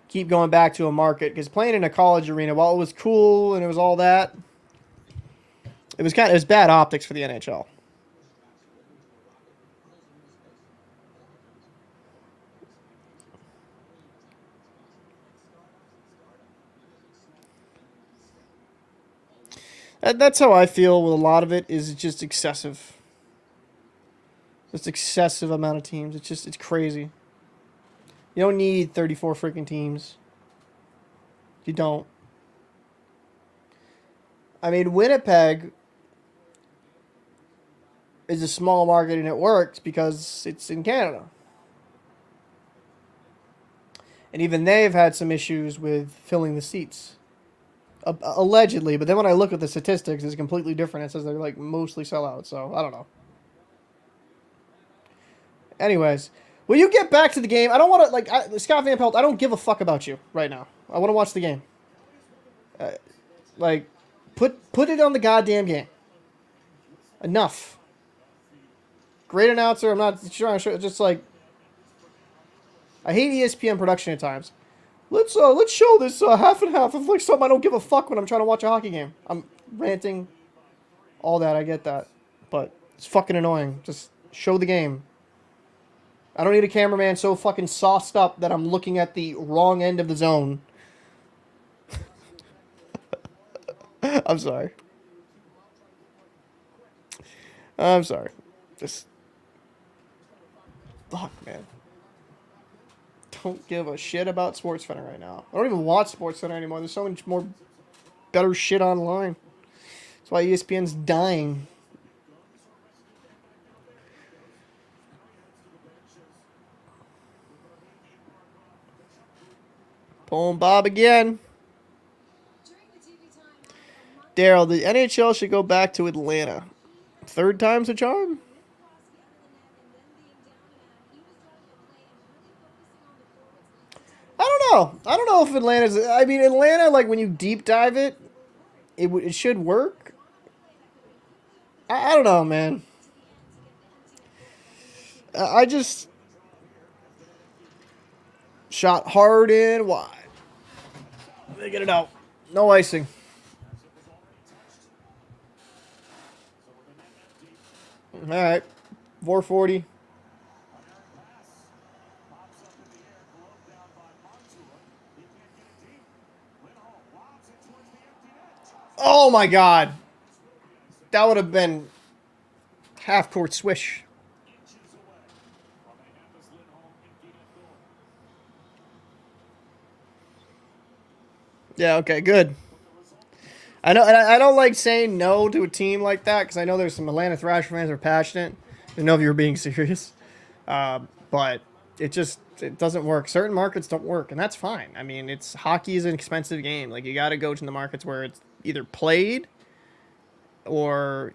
keep going back to a market, because playing in a college arena, while it was cool and it was all that, it was bad optics for the NHL. That's how I feel with a lot of it. Is just excessive. Just excessive amount of teams. It's crazy. You don't need 34 freaking teams. You don't. I mean, Winnipeg is a small market and it works because it's in Canada. And even they've had some issues with filling the seats. Allegedly, but then when I look at the statistics, it's completely different. It says they're like mostly sellouts, so I don't know. Anyways, will you get back to the game? I don't want to, Scott Van Pelt, I don't give a fuck about you right now. I want to watch the game. Like, put it on the goddamn game. Enough. Great announcer. I'm not trying to show. Just like, I hate ESPN production at times. Let's show this half and half of like something I don't give a fuck when I'm trying to watch a hockey game. I'm ranting. All that, I get that, but it's fucking annoying. Just show the game. I don't need a cameraman so fucking sauced up that I'm looking at the wrong end of the zone. I'm sorry. I'm sorry. Just fuck, man. Don't give a shit about SportsCenter right now. I don't even watch SportsCenter anymore. There's so much more better shit online. That's why ESPN's dying. Pulling Bob again. Daryl, the NHL should go back to Atlanta. Third time's a charm? I don't know. I don't know if Atlanta's... I mean, Atlanta, like, when you deep dive it, it should work. I don't know, man. I just... Shot hard in wide. Let me get it out. No icing. All right. 440. Oh, my God. That would have been half-court swish. Yeah, okay, good. I know, and I don't like saying no to a team like that because I know there's some Atlanta Thrasher fans who are passionate. I didn't know if you were being serious. But it doesn't work. Certain markets don't work, and that's fine. I mean, hockey is an expensive game. Like, you got to go to the markets where it's either played or,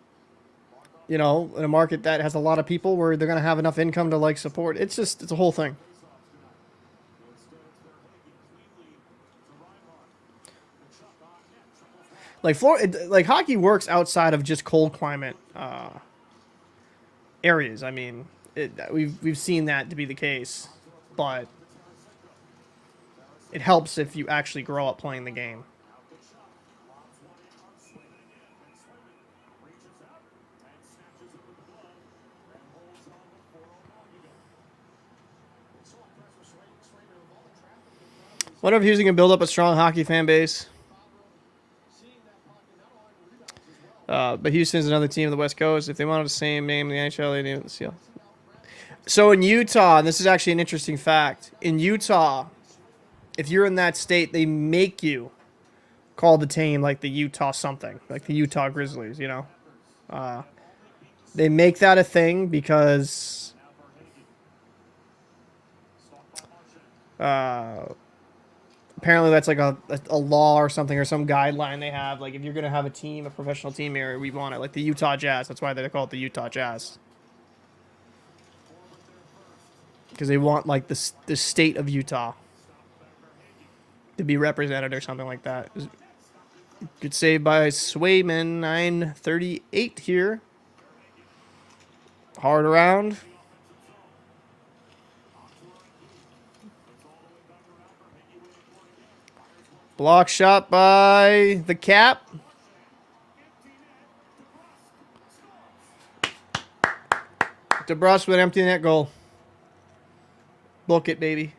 you know, in a market that has a lot of people where they're going to have enough income to, like, support. It's a whole thing. Like like hockey works outside of just cold climate areas. I mean, we've seen that to be the case, but it helps if you actually grow up playing the game. Wonder if Houston can build up a strong hockey fan base. But Houston's another team of the West Coast. If they wanted the same name in the NHL, they need the seal. So in Utah, and this is actually an interesting fact, in Utah, if you're in that state, they make you call the team like the Utah something, like the Utah Grizzlies, you know? They make that a thing because apparently that's like a law or something or some guideline they have. Like if you're going to have a professional team here, we want it. Like the Utah Jazz. That's why they call it the Utah Jazz. Because they want like the state of Utah to be represented or something like that. Good save by Swayman, 9:38 here. Hard around. Block shot by the Cap. DeBrusque with empty net goal. Book it, baby.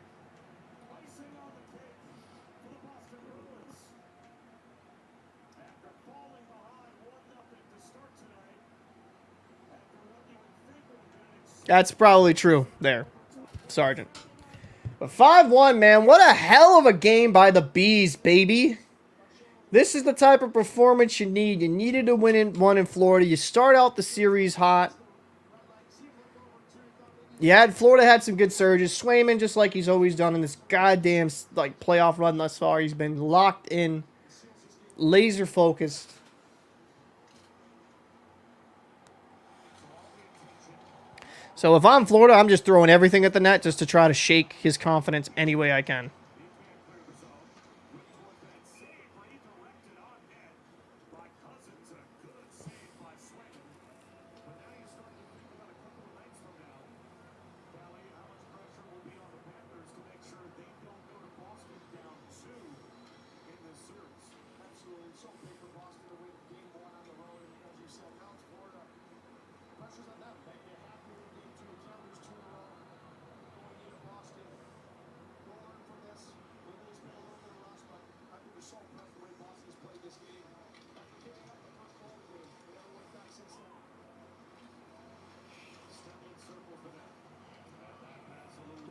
That's probably true there, Sergeant. But 5-1, man. What a hell of a game by the Bees, baby. This is the type of performance you need. You needed to win one in Florida. You start out the series hot. Florida had some good surges. Swayman, just like he's always done in this goddamn like playoff run thus far, he's been locked in, laser focused. So if I'm Florida, I'm just throwing everything at the net just to try to shake his confidence any way I can.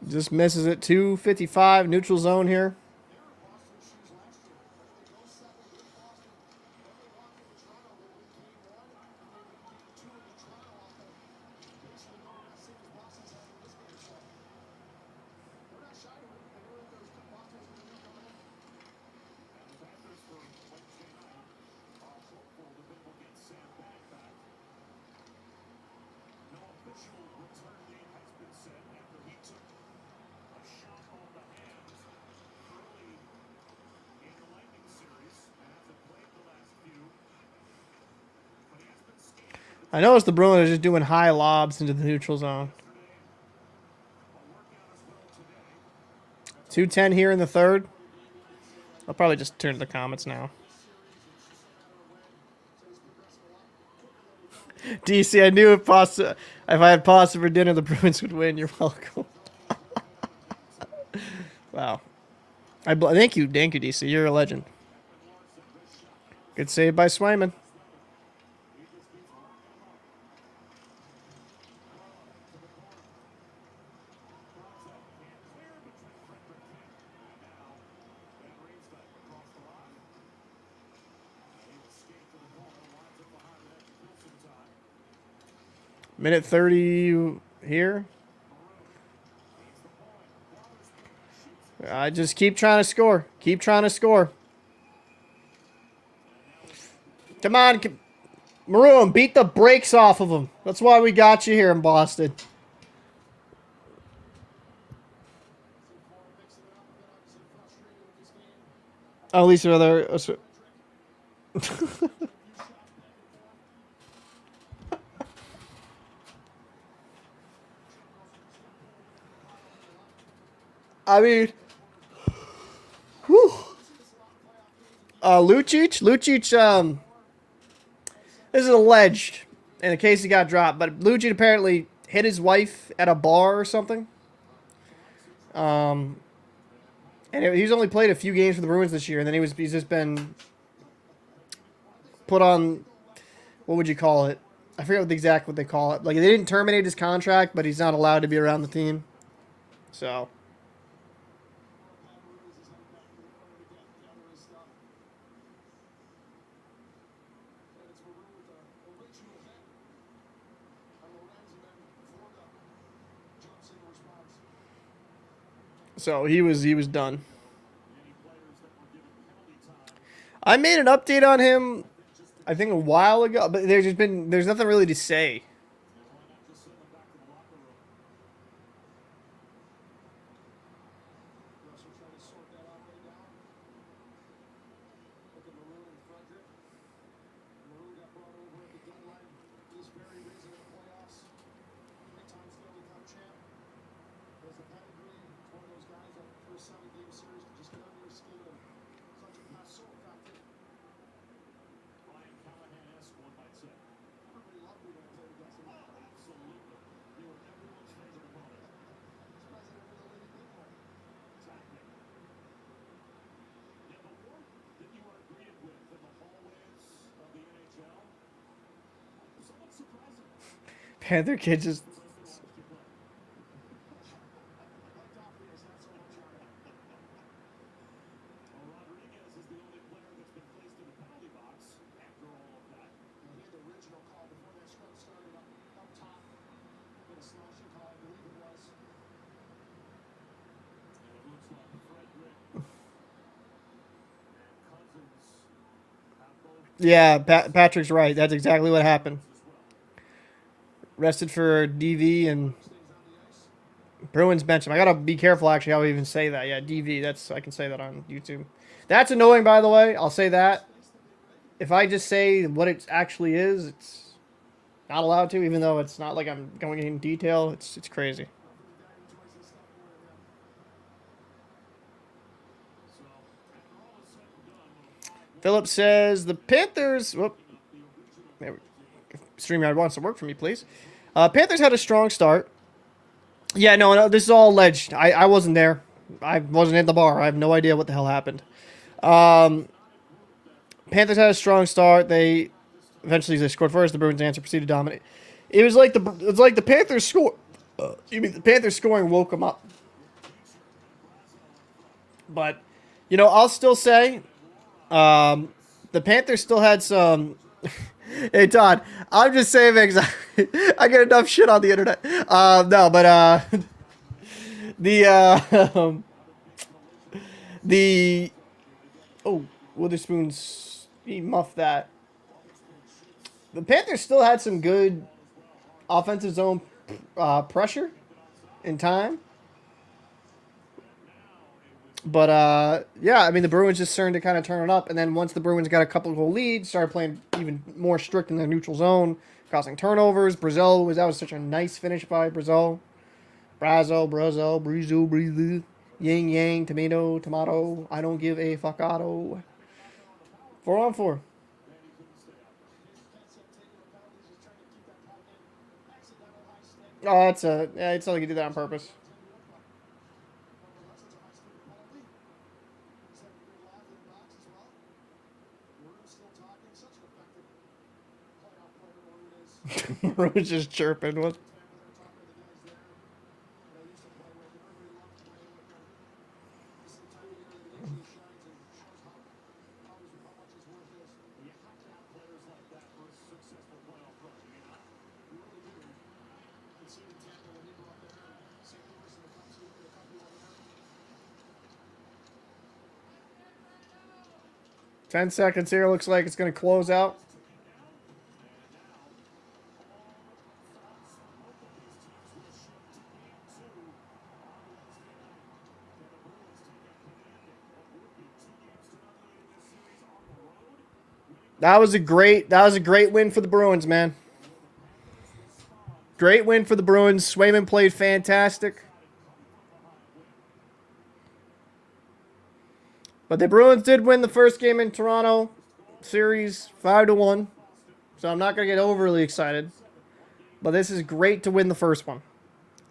Just misses it. 255, neutral zone here. I noticed the Bruins are just doing high lobs into the neutral zone. 2:10 here in the third. I'll probably just turn to the comments now. DC, I knew if I had pasta for dinner, the Bruins would win. You're welcome. Wow. Thank you, DC. You're a legend. Good save by Swayman. Minute 30 here. I just keep trying to score. Keep trying to score. Come on, Maroon, beat the brakes off of them. That's why we got you here in Boston. Oh, at least another. I mean, whew. Lucic, this is alleged in the case he got dropped, but Lucic apparently hit his wife at a bar or something. And he's only played a few games for the Bruins this year, and then he's just been put on, what would you call it? I forget what they call it. Like, they didn't terminate his contract, but he's not allowed to be around the team. So. So he was done. I made an update on him, I think a while ago, but there's nothing really to say. Panther kid just. Yeah, Patrick's right. That's exactly what happened. Rested for DV and Bruins bench him. I gotta be careful actually how I even say that. Yeah, DV. I can say that on YouTube. That's annoying, by the way. I'll say that. If I just say what it actually is, it's not allowed to, even though it's not like I'm going in detail. It's crazy. Philip says the Panthers. Whoop. StreamYard wants to work for me, please. Panthers had a strong start. Yeah, no, this is all alleged. I wasn't there. I wasn't in the bar. I have no idea what the hell happened. Panthers had a strong start. They scored first. The Bruins answer proceeded to dominate. It was like the Panthers score. You mean the Panthers scoring woke them up? But, you know, I'll still say the Panthers still had some... Hey, Todd, I'm just saying because I get enough shit on the internet. No, but the Witherspoon's, he muffed that. The Panthers still had some good offensive zone pressure in time. But, yeah, I mean, the Bruins just started to kind of turn it up. And then once the Bruins got a couple goal leads, started playing even more strict in their neutral zone, causing turnovers. That was such a nice finish by Brazeau. Brizu. Yang, yang, tomato. I don't give a fuckado. 4-on-4. Oh, it's not like you did that on purpose. Rose just chirping. What? Ten seconds here. Looks like it's going to close out. That was a great win for the Bruins, man. Great win for the Bruins. Swayman played fantastic. But the Bruins did win the first game in Toronto series 5-1. So I'm not going to get overly excited. But this is great to win the first one.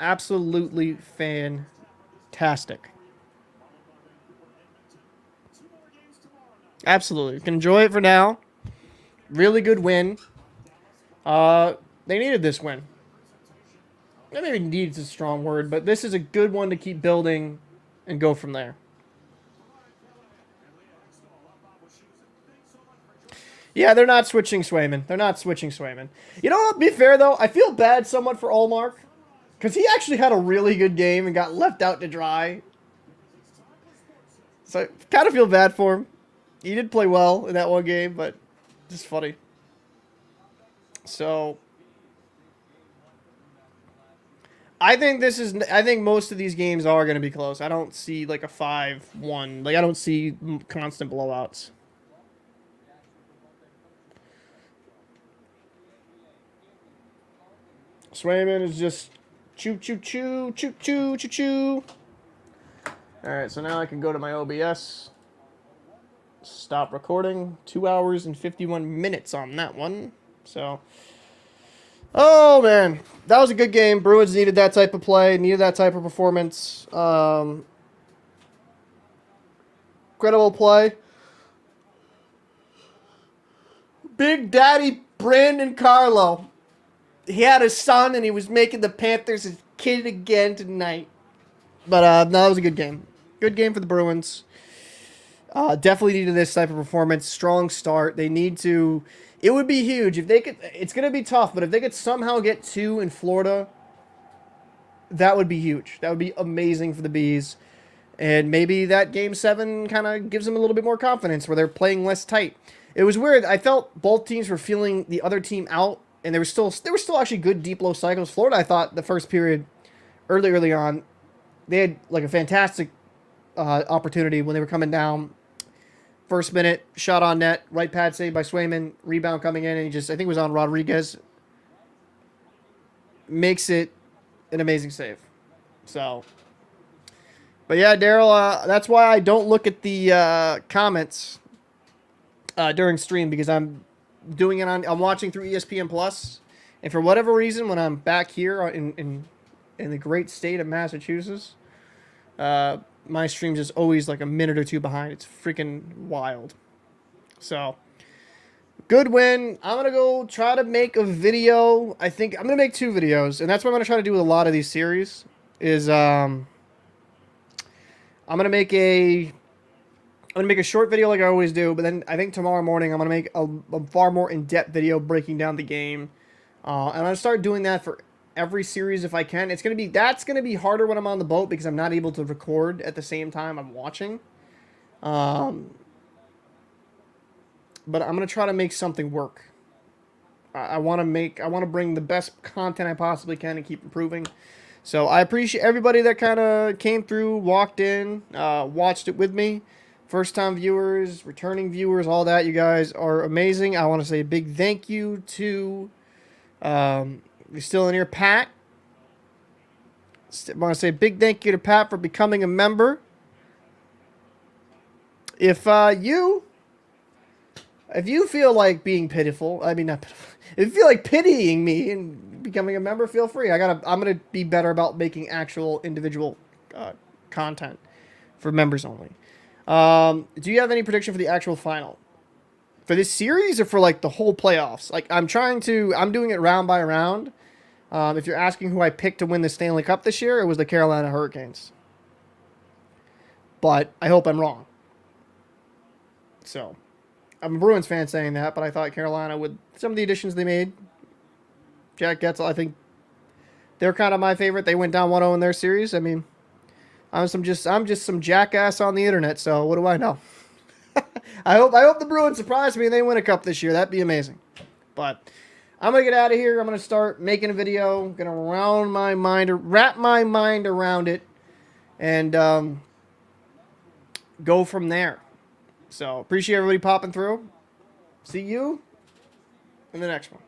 Absolutely fantastic. Absolutely. You can enjoy it for now. Really good win. They needed this win. Maybe needs a strong word, but this is a good one to keep building and go from there. Yeah, they're not switching Swayman. You know what? Be fair, though. I feel bad somewhat for Allmark. Because he actually had a really good game and got left out to dry. So I kind of feel bad for him. He did play well in that one game, but just funny. So I think most of these games are going to be close. I don't see like a 5-1. Like I don't see constant blowouts. Swayman is just choo. All right, so now I can go to my OBS. Stop recording. 2 hours and 51 minutes on that one. So, oh man, that was a good game. Bruins needed that type of play, needed that type of performance. Incredible play. Big Daddy Brandon Carlo. He had a son, and he was making the Panthers his kid again tonight. But no, that was a good game. Good game for the Bruins. Definitely needed this type of performance. Strong start. They need to... It would be huge if they could... It's going to be tough, but if they could somehow get 2 in Florida, that would be huge. That would be amazing for the Bees. And maybe that Game 7 kind of gives them a little bit more confidence where they're playing less tight. It was weird. I felt both teams were feeling the other team out, and there were still actually good deep low cycles. Florida, I thought, the first period, early on, they had like a fantastic opportunity when they were coming down. First minute, shot on net, right pad save by Swayman, rebound coming in, and I think it was on Rodriguez. Makes it an amazing save. So, but yeah, Daryl, that's why I don't look at the comments during stream, because I'm watching through ESPN Plus, and for whatever reason, when I'm back here in the great state of Massachusetts, my stream's just always like a minute or two behind. It's freaking wild. So, good win. I'm going to go try to make a video. I think I'm going to make 2 videos, and that's what I'm going to try to do with a lot of these series, is I'm I'm gonna make a short video like I always do, but then I think tomorrow morning I'm gonna make a far more in-depth video breaking down the game, and I'm gonna start doing that for every series if I can. That's gonna be harder when I'm on the boat because I'm not able to record at the same time I'm watching. But I'm gonna try to make something work. I want to bring the best content I possibly can and keep improving. So I appreciate everybody that kind of came through, walked in, watched it with me. First time viewers, returning viewers, all that. You guys are amazing. I want to say a big thank you to, you're still in here, Pat. I want to say a big thank you to Pat for becoming a member. If you feel like being pitiful, I mean not pitiful. If you feel like pitying me and becoming a member, feel free. I'm gonna be better about making actual individual content for members only. Do you have any prediction for the actual final for this series or for like the whole playoffs? Like I'm doing it round by round. If you're asking who I picked to win the Stanley Cup this year, it was the Carolina Hurricanes. But I hope I'm wrong. So. I'm a Bruins fan saying that, but I thought Carolina, with some of the additions they made, Jack Getzel, I think they're kind of my favorite. They went down 1-0 in their series. I mean, I'm just some jackass on the internet, so what do I know? I hope the Bruins surprise me and they win a cup this year. That'd be amazing. But I'm gonna get out of here. I'm gonna start making a video. I'm gonna wrap my mind around it, and go from there. So, appreciate everybody popping through. See you in the next one.